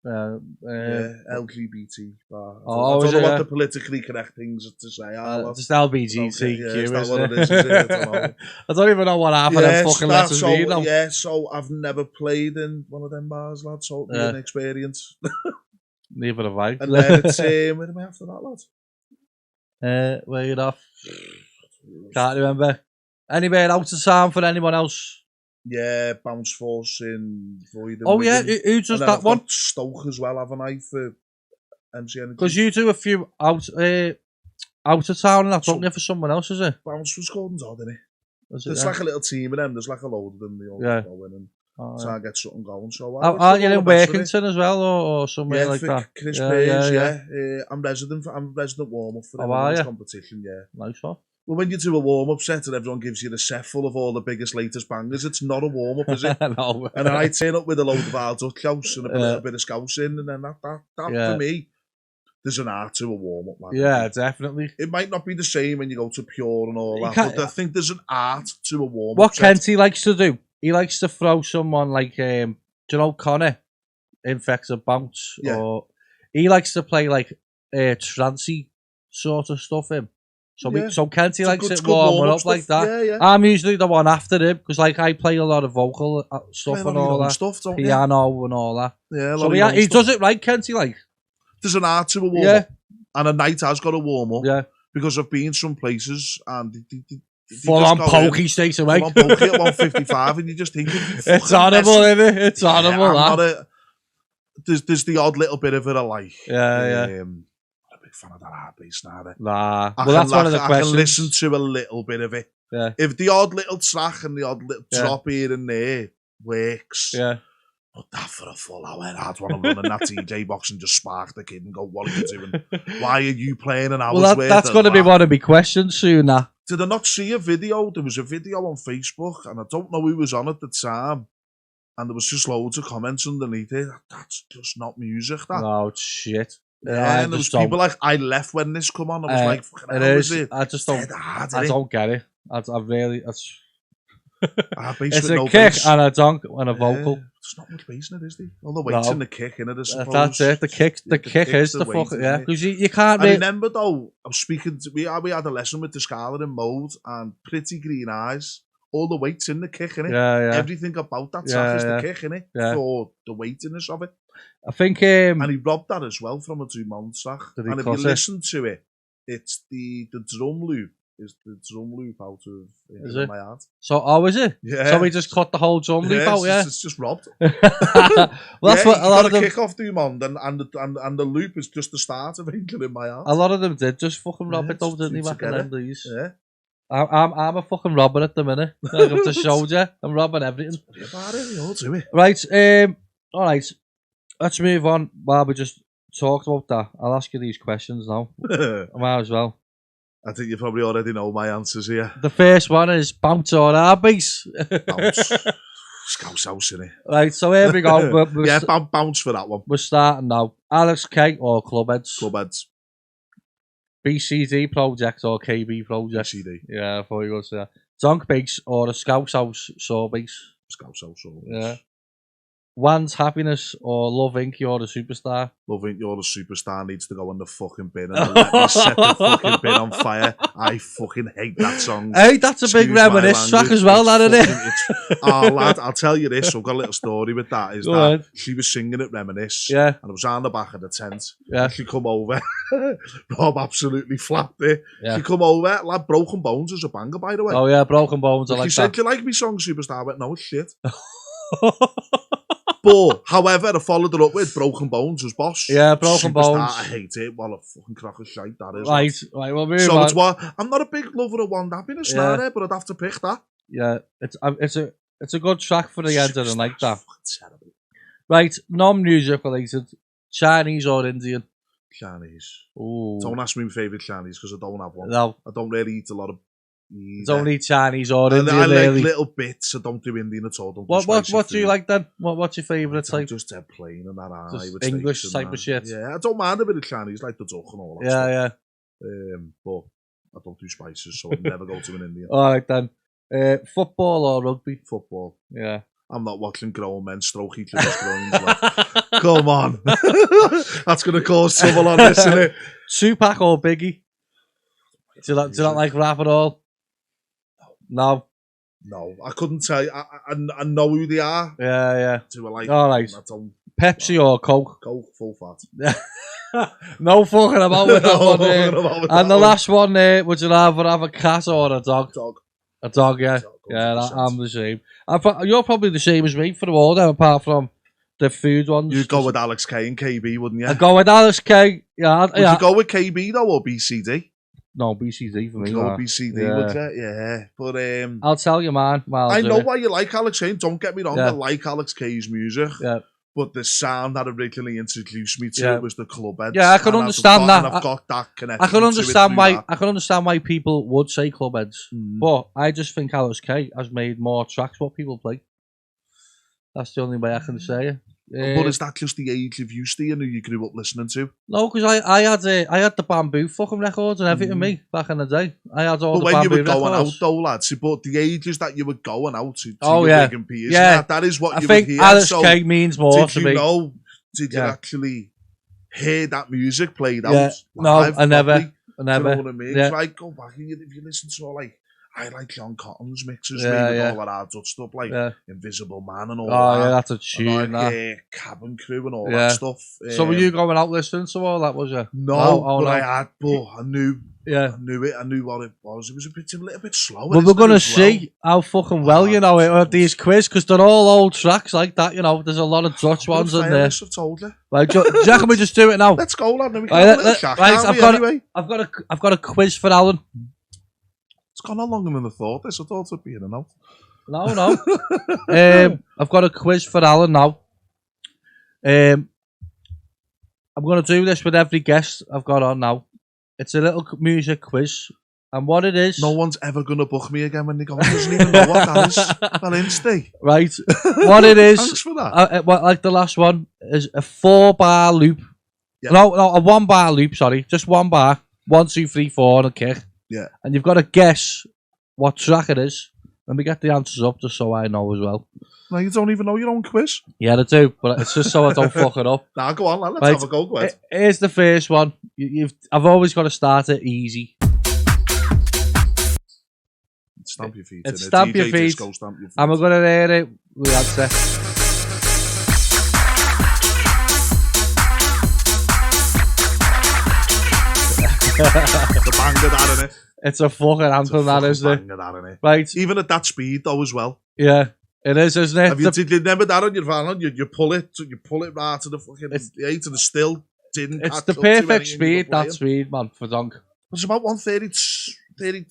LGBT bar. I don't know what the politically correct things to say are. Just LBGTQ, is that what it is? I don't even know what half of them fucking letters mean. Yeah, so I've never played in one of them bars, lad, so it'll be an experience. Neither have I. And then it's, where am I after that, lad? Where you off? Can't remember. Anywhere out of town for anyone else? Yeah, Bounce Force in Void. Oh yeah, who does that one? Stoke as well, haven't I, for MC Energy? Because you do a few out of town and that's not for someone else, is it? Bounce was Gordon's odd, isn't it? There's like a little team of them, there's like a load of them, they all go in and try and get something going. So are you in Workington as well or somewhere like that? Chris Payes, I'm resident warm-up for the competition, Nice one. Well, when you do a warm-up set and everyone gives you the set full of all the biggest, latest bangers, it's not a warm-up, is it? No. And then I turn up with a load of Wild Dutch house and a little bit of scouse in, and then that for me, there's an art to a warm-up, man. Yeah, definitely. It might not be the same when you go to Pure and all that, but I think there's an art to a warm-up What Kenty likes to do, he likes to throw someone like, do you know Connor, Infected Bounce, or he likes to play like trancey sort of stuff in. So Kenty likes it warming up like that. Yeah. I'm usually the one after him because like I play a lot of vocal stuff and all that, piano and all that. Yeah, so he does it right, Kenty. Like there's an art to a warm up, and a night has got a warm up. Yeah, because I've been some places and full on pokey straight away. Full on pokey at 155, and you just think it's horrible, isn't it? It's horrible. There's the odd little bit of it I like. Yeah. Fan of that hard bass now. Nah. That's one of the questions. I can listen to a little bit of it. Yeah. If the odd little track and the odd little drop here and there works. Yeah. But that for a full hour, I'd want to run in that DJ box and just spark the kid and go, what are you doing? Why are you playing an hour's worth? That's going to be one of my questions soon, now. Did I not see a video? There was a video on Facebook and I don't know who was on at the time. And there was just loads of comments underneath it. That's just not music, that. No, it's shit. Yeah, and there was people like, I left when this come on. I was like, fucking hell, is it? I just don't, I don't get it. It's a kick bass. And a dunk and a vocal. There's not much bass in it, is there? All the weight's in the kick, in it, I suppose. That's it. The kick is the fucking, because you can't I remember though, I was speaking to, we had a lesson with the Scarlet in Mode and Pretty Green Eyes. All the weight's in the kick, innit? Yeah. Everything about that track is the kick, innit? For the weightiness of it. I think... and he robbed that as well from a two-month track. And if you listen to it, it's the drum loop. Is the drum loop out of my heart. So, is it? Yeah. So he just cut the whole drum loop out, it's just robbed. Well, that's what a lot of them... kick off Doom on, and the loop is just the start of Inkling in My Heart. A lot of them did just fucking rob it, though, didn't they, back in them days? Yeah. I'm a fucking robber at the minute. Like I've just showed you. I'm robbing everything. You'll do it. Right, alright. Let's move on. While we just talked about that, I'll ask you these questions now. I might as well. I think you probably already know my answers here. The first one is bounce or our bass. Bounce. Scouse house, innit? Right, so here we go. Bounce for that one. We're starting now. Alex K or Clubheads? Clubheads. BCD project or KB project? BCD. Yeah, I thought you were going to say that. Donk bass or a Scouse house saw bass? Scouse house saw bass. Yeah. One's Happiness or Love Inc. You're the Superstar? Love Inc. You're the Superstar needs to go in the fucking bin and let me set the fucking bin on fire. I fucking hate that song. Hey, that's a big reminisce track as well, that, isn't it? Oh, lad, I'll tell you this. I've got a little story with that. Is that she was singing at Reminisce. Yeah. And I was on the back of the tent. Yeah. She come over. Rob absolutely flapped it. Yeah. She come over. Lad, Broken Bones is a banger, by the way. Oh, yeah, Broken Bones. I like that. She said, do you like me song, Superstar? I went, no, it's shit. But, however, I followed her up with Broken Bones as boss. Yeah, Broken Bones. I hate it. What a fucking crock of shite that is. Right, well, so it's what I'm not a big lover of One Happiness now, but I'd have to pick that. Yeah, it's a good track for the end of the night, that. Terrible. Right, non-music related. Chinese or Indian? Chinese. Ooh. Don't ask me my favourite Chinese because I don't have one. No. I don't really eat a lot of... Don't eat Chinese or Indian, I really. like little bits. I don't do Indian at all. What do you like then? What's your favourite type? Just dead plain and that. Just English type of shit. Yeah, I don't mind a bit of Chinese, like the duck and all that stuff. But I don't do spices, so I'd never go to an Indian. Alright then. Football or rugby? Football. Yeah. I'm not watching grown men stroke each other's groins. Come on. That's going to cause trouble on this, isn't it? Tupac or Biggie? Do you not like rap at all? No. No, I couldn't tell you. I know who they are. Yeah. Do I like Alright. Pepsi or Coke? Coke, full fat. No fucking about with that one. And the last one, would you rather have a cat or a dog? Dog. A dog, yeah. I'm the same. You're probably the same as me for all them, apart from the food ones. You'd go with Alex K and KB, wouldn't you? I'd go with Alex K, yeah. Would you go with KB though, or BCD? No, BCD for me. Would you go with BCD, would you? Yeah. But I'll tell you, man. I know why you like Alex K, don't get me wrong, I like Alex K's music. Yeah. But the sound that originally introduced me to it was the club heads. Yeah, I can understand that. I've got that connection. I can understand why people would say club heads. But I just think Alex K has made more tracks what people play. That's the only way I can say it. But is that just the age of you, Steve, who you grew up listening to? No, because I had the Bamboo fucking records and everything, me, back in the day. I had all the Bamboo records. But when you were going out, though, lads, but the ages that you were going out to your big and peers, that is what you would hear. I think Alex K means more to me. Did you actually hear that music played out? No, I never. You know what I mean? It's like, go back, if you listen to all, like, I like John Cotton's mixes, with all that hard stuff, like Invisible Man and all that. Oh, yeah, that's a tune, Cabin Crew and all that stuff. So were you going out listening to all that, was you? No, I knew. Yeah. I knew what it was. It was a little bit slower. Well, we're going to see how fucking well you know it with these quiz, because they're all old tracks like that, you know. There's a lot of Dutch ones in there. I've told you. Right, do you reckon we just do it now? Let's go, lad. We can I've got a quiz for Allan. It's gone on longer than I thought. I thought it'd be in and out. No. I've got a quiz for Allan now. I'm going to do this with every guest I've got on now. It's a little music quiz. And what it is... No one's ever going to book me again when they go, doesn't even know what that is. That insta. Right. What it is... Thanks for that. Like the last one, is a 4-bar loop. Yeah. No, a 1-bar loop, sorry. Just 1 bar. 1, 2, 3, 4 and a kick. Yeah. And you've got to guess what track it is. Let me get the answers up just so I know as well. No, you don't even know your own quiz? Yeah, I do, but it's just so I don't fuck it up. Nah, go on, lad. Let's have a go. Go ahead. Here's the first one. I've always got to start it easy. Stamp your feet. It's stamp your feet. And we're going to hear it. We answer. The banger that, innit? It's a fucking anthem, that, isn't it? Right. Even at that speed, though, as well. Yeah, it is, isn't it? Did you remember that on your van? You pull it right to the fucking to the still. It's the perfect speed, that speed, man, for dunk. It's about 130.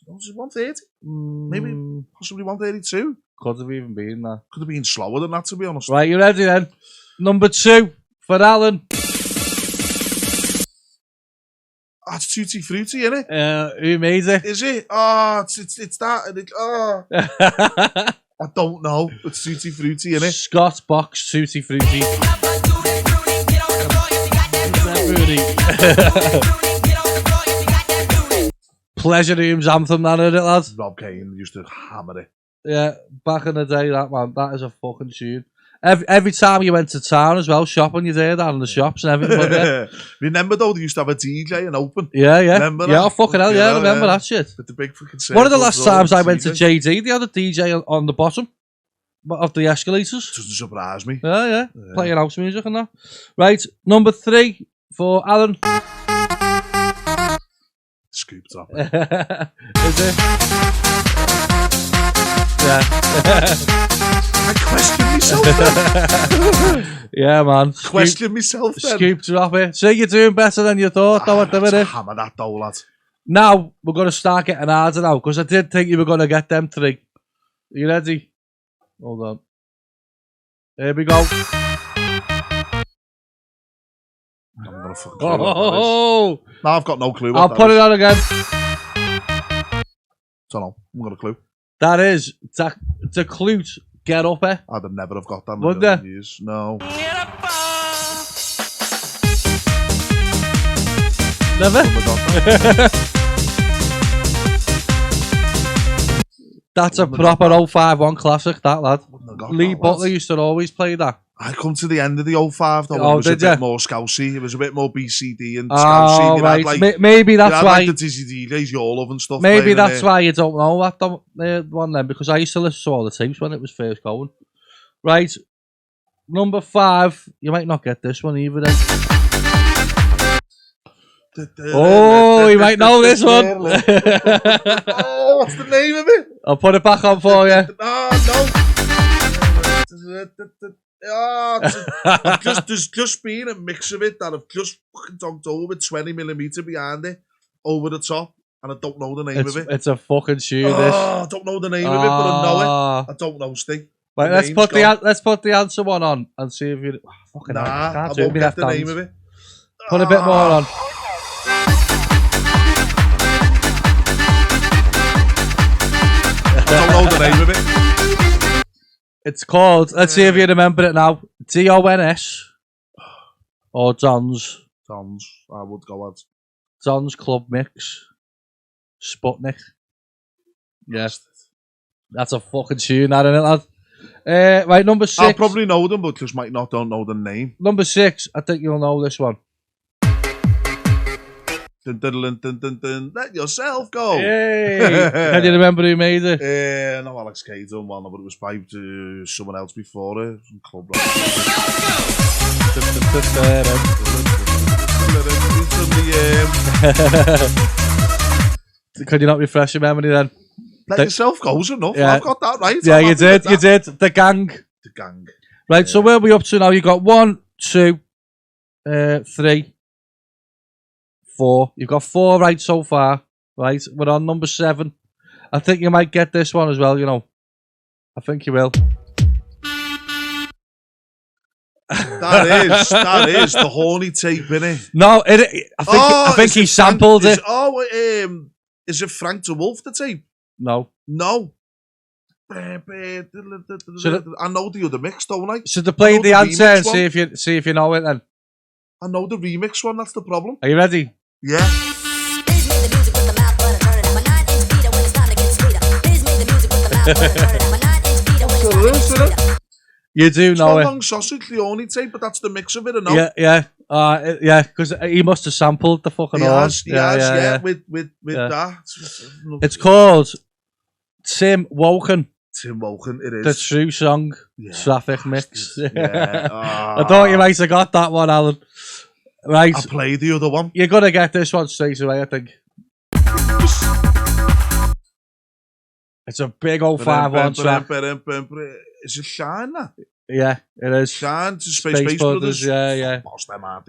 Was it 130? Maybe possibly 132. Could have even been that. Could have been slower than that, to be honest. Right, you ready then? Number 2 for Allan. That's Tutti Frutti, innit? Who made it? Is it? It's that. I don't know. It's Tutti Frutti, innit? Scott Box Tutti Frutti. Pleasure Room's anthem, that, isn't it, lads? Rob Kane used to hammer it. Yeah, back in the day, that, man, that is a fucking tune. Every time you went to town as well, shopping, you'd hear that in the shops and everything like that. Remember though, they used to have a DJ and open? Yeah. Remember that? Yeah, fucking hell, yeah, I remember that shit. With the big fucking one of the last times I went to JD, they had a DJ on the bottom of the escalators. Doesn't surprise me. Yeah. Playing house music and that. Right, number 3 for Allan. Scoop drop. Is it? Yeah. I question myself then. Yeah, man. Question myself then. Scoop drop it. So you're doing better than you thought, though, at the minute. Hammer that though, lad. Now, we're going to start getting harder now, because I did think you were going to get them 3. Are you ready? Hold on. Here we go. I'm gonna fucking clue what that is. No, I've got no clue what I'll put it on again. Don't know. I'm gonna clue. That is the clue. Get up, eh? I'd have never have got that in Would a million years. No. Never? That's a proper 051 classic, that lad. Lee Butler used to always play that. I come to the end of the 05 though. Oh, it was a bit more scousey. It was a bit more BCD and scousey. Oh, right. Like, maybe that's why. Like the Dizzy DJs, Your Love and stuff. Maybe that's why you don't know that one then, because I used to listen to all the tapes when it was first going. Right. Number 5. You might not get this one either then. Oh, you might know this one. Oh, what's the name of it? I'll put it back on for you. There's just been a mix of it that I've just fucking donked over 20mm behind it, over the top, and I don't know the name of it. It's a fucking tune, this. I don't know the name of it, but I know it. I don't know, Sting. Right, let's put the answer one on and see if you... fucking I won't get the name of it. Put a bit more on. I don't know the name of it. It's called, let's see if you remember it now, DONS or Don's. Don's, I would go at. Don's Club Mix. Sputnik. Yes. That's a fucking tune, that, isn't it, lad? Right, number 6. I'll probably know them, but just might not don't know the name. Number 6, I think you'll know this one. Let yourself go. Yay! Can you remember who made it? No, Alex K done one, but it was by someone else before it. Some club. Could you not refresh your memory then? Let yourself go's enough. Yeah. I've got that right. Yeah, you did. The Gang. The Gang. Right, so where are we up to now? You got 1, 2, 3, 4. You've got 4 right so far. Right, we're on number 7. I think you might get this one as well, you know. I think you will. That is the horny tape, innit? No, I think he sampled it. Is it Frank de Wolf, the tape? No. I know the other mix, don't I? Should I play the answer and see if you know it then? I know the remix one, that's the problem. Are you ready? Yeah. You do know it. Long sausage, the only tape, but that's the mix of it, I know. Yeah, because he must have sampled the fucking horn. He has, with that. It's called Tim Woken. Tim Woken, it is. The true song, Traffic Mix. I thought you might have got that one, Alan. Right. I played the other one. You're going to get this one straight away, I think. It's a big old 5-1 track. Is it Shine, that? Yeah, it is. Shine to Space Brothers. Yeah.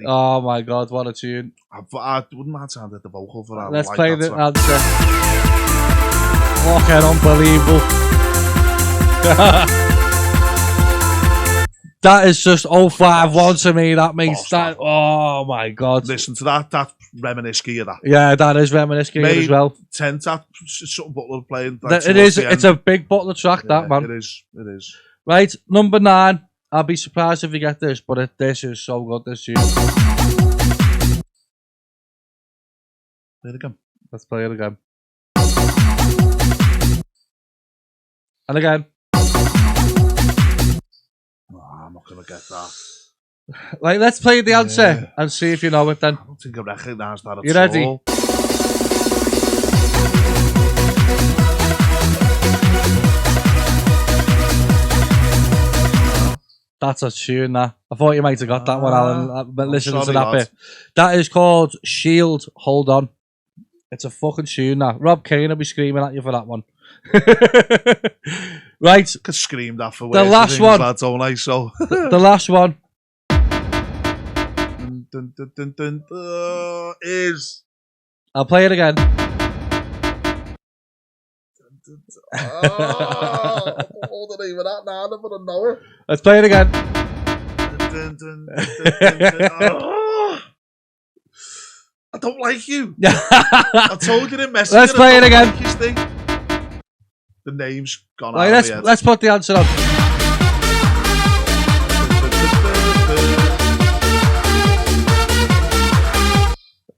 Oh my God, what a tune. I wouldn't mind sound at the vocal for that. Let's play the answer. Fucking unbelievable. That is just 051 to me. That means that. Oh my God. Listen to that. That's reminiscing of that. Yeah, that is reminiscing as well. 10 tap, something Butler playing. It is. It's a big Butler track, that man. It is. Right, number 9. I'll be surprised if you get this, but this is so good. This tune. Play it again. Let's play it again. And again. I'm not gonna get that. Like, let's play the answer and see if you know it then. I don't think I recognise that at all. You ready? That's a tune, that. I thought you might have got that one, Alan. But listen to that bit. That is called Shield, Hold On. It's a fucking tune, that. Rob Kane will be screaming at you for that one. Right. Could scream that for the last one. Lads, don't I? So. The last one. Is. I'll play it again. Hold the name of that now, but I know it. Let's play it again. I don't like you. I told you to message. Let's play it again. Like the name's gone right, out of my head. Let's put the answer on.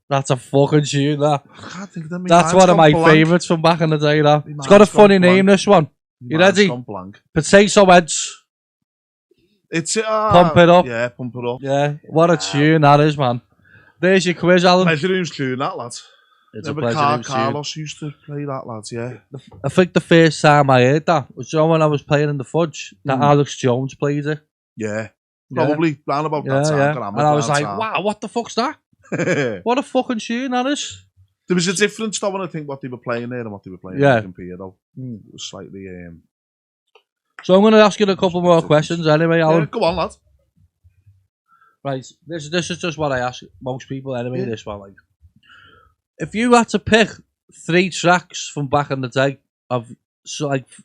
That's a fucking tune, that. I can't think of them. That's one of my favourites from back in the day, that. It's got a funny name, this one. You ready? Potato Heads. It's Pump It Up. Yeah, Pump It Up. Yeah, what a tune that is, man. There's your quiz, Alan. Pleasure Room's tune, that, lad. It's a Pleasure Room's tune. Carlos used to play that, lads, yeah. I think the first time I heard that was when I was playing in the Fudge, that Alex Jones played it. Yeah, probably round about that time. Yeah. And I was like, wow, what the fuck's that? What a fucking tune that is. There was a difference though when I think what they were playing there and what they were playing in here though. It was slightly So I'm going to ask you a couple more questions anyway, Alan. Yeah, go on, lad. Right, this is just what I ask most people anyway, this one. Like, if you had to pick 3 tracks from back in the day, of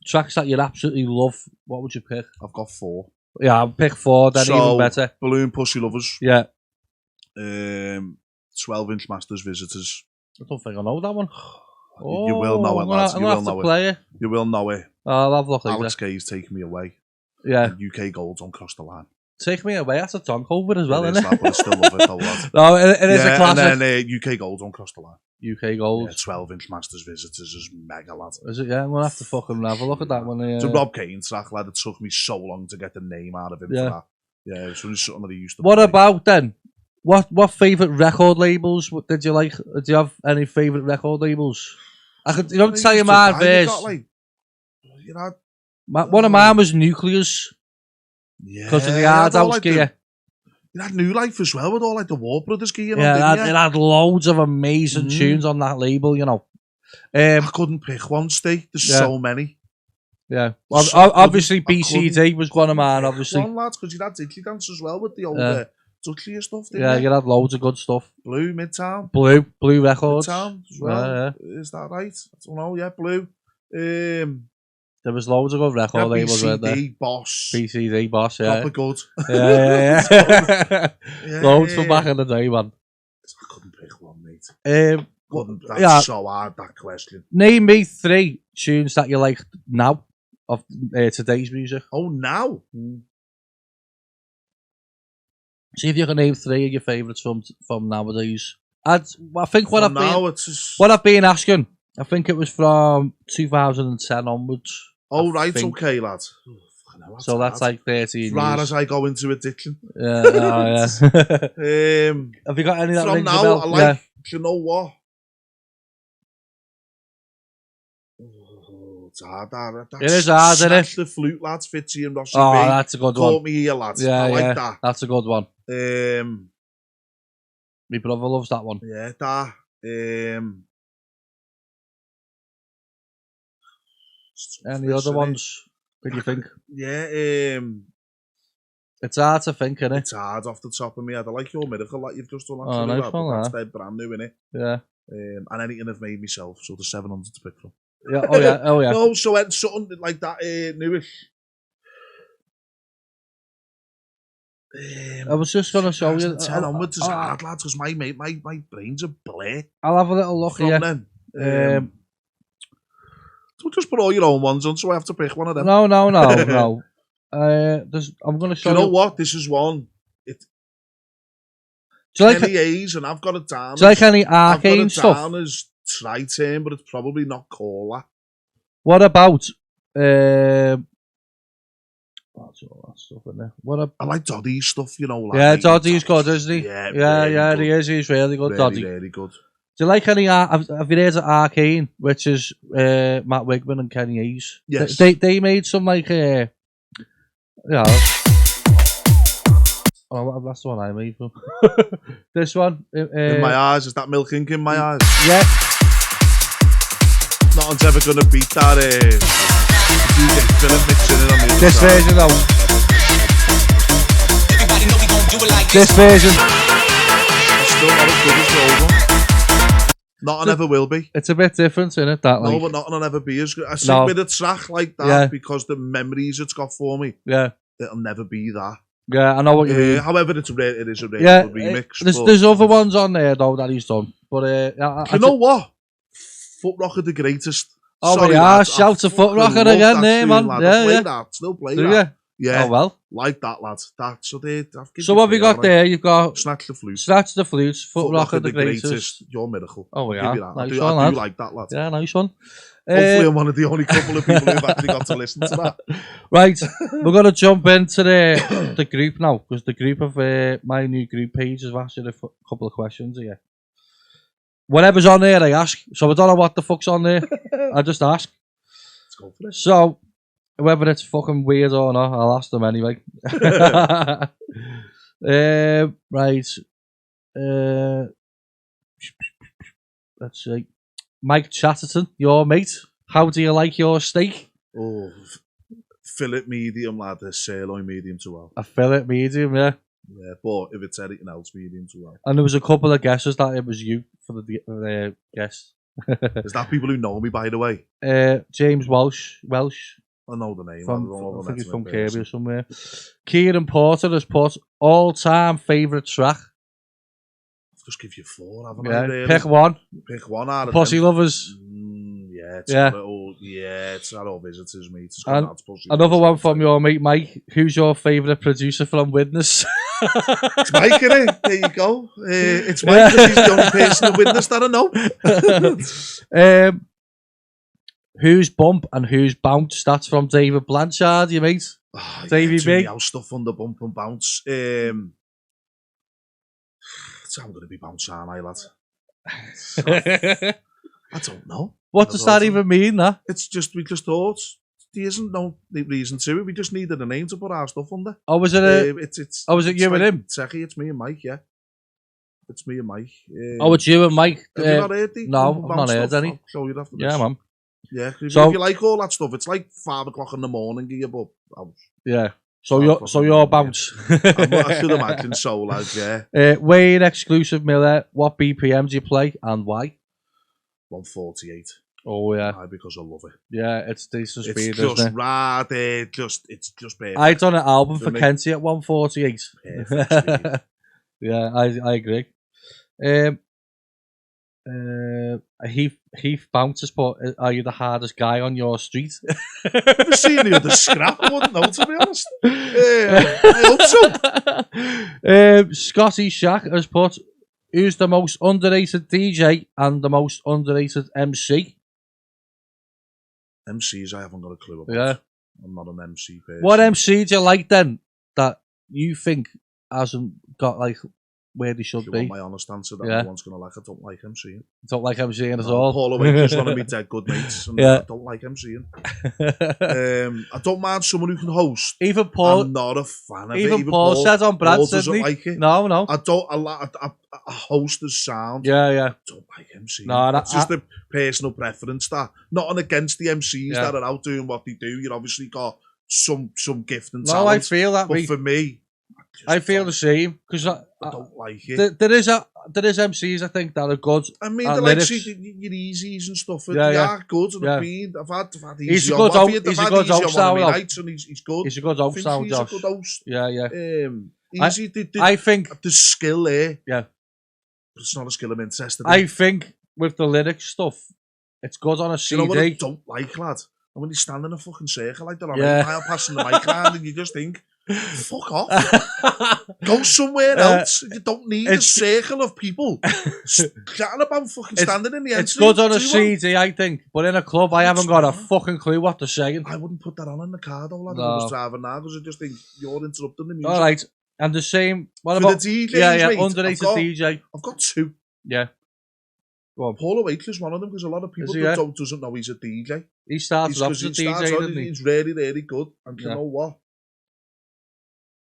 tracks that you absolutely love, what would you pick? I've got 4. Yeah, I'll pick 4, then even better. Balloon Pussy Lovers. Yeah. 12-inch Masters Visitors. I don't think I know that one. You will know it, lads. You will know it. You will know it. I'll have a look. Alex Gay's Take Me Away. Yeah. UK Gold Don't Cross the Line. Take Me Away, that's a tongue cover as well, it isn't it? But I still love it, though, lad. No, it is a classic. And then UK Gold Don't Cross the Line. UK Gold. Yeah, 12-inch Masters Visitors is mega, lad. Is it? Yeah, I'm going to have to fucking have a look at that one. It's a Rob Kane track, lad. It took me so long to get the name out of him for that. Yeah, it's really something that he used to play. About then? What favourite record labels did you like? Did you have any favourite record labels? You don't tell you mine first. One of mine was Nucleus. Yeah. Because of the hard house gear. You had New Life as well with all like the War Brothers gear. Yeah, it had loads of amazing tunes on that label, you know. I couldn't pick one, Steve. There's so many. Yeah. Well, obviously BCD was one of mine, obviously. One, lads, because you had Diddley Dance as well with the old Dudley stuff, didn't you? You had loads of good stuff. Blue, Midtown. Blue Records. Midtown as well. Is that right? I don't know, yeah, Blue. There was loads of good record labels, weren't there? BCD Boss, yeah. Proper good. Yeah. Loads from back in the day, man. I couldn't pick one, mate. That's so hard, that question. Name me 3 tunes that you like now of today's music. Oh, now? See if you can name 3 of your favourites from nowadays. I think what I've been asking, I think it was from 2010 onwards. Oh, right, okay, lad. So that's like 13 years. Right as I go into addiction. Yeah, yeah. Have you got any that from rings now, a bell? I like, do you know what? It's hard, that. It is hard, isn't it? The Flute, lads, Fitzy and Rossi. Oh, that's a good one. Caught Me Here, lads. Yeah, I like that. That's a good one. My brother loves that one. Yeah, that. Any other ones? What do you think? Yeah, it's hard to think, isn't it? It's hard off the top of my head. I like Your Miracle that you've just done. Oh, nice one, that's dead brand new, innit? Yeah. And anything I've made myself, so there's 700 to pick from. Yeah, oh yeah. No, so something like that, newish. I was just going to show you. 10 onwards is hard, lads, because my brain's a blur. I'll have a little look here. Then. So just put all your own ones on, so I have to pick one of them. No. I'm going to show you. Do you know what? This is one. Kenny Hayes, and I've got it down. Do you like any arcane stuff? I've got it down as Tri-Term, but it's probably not Cola. What about... that's all that stuff in there. I like Doddy's stuff, you know. Like yeah, Doddy's good, isn't he? Yeah, he is. He's really good, Doddy. Very good. Do you like any... have you heard of Arcane, which is Matt Wigman and Kenny Hayes? Yes. They made some, like... yeah. Oh, that's the one I made from. This one. In My Eyes. Is that Milk Ink in My Eyes? Yeah. Nothing's ever going to beat that. This version, though. This version. Still not as good as the old one. Nothing ever will be. It's a bit different, isn't it? That, no, but nothing will ever be as good. I think with a track like that, because the memories it's got for me, it'll never be that. Yeah, I know what you mean. However, it is a really good remix. There's other ones on there, though, that he's done. But you know what? Foot Rocker the greatest. Oh, sorry, shout to Foot Rocker again, man. Still play that. Yeah. Oh, well. Like that, lad. So what have you got there? You've got Snatch the Flute. Snatch the Flute, Foot Rocker the greatest. Your miracle. Oh, yeah. Nice one, I do like that, lad. Yeah, nice one. Hopefully I'm one of the only couple of people who've actually got to listen to that. Right, we're going to jump into the group now, because the group of my new group page has asked you a couple of questions here. Whatever's on there, I ask. So I don't know what the fuck's on there. I just ask. Let's go for it. So, whether it's fucking weird or not, I'll ask them anyway. Right. Let's see. Mike Chatterton, your mate. How do you like your steak? Oh, fillet medium, lad. A sirloin medium too well. A fillet medium, yeah. Yeah, but if it's anything else, medium too well. And there was a couple of guesses that it was you for the guest. Is that people who know me, by the way? James Welsh. I know the name. I think he's from Kirby or somewhere. Kieran Porter has put all-time favourite track. I'll just give you 4, haven't I? Really? Pick one. Pick one out of Pussy Lovers. It's that all visitors, mate. Another one from your mate Mike. Who's your favourite producer from Witness? It's Mike, innit? There you go. It's Mike because he's the only person in Witness that I know. Who's Bump and who's Bounce? That's from David Blanchard, you mate. Davey B. Stuff on the Bump and Bounce. I'm going to be Bounce, aren't I, lad? I don't know. What does that even mean, that? It's just, we just thought, there isn't no reason to it. We just needed a name to put our stuff under. Oh, was it was it you and him? Techie, it's me and Mike, yeah. It's me and Mike. It's you and Mike. Have you not heard the No, I've not heard any. I'll show you after this. Yeah, man. Yeah, if you like all that stuff, it's like 5 o'clock in the morning, give you up. Yeah. So you're Bounce. I should imagine so, lads, yeah. Wayne Exclusive Miller, what BPM do you play and why? 148. Oh yeah. Because I love it. Yeah, it's decent speed, it's just isn't it? right there, it's just perfect. I done an album for Kenty at 148. Perfect. Yeah, I agree. Heath Bounce has put, are you the hardest guy on your street? I've never seen any other scrap, I wouldn't know, to be honest. I hope so. Scotty Shack has put, who's the most underrated DJ and the most underrated MC? MCs, I haven't got a clue about. Yeah. I'm not an MC person. What MC do you like then that you think hasn't got like where they should be? My honest answer that everyone's going to like. I don't like MCing. You don't like MCing at all? Paul away just one of my dead good mates. And I don't like MCing. I don't mind someone who can host. Even Paul. I'm not a fan of it. Even Paul said on Brad, doesn't like it. No. A host is sound. Yeah. I don't like MCing. No, it's just a personal preference. That not against the MCs that are out doing what they do. You've obviously got some gift and talent. No, I feel that. But for me, I feel the same because I don't like it. There is MCs I think that are good. I mean, they're like your easies and stuff. They are good. And I've had easy. He's a good host now. He's good. He's a good host now, Josh. He's a good host. Yeah. Easy. I think the skill there. Yeah. But it's not a skill I'm interested in. I think with the lyrics stuff, it's good on a CD. You know what I don't like, lad? And when you stand in a fucking circle like that, I'm passing the mic around and you just think, fuck off. Go somewhere else. You don't need a circle of people chatting about fucking standing in the entrance. It's good on a CD, I think. But in a club, I haven't got a fucking clue what they're saying. I wouldn't put that on in the car, though, lad. If I was driving now, because I just think you're interrupting the music. All right. And the same. What For about the DJs, mate, underrated DJ? I've got 2. Yeah. Well, Paul O'Waitler's one of them because a lot of people doesn't know he's a DJ. He started off as a DJ, didn't he? He's really, really good. And you know what?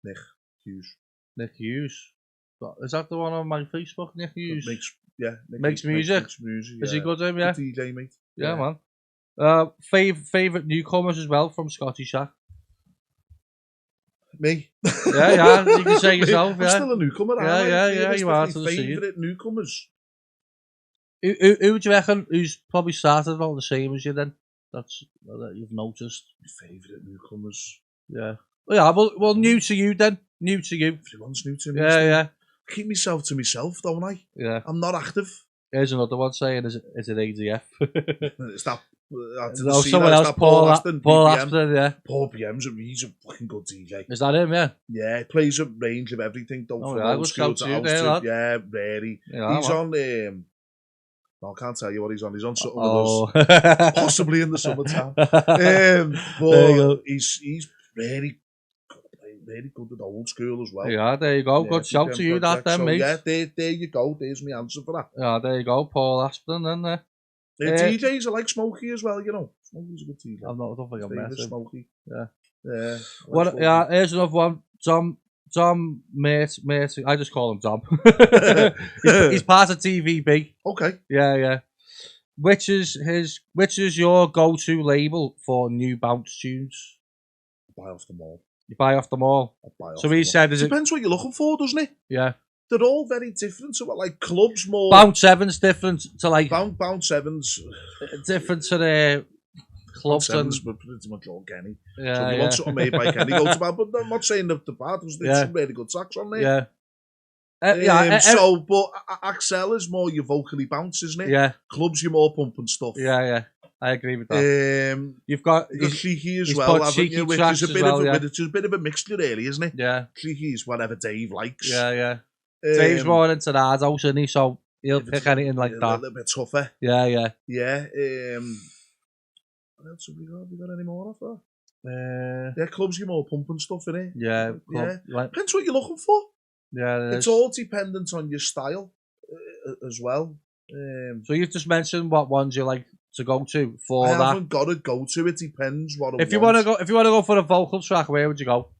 Nick Hughes. Is that the one on my Facebook, Nick Hughes? Makes music. Is he good, yeah? DJ, mate. Yeah, man. Favourite newcomers as well from Scotty Shack? Me. Yeah, you can say yourself. I'm still a newcomer. Yeah, you are to the scene. Favourite newcomers? Who do you reckon who's probably started about the same as you then? That you've noticed. My favourite newcomers. Yeah. Yeah, well, new to you then. New to you. Everyone's new to me. Yeah. I keep myself to myself, don't I? Yeah. I'm not active. Here's another one saying, is it ADF? It's that. No, someone else, Paul Aston, yeah. Paul BM's he's a fucking good DJ. Is that him, yeah? Yeah, he plays a range of everything. I was school to house there, yeah, very. Yeah, he's on, I can't tell you what he's on. He's on something with us. Possibly in the summertime. But he's very good at old school as well. Yeah, there you go. Yeah, good shout to you, that then, mate. Yeah, there you go. There's my answer for that. Yeah, there you go. Paul Aston, then there. DJs are like Smokey as well, you know. Smokey's a good DJ. I don't think I'm messing. Smokey. Yeah. Yeah, here's another one. Dom, mate. I just call him Dom. he's part of TVB. Okay. Yeah. Which is your go-to label for new bounce tunes? Buy off them all. You buy off them all. So he said, depends what you're looking for, doesn't it? Yeah. They're all very different. So like clubs more. Bounce Sevens different to like. Bounce Sevens. Different to the clubs. Bounce Sevens, but pretty much all Kenny. Yeah. So if you want something made by Kenny, go to band. But I'm not saying the bad. There's some really good tracks on there. Yeah. But Axel is more your vocally bounce, isn't it? Yeah. Clubs, you're more pumping stuff. Yeah. I agree with that. You've got Cheeky as well, haven't you? Which is a bit of a mixture, really, isn't it? Yeah. Cheeky's whatever Dave likes. Yeah. Dave's more into the hard house, isn't he? So he'll pick anything like that. A little bit tougher. Yeah. What else have we got? Have we got any more of that? Clubs, you're more pumping stuff, innit? Yeah. Depends what you're looking for. Yeah, it's all dependent on your style as well. So you've just mentioned what ones you like to go to for that. I haven't got to go to. It depends what. If you want to go for a vocal track, where would you go?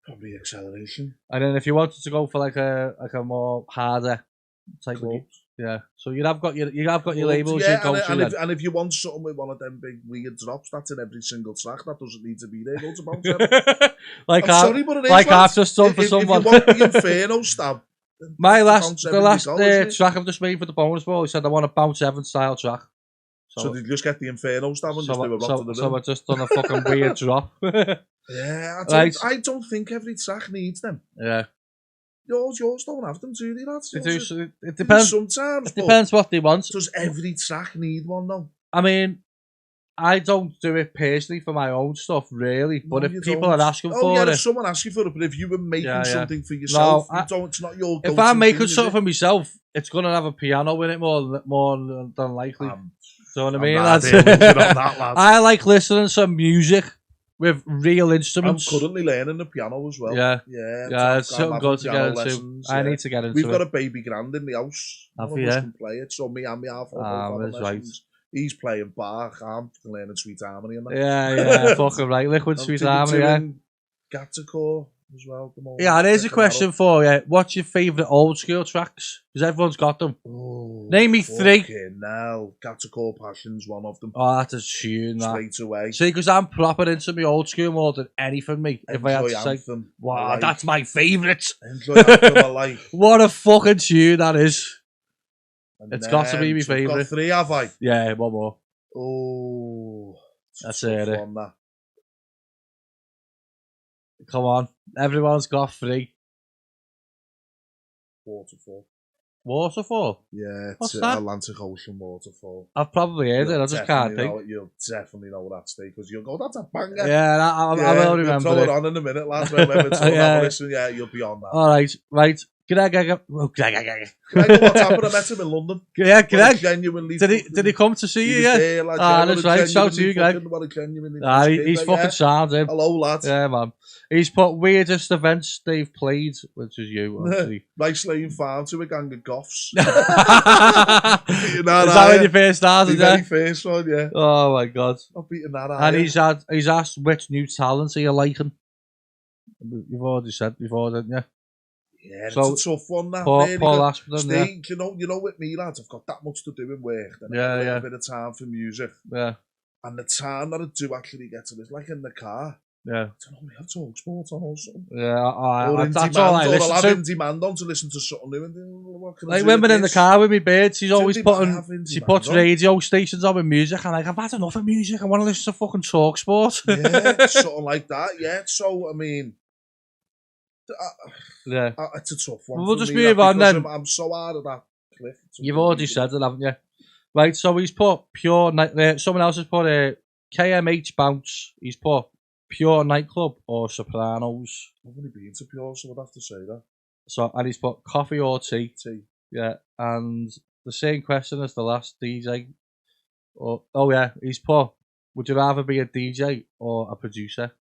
Probably Acceleration. And then if you wanted to go for like a more harder type of, yeah. So you have got your labels. Yeah, and if you want something with one of them big weird drops, that's in every single track. That doesn't need to be there. Go to bounce it. Sorry, but it is. I've just done for someone. If you want the Inferno stab. The last track I've just made for the bonus ball, he said I want a Bounce Evans style track. So did you just get the Inferno stab and just do a rock to the So I just done a fucking weird drop. Yeah, I don't think every track needs them. Yeah. Yours don't have them, do they, lads? It depends. Sometimes. It depends what they want. Does every track need one, though? I mean, I don't do it personally for my own stuff, really. But if people are asking for it... if someone asks you for it, but if you were making something for yourself, it's not your go-to. If I'm making something for myself, it's going to have a piano in it more than likely. Do you know what I mean? I like listening to some music with real instruments. I'm currently learning the piano as well. Yeah, it's something good to get into. I need to get into it. We've got a baby grand in the house. Have we? Yeah. Can play it, so me and my half right. He's playing Bach, I'm learning Sweet Harmony and that. Yeah, fucking right. Liquid Sweet Harmony, yeah. Gattacore as well. Yeah, there's a question for you. What's your favourite old school tracks? Because everyone's got them. Name me three. Now, Gattacore Passion's one of them. Oh, that's a tune, that. Straight away. See, because I'm proper into my old school more than anything, mate. If I had to say, wow, that's my favourite. Enjoy Anthem I like. What a fucking tune that is. It's got to be my favourite. Got three, have I? Yeah, one more. Oh, that's it. Come on, everyone's got three. Waterfall? Yeah, it's Atlantic Ocean Waterfall. I've probably heard it, I just can't think. You'll definitely know that, Steve, because you'll go, that's a banger. Yeah, I will remember it. Throw it on in a minute, lads. Yeah, you'll be on that. Alright, right. Greg, what's happened? I met him in London. Yeah, Greg. Genuinely. Did he come to see you? Yeah. That's right. Shout to you, Greg. He's fucking sound, him. Hello, lads. Yeah, man. He's put weirdest events they've played, which is you, obviously. Rice Lane Farm to a gang of goths. Is that when you first started? The very first one, yeah. Oh my god. I've beaten that out. And he's asked which new talents are you liking. You've already said before, didn't you? Yeah, it's a tough one, that. Paul Aspden, you know, with me, lads, I've got that much to do in work. And I have a bit of time for music. Yeah. And the time that I do actually get to this, like in the car, Yeah. I don't know, we have talk sports on or something. Yeah, that's all I listen to. I'll have in demand on to listen to something new. Like when we're in the car with me birds, she puts radio stations on with music. I'm like, I've had enough of music. I want to listen to fucking talk sport. Yeah, something like that. Yeah, so I mean, it's a tough one. We'll just move on then. I'm so hard at that cliff. You've already said it, haven't you? Right, so he's put pure night. Someone else has put KMH Bounce. He's put Pure Nightclub or Sopranos. I've only been to Pure, so I'd have to say that. So, and he's put coffee or tea. Yeah, and the same question as the last DJ. Oh yeah, he's put, would you rather be a DJ or a producer?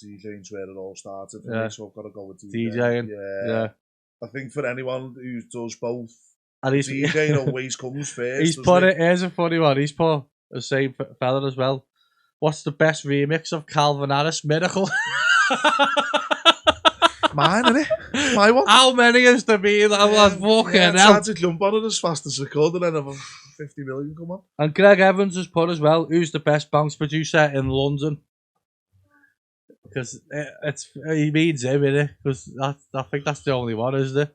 DJing's where it all started for me, so I've got to go with DJing. Yeah. I think for anyone who does both, and DJing always comes first. He's put it, here's a funny one, he's put the same fella as well. What's the best remix of Calvin Harris' Miracle? Mine, innit? It's my one. How many is there been? I was fucking hell. I tried to jump on it as fast as I could and then have 50 million come on. And Greg Evans has put as well, who's the best bounce producer in London? Because he means him, innit? Because I think that's the only one, isn't it?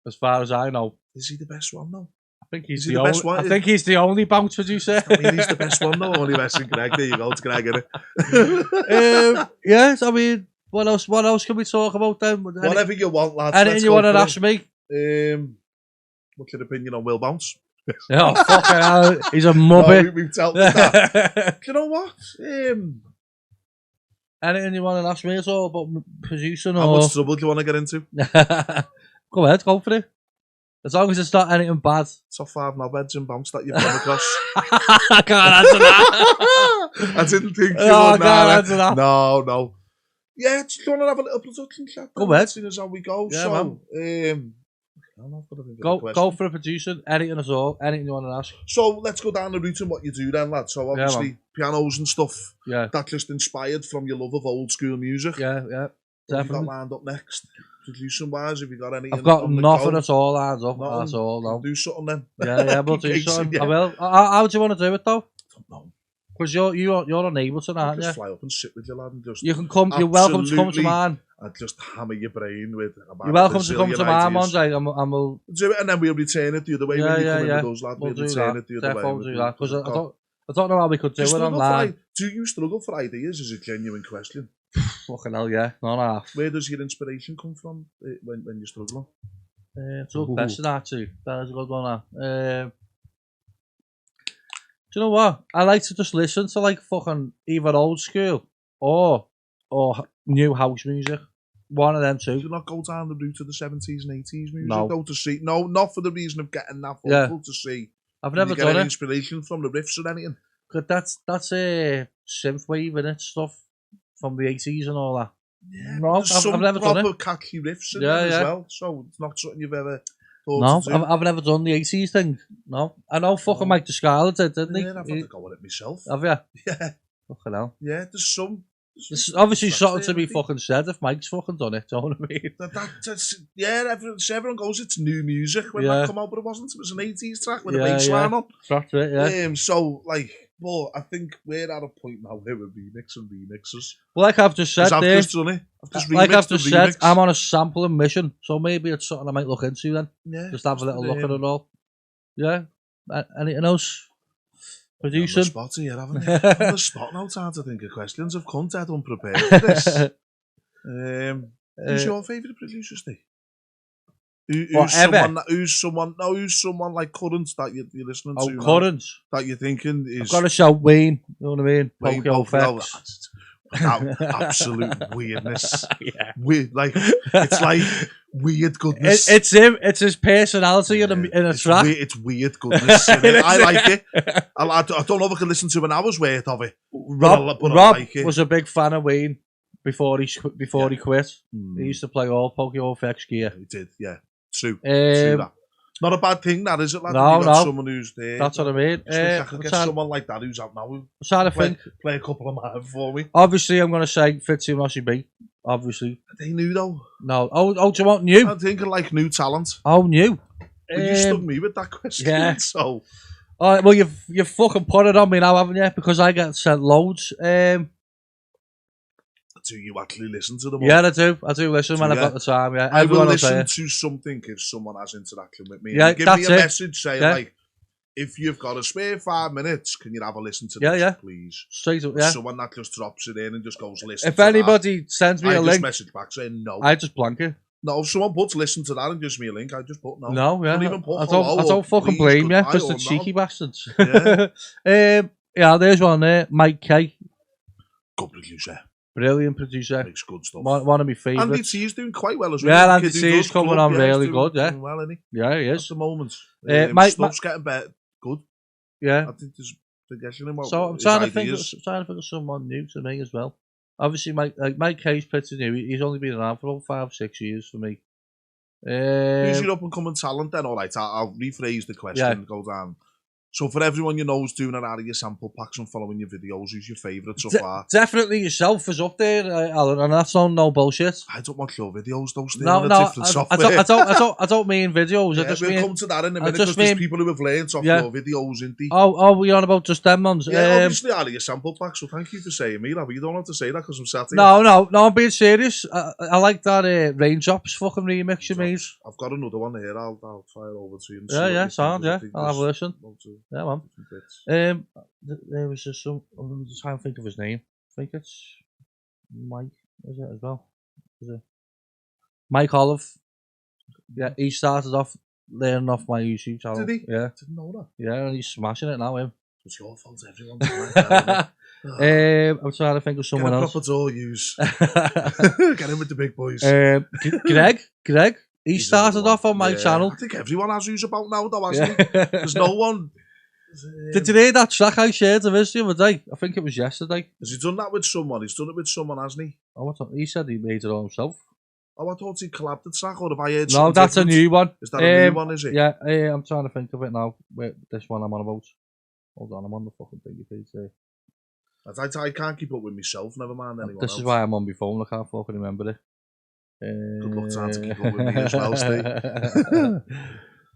As far as I know. Is he the best one, though? I think he's the best one. I think he's the only bounce producer. I mean, he's the best one, though. Only messing Greg. There you go, it's Greg, innit? Yes, I mean, what else can we talk about then? Whatever you want, lads. Anything you want to ask me? What's your opinion on Will Bounce? Oh, fucking hell. He's a muppet. No, we've dealt with that. Do you know what? Anything you want to ask me at all about producing? How much trouble do you want to get into? Go ahead, go for it. As long as it's not anything bad. Top 5 knobheads and bounce that you've come across. I can't answer that. I didn't think you would. I can't answer that. No. Yeah, do you want to have a little production chat? Go ahead. As how we go. Yeah, so, go for a producer. Anything at all. Anything you want to ask. So let's go down the route and what you do then, lad. So obviously pianos and stuff. Yeah. That just inspired from your love of old school music. Yeah. What have you got lined up next? Producing wise, have you got any? I've got nothing at all lined up. That's all. No. Do something then. Yeah, we'll do something. I will. How do you want to do it though? I don't know. Because you're unable to, aren't you? Just fly up and sit with you, lad, and just. You can come. You're welcome to come to mine. I'd just hammer your brain with. You're welcome to come to mine one day, and we'll do it, and then we'll return it the other way. When you come in with those, lad, we'll return it the other way. Definitely do that because I don't know how we could do it online. Do you struggle for ideas? Is a genuine question. Fucking hell, yeah, not half. Where does your inspiration come from when you're struggling? It's a good question, actually. That is a good one. Do you know what? I like to just listen to like fucking either old school or new house music. One of them two. Do you not go down the route of the 70s and 80s music? No. To see, no, not for the reason of getting that vocal to see. I've never done it. Inspiration from the riffs or anything. Cause that's synthwave and stuff from the 80s and all that. Yeah, no, I've never done it. Proper catchy riffs in there as well, so it's not something you've ever thought to do. I've never done the 80s thing. No, I know fucking Mike the Scarlet did, didn't he? Yeah, I've had to go with it myself. Have you? Yeah. Fucking hell. Yeah, there's obviously something to be fucking said if Mike's fucking done it. Do you know what I mean? Everyone goes, it's new music when that come out, but it wasn't. It was an 80s track with a bass line on. That's it, yeah. So, like, well, I think we're at a point now where we're remixes. Well, like I've just said, I've just done it. I've just said, I'm on a sampling mission, so maybe it's something I might look into then. Yeah. Just have a little look at it all. Yeah. Anything else? Producing. On the spot here, haven't you? On the spot now, time to think of questions. I've come dead unprepared for this. Who's your favourite producer, Steve? Who's someone like current that you're listening to? Oh, current? That you're thinking is... I've got to shout Wayne, you know what I mean? Wayne Facts. Absolute weirdness. Yeah. Weird, like, it's like weird goodness. It's him, it's his personality in a track. It's weird goodness. I like it. I don't know if I can listen to an hour's worth of it. Rob like it. Was a big fan of Wayne before he quit. He used to play all Pokemon Facts gear. He did, yeah. True that. Not a bad thing, that is it? Like, no. Someone who's there. That's what I mean. I could get someone like that who's out now. I'm trying to think. Play a couple of mine for me. Obviously, I'm going to say Fitzy Mossy B. Obviously. Are they new though? No. Oh, do you want new? I'm thinking like new talent. Oh, new. Well, you stuck me with that question. Yeah. So, All right, well, you've fucking put it on me now, haven't you? Because I get sent loads. Do you actually listen to them? Yeah, I do. I do listen when I've got the time. Yeah, I will listen to something if someone has interaction with me. Yeah, give me a message saying like, if you've got a spare 5 minutes, can you have a listen to this, please? Straight up, yeah. Someone that just drops it in and just goes, listen if anybody sends me a link, I just message back saying no. I just blank it. No, if someone puts listen to that and gives me a link, I just put no. No, yeah. Don't even put I don't fucking blame you, because the cheeky bastards. Yeah. Yeah, there's one there. Mike K. Good producer. Brilliant producer. Makes good stuff. One of my favourites. Andy T's doing quite well as well. Yeah, Andy T's coming on really good, yeah. Well, isn't he? Yeah, he is. At the moment. Stuff's getting better. Good. Yeah. I think there's progression in what so I'm trying to think of someone new to me as well. Obviously, Mike K's pretty new. He's only been around for about 5-6 years for me. Who's your up-and-coming talent then? All right, I'll rephrase the question and go down. So for everyone you know who's doing it out of your sample packs and following your videos, who's your favourite so far? Definitely yourself is up there, Allan, and that's no bullshit. I don't watch your videos though, still on a different software. I don't mean videos. Yeah, I just we'll come to that in a minute because there's people who have learned off your videos, isn't they? Oh, we're on about just them ones? Yeah, obviously out of your sample pack, so thank you for saying me that, but you don't have to say that because I'm sat here. No, I'm being serious. I like that Raindrops fucking remix you made. I've got another one here, I'll fire over to you. Yeah, sound, yeah. I'll have a listen. Yeah, man. There was just I'm just trying to think of his name. I think it's Mike, is it as well? Is it Mike Olive? Yeah, he started off learning off my YouTube channel. Did he? Yeah. Didn't know that. Yeah, and he's smashing it now, him. It's your fault, everyone. I'm trying to think of someone else. Get a proper door use. Get him with the big boys. Greg. He started off on my channel. I think everyone has who's about now, though, hasn't he? There's no one. Did you hear that track I shared of his the other day? I think it was yesterday. Has he done that with someone? He's done it with someone, hasn't he? Oh, he said he made it all himself. Oh, I thought he collabed the track, or have I heard No, that's different? A new one. Is that a new one, is it? Yeah, I'm trying to think of it now. Wait, this one I'm on about. Hold on, I'm on the fucking thingy page there. I can't keep up with myself, never mind anyone This else. is why I'm on my phone, I can't fucking remember it. Good luck trying to keep up with me as well, Steve.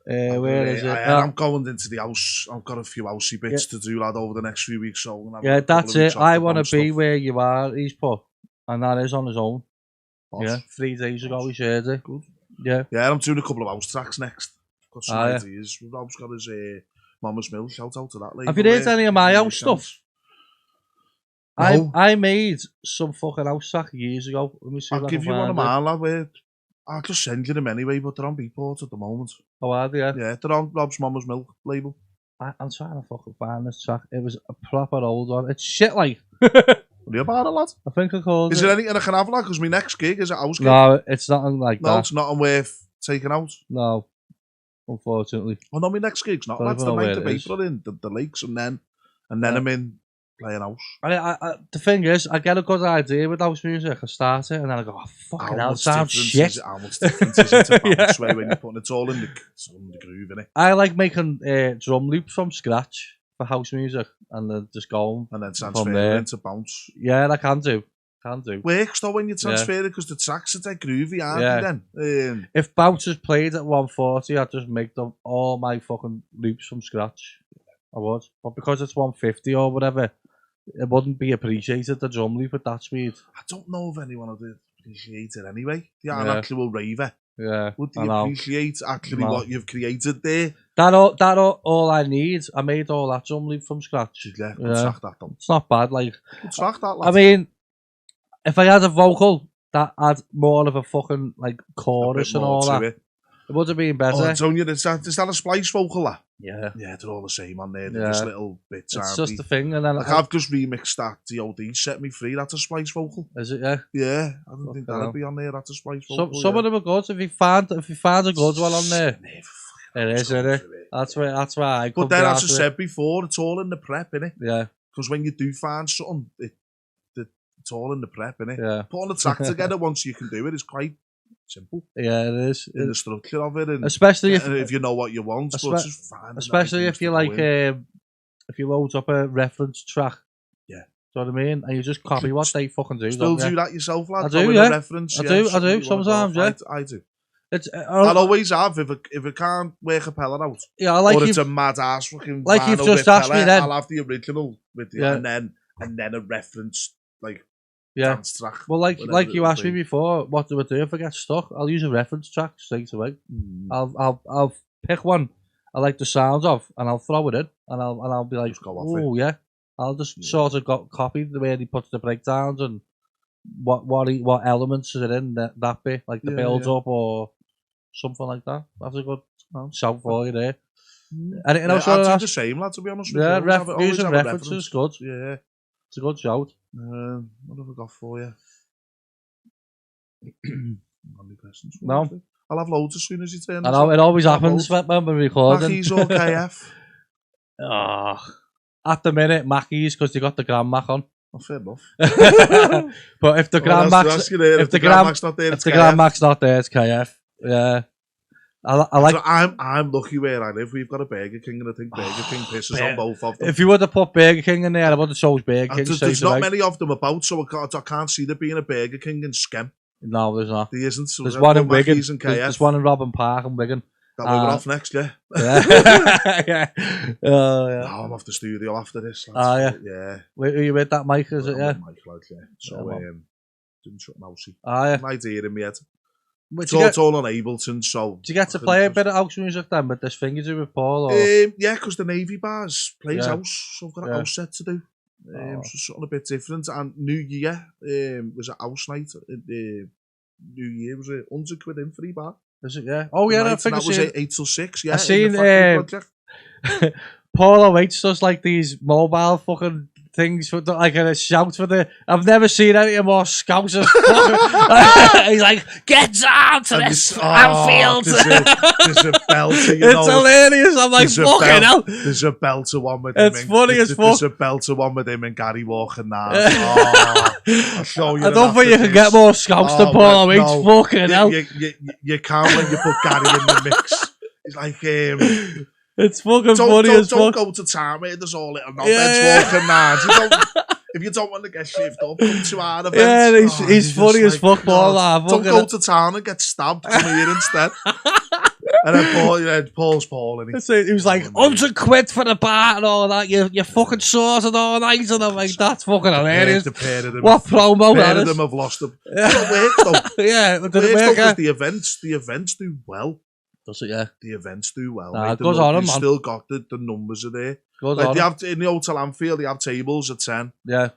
Where is it? I'm going into the house. I've got a few housey bits to do, lad, over the next few weeks. So yeah, that's it. I want to be where you are, he's put. And that is on his own. Yeah, 3 days ago he shared it. Good. Yeah. Yeah, I'm doing a couple of house tracks next. Got some ideas. Rob's got his Mama's Mill. Shout out to that lady. Have you heard any of my house stuff? No. I made some fucking house track years ago. Let me see. I'll give you one of mine, lad. I'll just send you them anyway, but they're on Beatport at the moment. Oh, are they? Yeah, they're on Rob's Mama's Milk label. I'm trying to fucking find this track. It was a proper old one. It's shit like. What are you about it, lad? I think I called it. Is there anything I can have, lad? Because my next gig is a house gig. No, it's nothing like that. No, it's not worth taking out. No, unfortunately. Oh no, my next gig's not. That's the 9th of April in the Lakes, and then I'm in playing house. The thing is, I get a good idea with house music. I start it, and then I go, oh, fucking hell, it sounds shit. How much difference is it to bounce way when you're putting it all in the groove, innit? I like making drum loops from scratch for house music, and then just go and then transfer it into bounce. Yeah, I can do. Works though when you transfer it, because the tracks are dead groovy, aren't they then? If bounce is played at 140, I'd just make them all my fucking loops from scratch. I would. But because it's 150 or whatever, it wouldn't be appreciated, the drum loop at that speed. I don't know if anyone would appreciate it anyway. An actual raver. Yeah. Would they appreciate actually what you've created there? That all I need. I made all that drum loop from scratch. Yeah, track that done. It's not bad, like. Track that, lad. I mean, if I had a vocal that had more of a fucking like chorus and all that, it would have been better. Oh, Antonio, is that a splice vocal, that? Yeah. Yeah, they're all the same on there. They're just little bits. It's just the thing, and then I've just remixed that DOD Set Me Free. That's a splice vocal. Is it? Yeah. Yeah, I don't think that'd be on there. That's a splice vocal. Some of them are good. If you find a good one on there, it is, isn't it? That's why I. But then, as I said before, it's all in the prep, innit? Yeah. Because when you do find something, it's all in the prep, innit? Yeah. Putting the track together once you can do it is quite simple. Yeah, it is. In the structure of it, and especially if you know what you want, but it's just fine. Especially if you like, if you load up a reference track. Yeah. Do you know what I mean? And you just copy what they fucking do. Still do that yourself, lad? I do, yeah. Reference, I do sometimes, yeah. I do. I always have if I can't work a Pella out. Yeah, like or it's a mad ass fucking. Like you've just asked me then. I'll have the original with you, and then a reference like dance track. Well, like you asked me before, what do I do if I get stuck? I'll use a reference track straight away. I'll pick one I like the sound of, and I'll throw it in, and I'll be like, oh yeah. I'll just sort of copy the way he puts the breakdowns and what elements is it in that bit, like the build up or something like that. That's a good shout for you there. And I do the same, lad, to be honest with you. Yeah, using references is good. Yeah. It's a good shout. What have I got for you? Any questions? No. I'll have loads as soon as you turn. I know, it always happens when we're recording. Mackie's or KF? At the minute, Mackie's, because they got the Grand Mac on. Oh, fair enough. But if the Grand Mac's if the Grand Mac's not there, it's Grand Mac's not there, it's KF. Yeah. I like. So I'm lucky where I live. We've got a Burger King, and I think Burger King pisses on both of them. If you would have put Burger King in there, I would have chose Burger King. There's not many of them about, so I can't see there being a Burger King in Skem. No, there's not. There isn't. So there's one in Wigan. There's one in Robin Park in Wigan. That we're off next, yeah. Yeah. No, I'm off the studio after this. Yeah. Yeah. Are you with that mic, is it? Yeah. Mic, like, yeah. So, didn't shut mousey. Yeah. My dear in my head. It's all on Ableton, so... Do you get to play a bit of house music then with this thing you do with Paul? Or? Yeah, because the Navy Bars plays house, so I've got a house set to do. So something a bit different. And New Year was a house night. New Year was £100 in for bar. Is it? Yeah. Oh yeah, I think that was 8 till 6. Yeah, I seen Paul Waits does like these mobile fucking things for like a shout for the. I've never seen anything more scousers. He's like, get down to this Anfield. There's a belter. It's hilarious. I'm like, fucking hell. There's a belter one with him. It's funny as fuck. There's a belter one with him and Gary walking now. I'll show you. I don't think you can get more scouts than Paul Waits. Fucking hell. You can't when you put Gary in the mix. He's like, it's fucking funny as fuck. Don't go to town, mate. There's all little knobheads walking mad. If you don't want to get shifted up, come to our events. Yeah, he's funny as fuck, Paul. Don't go to town and get stabbed. Come here instead. And then Paul's Paul. And he was like, £100 for the bar and all that. You fucking sorted all night. And I'm like, that's fucking hilarious. The pair of them. What promo that is. The pair of them have lost them. It worked though. Yeah, it worked because the events do well. Does it, yeah? The events do well. Goes on, man. Still got the numbers are there. Goes on. They have, in the Hotel Anfield, they have tables at 10. Yeah. As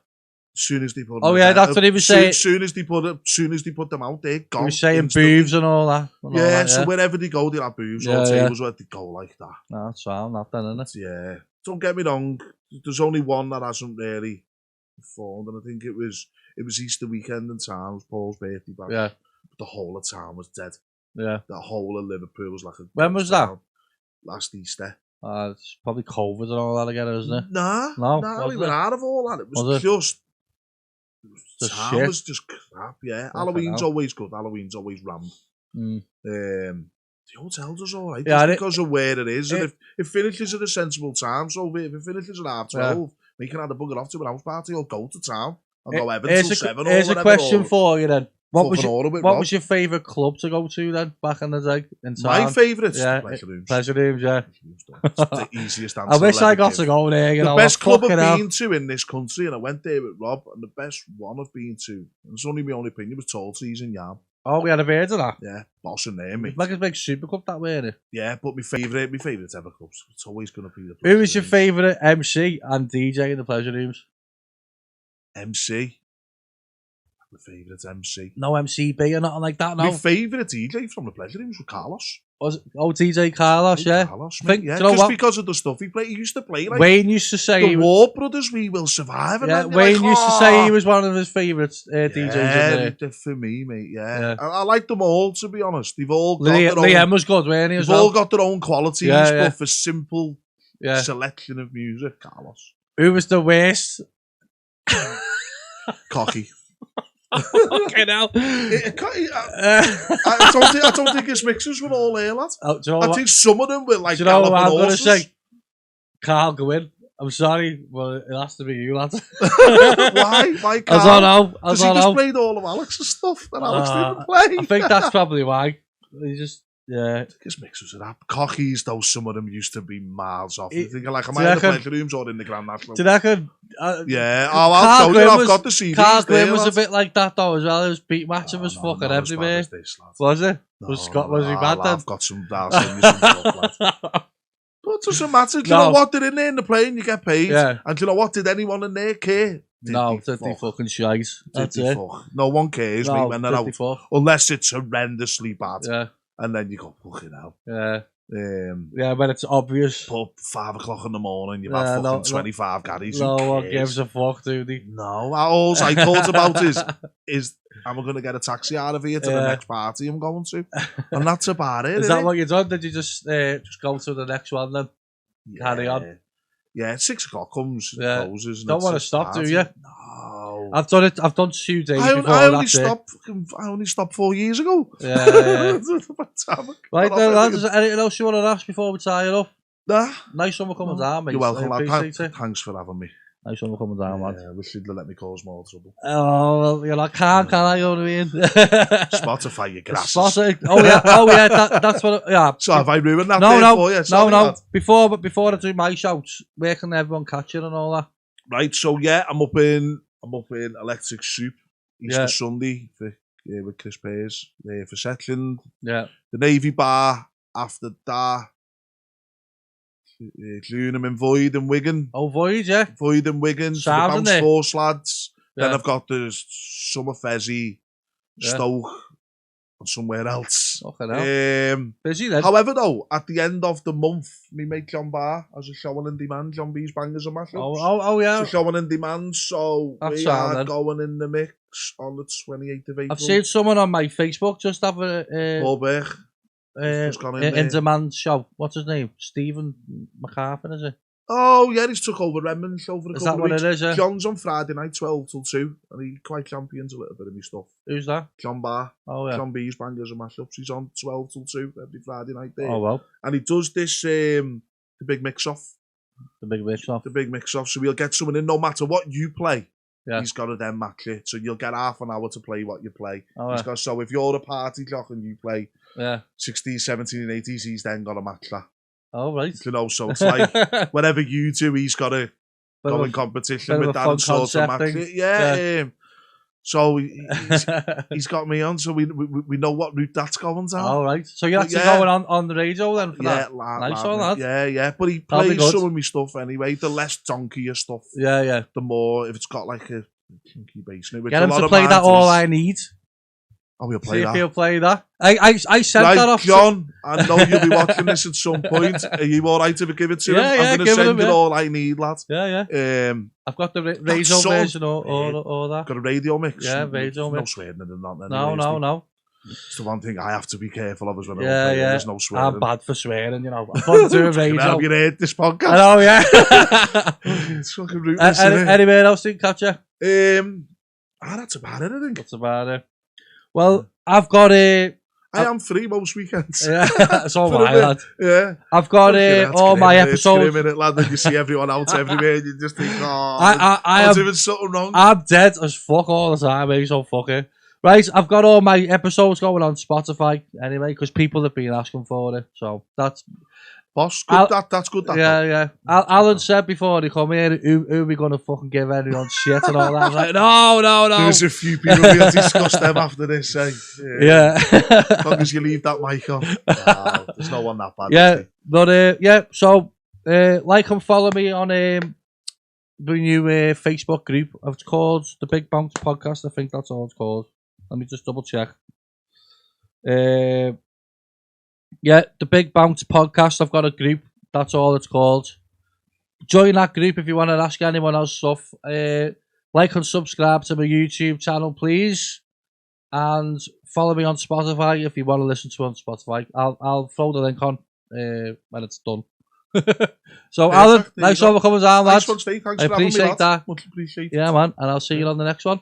soon as they put that's what he was saying. As soon as they put them out, they're gone. He was saying boobs and all that. So wherever they go, they'll have boobs or tables where they go like that. No, that's fine, not then, isn't it? Yeah. Don't get me wrong. There's only one that hasn't really performed, and I think it was Easter weekend in town. It was Paul's birthday back. Yeah. But the whole of town was dead. Yeah. The whole of Liverpool was like a... When was that? Last Easter. It's probably COVID and all that again, isn't it? No, we were out of all that. It was just... The town was just crap, yeah. Halloween's always good. Halloween's always rammed. The hotel does all right, just because of where it is. And if it finishes at a sensible time, so if it finishes at 12, we can have a bugger off to a house party or go to town. I'll go Everton till 7 or whatever. Here's a question for you then. What was your favourite club to go to then, back in the day? In town? My favourite? Yeah. Pleasure Rooms, yeah. It's the easiest answer. I wish I got to go there. The best club I've been to in this country, and I went there with Rob, and the best one I've been to, and it's only my own opinion, was Tall Trees in Yam. Oh, we had a beard of that? Yeah, boss in there, mate. Like a big super cup that way, innit? Yeah, but my favourite ever clubs. It's always going to be the... Who was your favourite MC and DJ in the Pleasure Rooms? MC? My favourite MC. No MCB or nothing like that, no? My favourite DJ from the Pleasure Rooms was Carlos. Was it? Oh, DJ Carlos, yeah. Carlos, mate, yeah. Just because of the stuff he played. He used to play like... Wayne used to say... The War Brothers, We Will Survive. Yeah, Wayne used to say he was one of his favourite DJs in there. For me, mate, yeah. I like them all, to be honest. They've all got their own... Liam was good, weren't he, as well? They've all got their own qualities, but for simple selection of music, Carlos. Who was the worst? Cocky. Okay, now. I don't think his mixers were all there, lad. I think some of them were like galloping horses. I'm going to say? Carl, go in. I'm sorry, but it has to be you, lad. Why? Why Carl? I don't know. Because he just played all of Alex's stuff that Alex didn't play. I think that's probably why. He just, yeah. This mixers of that. Cockies, though, some of them used to be miles off. You think, like, am I in the pleasure rooms or in the Grand National? Do you reckon? Yeah. Oh, I'll show you. I've got the CDs. Carl Gwynn was a bit like that, though, as well. It was beat matching was fucking everywhere. Was it? Was he bad then? I've got some, I'll send you some stuff, lad. But it doesn't matter. Do you know what? They're in there in the plane, you get paid. Yeah. And do you know what? Did anyone in there care? No, did they fucking shite. That's it. No one cares, mate, when they're out. Unless it's horrendously bad. Yeah. And then you go, fucking hell. Yeah. Yeah, when it's obvious. But 5 o'clock in the morning, you've had fucking 25 gaddies. No one gives a fuck, do they? No. All I thought about is am I going to get a taxi out of here to the next party I'm going to? And that's about it. Is that what you done? Did you just go to the next one then? Carry on? Yeah, 6 o'clock comes and closes. Don't want to stop, do you? No. I've done 2 days before. I only stopped 4 years ago. Yeah. Right then, lads, is there anything else you want to ask before we tie it up? Nah. Nice one for coming down, mate. You're welcome, lad. Thanks for having me. Nice one for coming down, lad. Yeah, wish you'd let me cause more trouble. Oh, well, you're like, can I? You know what I mean? Spotify, you grasses. Oh yeah, that's what. Yeah. So have I ruined that for you? No. Before I do my shouts, where can everyone catch you and all that? Right. So yeah, I'm up in Electric Soup Easter Sunday with Chris Pears for Shetland. Yeah. The Navy Bar after that. Clunham and Void and Wigan. Oh, Void, yeah. Void and Wigan. So the Bounce Force lads. Yeah. Then I've got the Summer Fezzy, Stoke, and somewhere else. Busy then. However, though, at the end of the month, me mate John Barr has a showing in demand. John B's Bangers and Mashups. Oh, yeah. It's a showing in demand, so we are going in the mix on the 28th of April. I've seen someone on my Facebook just have a... Paul Berg. In demand show. What's his name? Stephen McCarthy, is it? Oh yeah, he's took over Redmond show for a couple of weeks. Is that what it is? Yeah? John's on Friday night 12 till 2 and he quite champions a little bit of my stuff. Who's that? John Barr. Oh yeah. John B's Bangers and Mashups. He's on 12 till 2 every Friday night there. Oh well. And he does this the big mix off. The big mix off. So we'll get someone in no matter what you play. Yeah. He's got to then match it. So you'll get half an hour to play what you play. Oh, yeah. So if you're a party clock and you play 60s, 70s and 80s, he's then got to match that. Oh, right. You know, so it's like whatever you do, he's got to go in competition with that and sort of match it. Yeah. So he's got me on, so we know what route that's going down. All right. So you're actually going on the radio then for that? Nice one, lad. Yeah. But he plays some of my stuff anyway. The less donkier stuff. Yeah. The more, if it's got like a kinky bass in it. Get him to play that All I Need. Oh, we'll play that. See if he'll play that. I sent that off. John, I know you'll be watching this at some point. Are you all right if I give it to him? I'm going to send it All I Need, lad. Yeah. I've got the radio version or that. Got a radio mix? Yeah, radio mix. No swearing in that. No. It's the one thing I have to be careful of as well. There's no swearing. I'm bad for swearing, you know. I can't do a radio. Have you heard this podcast? I know, yeah. It's fucking ruthless, isn't it? Anywhere else you can catch you? That's about it, I think. That's about it. Well, I've got I am free most weekends. Yeah, it's all right, lad. Yeah. I've got all my episodes. Minute, lad, and you see everyone out everywhere, and you just think, I'm doing something wrong. I'm dead as fuck all the time, mate, so fuck it. Right, I've got all my episodes going on Spotify anyway, because people have been asking for it. So that's... Boss, good, that's good. Yeah. Allan said before he come here, who are we going to fucking give everyone shit and all that? I was like, no. There's a few people we'll discuss them after this, eh? Yeah. As long as you leave that mic on. There's no one that bad. Yeah, but so like and follow me on the new Facebook group. It's called The Big Bounce Podcast. I think that's all it's called. Let me just double check. Yeah, The Big Bounce Podcast. I've got a group. That's all it's called. Join that group if you want to ask anyone else stuff. Like and subscribe to my YouTube channel, please. And follow me on Spotify if you want to listen to it on Spotify. I'll throw the link on when it's done. So, Allan, nice one for coming down, lads. Nice one, Steve. Thanks I for having me, appreciate that. Much appreciated. Yeah, man. And I'll see you on the next one.